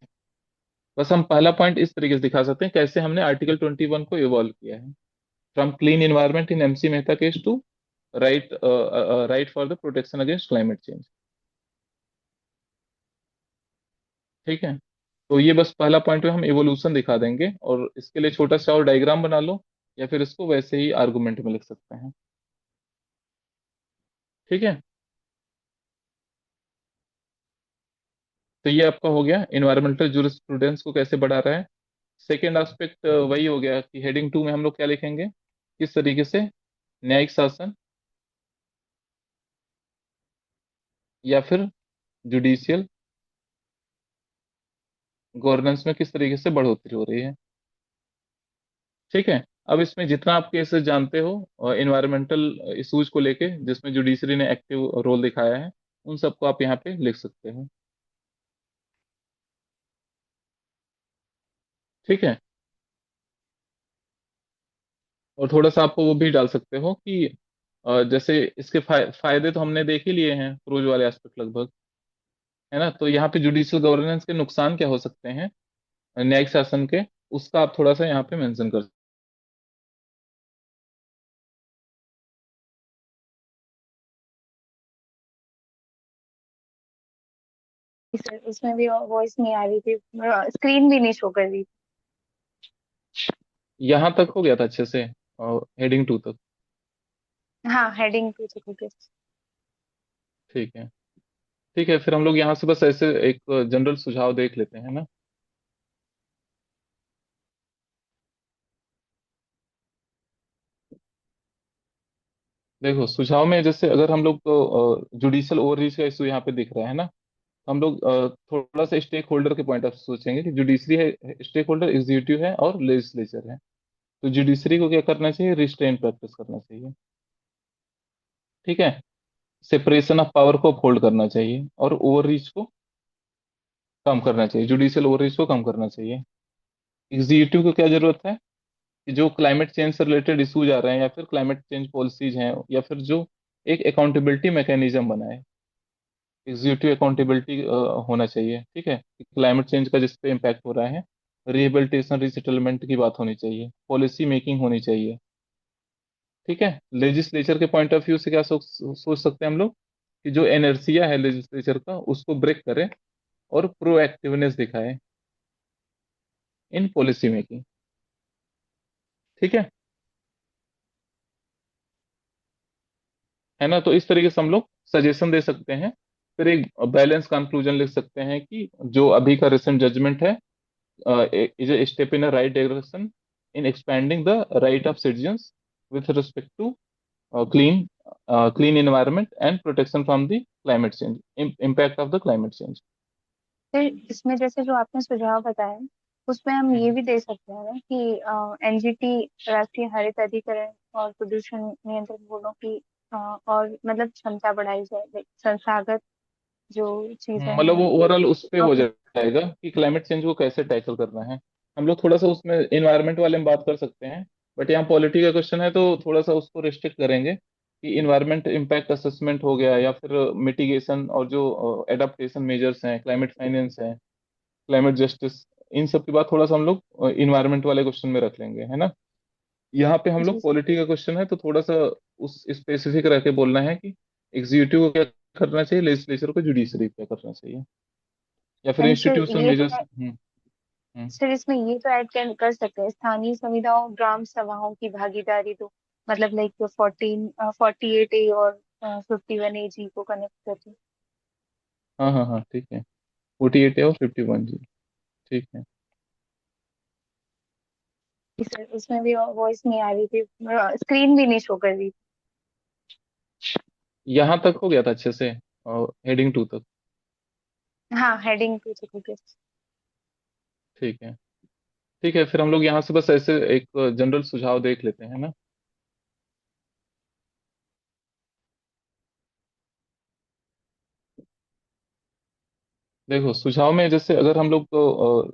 बस हम पहला पॉइंट इस तरीके से दिखा सकते हैं कैसे हमने आर्टिकल 21 को इवॉल्व किया है, from clean environment in MC Mehta case to right right for the protection against climate change. ठीक है। तो ये बस पहला पॉइंट में हम इवोल्यूशन दिखा देंगे, और इसके लिए छोटा सा और डायग्राम बना लो, या फिर इसको वैसे ही आर्गुमेंट में लिख सकते हैं। ठीक है, तो ये आपका हो गया इन्वायरमेंटल जूरिस्प्रूडेंस को कैसे बढ़ा रहा है। सेकेंड एस्पेक्ट वही हो गया कि हेडिंग 2 में हम लोग क्या लिखेंगे, किस तरीके से न्यायिक शासन या फिर जुडिशियल गवर्नेंस में किस तरीके से बढ़ोतरी हो रही है। ठीक है, अब इसमें जितना आप केसेस जानते हो इन्वायरमेंटल इश्यूज को लेके जिसमें जुडिशरी ने एक्टिव रोल दिखाया है, उन सबको आप यहाँ पे लिख सकते हो। ठीक है, और थोड़ा सा आपको वो भी डाल सकते हो कि जैसे इसके फायदे तो हमने देख ही लिए हैं, प्रोज वाले एस्पेक्ट लगभग, है ना। तो यहाँ पे जुडिशियल गवर्नेंस के नुकसान क्या हो सकते हैं न्यायिक शासन के, उसका आप थोड़ा सा यहाँ पे मेंशन कर। सर उसमें भी वॉइस नहीं आ रही थी, स्क्रीन भी नहीं शो कर रही थी। यहाँ तक हो गया था अच्छे से, हेडिंग 2 तक। हाँ, हेडिंग टू से ठीक है। ठीक है, ठीक है, फिर हम लोग यहाँ से बस ऐसे एक जनरल सुझाव देख लेते हैं ना। देखो सुझाव में जैसे अगर हम लोग जुडिशियल ओवररीच का इशू यहाँ पे दिख रहा है ना, हम लोग थोड़ा सा स्टेक होल्डर के पॉइंट ऑफ सोचेंगे कि जुडिशरी है, स्टेक होल्डर एग्जीक्यूटिव है और लेजिस्लेचर है। तो जुडिशरी को क्या करना चाहिए, रिस्ट्रेन प्रैक्टिस करना चाहिए। ठीक है, सेपरेशन ऑफ पावर को अपहोल्ड करना चाहिए और ओवररीच को कम करना चाहिए, जुडिशियल ओवररीच को कम करना चाहिए। एग्जीक्यूटिव को क्या जरूरत है कि जो क्लाइमेट चेंज से रिलेटेड इशूज आ रहे हैं या फिर क्लाइमेट चेंज पॉलिसीज हैं, या फिर जो एक अकाउंटेबिलिटी मैकेनिज्म बनाए, एग्जीक्यूटिव अकाउंटेबिलिटी होना चाहिए। ठीक है, क्लाइमेट चेंज का जिस पे इम्पैक्ट हो रहा है, रिहेबिलिटेशन रिसेटलमेंट की बात होनी चाहिए, पॉलिसी मेकिंग होनी चाहिए। ठीक है, लेजिस्लेचर के पॉइंट ऑफ व्यू से क्या सोच सकते हैं हम लोग कि जो एनर्सिया है लेजिस्लेचर का उसको ब्रेक करे और प्रोएक्टिवनेस दिखाए इन पॉलिसी मेकिंग। ठीक है ना। तो इस तरीके से हम लोग सजेशन दे सकते हैं। फिर एक बैलेंस कंक्लूजन लिख सकते हैं कि जो अभी का रिसेंट जजमेंट है is a step in a right direction in expanding the right of citizens with respect to clean clean environment and protection from the climate change, impact of the climate change. फिर इसमें जैसे जो आपने सुझाव बताया, उसमें हम ये भी दे सकते हैं ना कि एनजीटी, राष्ट्रीय हरित अधिकरण और प्रदूषण नियंत्रण बोर्डों की और मतलब क्षमता बढ़ाई जाए, like संस्थागत जो चीजें मतलब हैं। वो ओवरऑल उस पे हो और जाएगा कि क्लाइमेट चेंज को कैसे टैकल करना है। हम लोग थोड़ा सा उसमें इन्वायरमेंट वाले में बात कर सकते हैं, बट यहाँ पॉलिटी का क्वेश्चन है तो थोड़ा सा उसको रिस्ट्रिक्ट करेंगे कि इन्वायरमेंट इम्पैक्ट असेसमेंट हो गया, या फिर मिटिगेशन और जो एडाप्टेशन मेजर्स हैं, क्लाइमेट फाइनेंस है, क्लाइमेट जस्टिस, इन सब की बात थोड़ा सा हम लोग इन्वायरमेंट वाले क्वेश्चन में रख लेंगे, है ना। यहाँ पे हम लोग जी पॉलिटी का क्वेश्चन है तो थोड़ा सा उस स्पेसिफिक रह के बोलना है कि एग्जीक्यूटिव को क्या करना चाहिए, लेजिस्लेचर को जुडिशरी को क्या करना चाहिए, या फिर एंड सर इंस्टीट्यूशनल ये तो मेजर्स। हम्म। सर इसमें ये तो ऐड कर सकते हैं, स्थानीय संविदाओं ग्राम सभाओं की भागीदारी, तो मतलब लाइक 48A और 51AG को कनेक्ट करके। हाँ हाँ हाँ, ठीक है, 48 है और 51 जी। ठीक है, सर उसमें भी वॉइस नहीं आ रही थी, स्क्रीन भी नहीं शो कर रही थी। यहाँ तक हो गया था अच्छे से, हेडिंग 2 तक। हाँ, हेडिंग टू से ठीक है। ठीक है, ठीक है, फिर हम लोग यहाँ से बस ऐसे एक जनरल सुझाव देख लेते हैं ना। देखो सुझाव में जैसे अगर हम लोग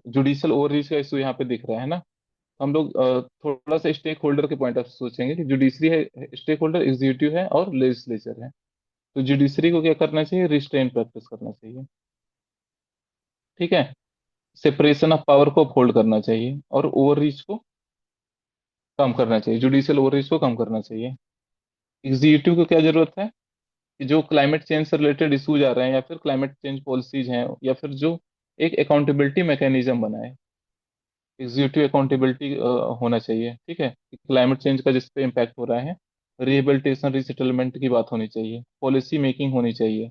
जुडिशियल ओवररीच का इशू यहाँ पे दिख रहा है ना, हम लोग थोड़ा सा स्टेक होल्डर के पॉइंट ऑफ सोचेंगे कि जुडिशरी है, स्टेक होल्डर एग्जीक्यूटिव है और लेजिस्लेचर है। तो जुडिशरी को क्या करना चाहिए, रिस्ट्रेन प्रैक्टिस करना चाहिए। ठीक है, सेपरेशन ऑफ पावर को अपहोल्ड करना चाहिए और ओवररीच को कम करना चाहिए, जुडिशियल ओवररीच को कम करना चाहिए। एग्जीक्यूटिव को क्या जरूरत है कि जो क्लाइमेट चेंज से रिलेटेड इशूज आ रहे हैं या फिर क्लाइमेट चेंज पॉलिसीज हैं, या फिर जो एक अकाउंटेबिलिटी मैकेनिज्म बनाए। एग्जीक्यूटिव अकाउंटेबिलिटी होना चाहिए, ठीक है, क्लाइमेट चेंज का जिस पे इम्पैक्ट हो रहा है, रिहेबिलिटेशन रिसेटलमेंट की बात होनी चाहिए, पॉलिसी मेकिंग होनी चाहिए,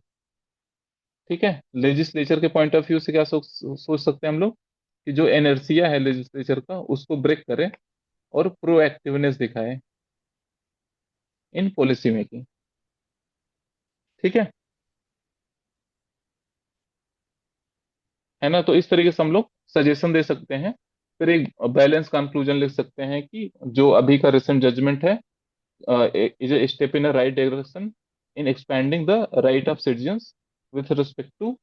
ठीक है। लेजिस्लेचर के पॉइंट ऑफ व्यू से क्या सोच सकते हैं हम लोग कि जो एनर्सिया है लेजिस्लेचर का उसको ब्रेक करे और प्रोएक्टिवनेस दिखाए इन पॉलिसी मेकिंग, ठीक है ना। तो इस तरीके से हम लोग सजेशन दे सकते हैं। फिर एक बैलेंस कंक्लूजन लिख सकते हैं कि जो अभी का रिसेंट जजमेंट है is a step in a right direction in expanding the right of citizens with respect to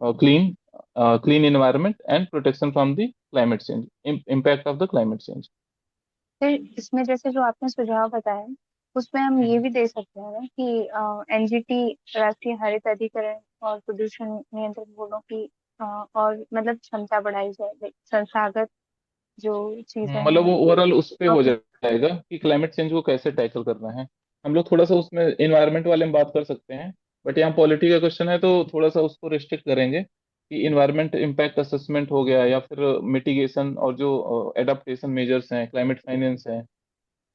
clean clean environment and protection from the climate change, impact of the climate change. फिर इसमें जैसे जो आपने सुझाव बताया, उसमें हम ये भी दे सकते हैं ना कि एनजीटी, राष्ट्रीय हरित अधिकरण और प्रदूषण नियंत्रण बोर्डों की और मतलब क्षमता बढ़ाई जाए, like संस्थागत जो चीजें मतलब हैं। वो ओवरऑल उस पे हो और जाएगा कि क्लाइमेट चेंज को कैसे टैकल करना है। हम लोग थोड़ा सा उसमें इन्वायरमेंट वाले में बात कर सकते हैं, बट यहाँ पॉलिटी का क्वेश्चन है तो थोड़ा सा उसको रिस्ट्रिक्ट करेंगे कि इन्वायरमेंट इम्पैक्ट असेसमेंट हो गया, या फिर मिटिगेशन और जो एडाप्टेशन मेजर्स हैं, क्लाइमेट फाइनेंस है,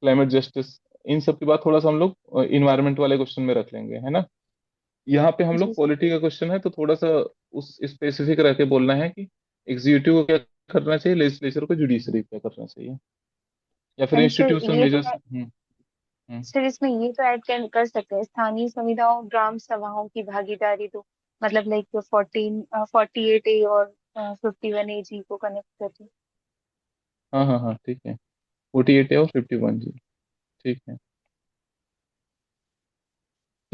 क्लाइमेट जस्टिस, इन सब की बात थोड़ा सा हम लोग इन्वायरमेंट वाले क्वेश्चन में रख लेंगे, है ना। यहाँ पे हम जी लोग पॉलिटी का क्वेश्चन है तो थोड़ा सा उस स्पेसिफिक रह के बोलना है कि एग्जीक्यूटिव को क्या करना चाहिए, लेजिस्लेचर को जुडिशरी क्या करना चाहिए, या फिर एंड सर इंस्टीट्यूशनल ये मेजर्स। तो, सर इसमें ये तो ऐड कर सकते हैं स्थानीय संविदाओं, ग्राम सभाओं की भागीदारी, तो मतलब लाइक 48A और 51AG को कनेक्ट करके। हाँ हाँ हाँ, ठीक है, 48 है और 51 जी, ठीक है।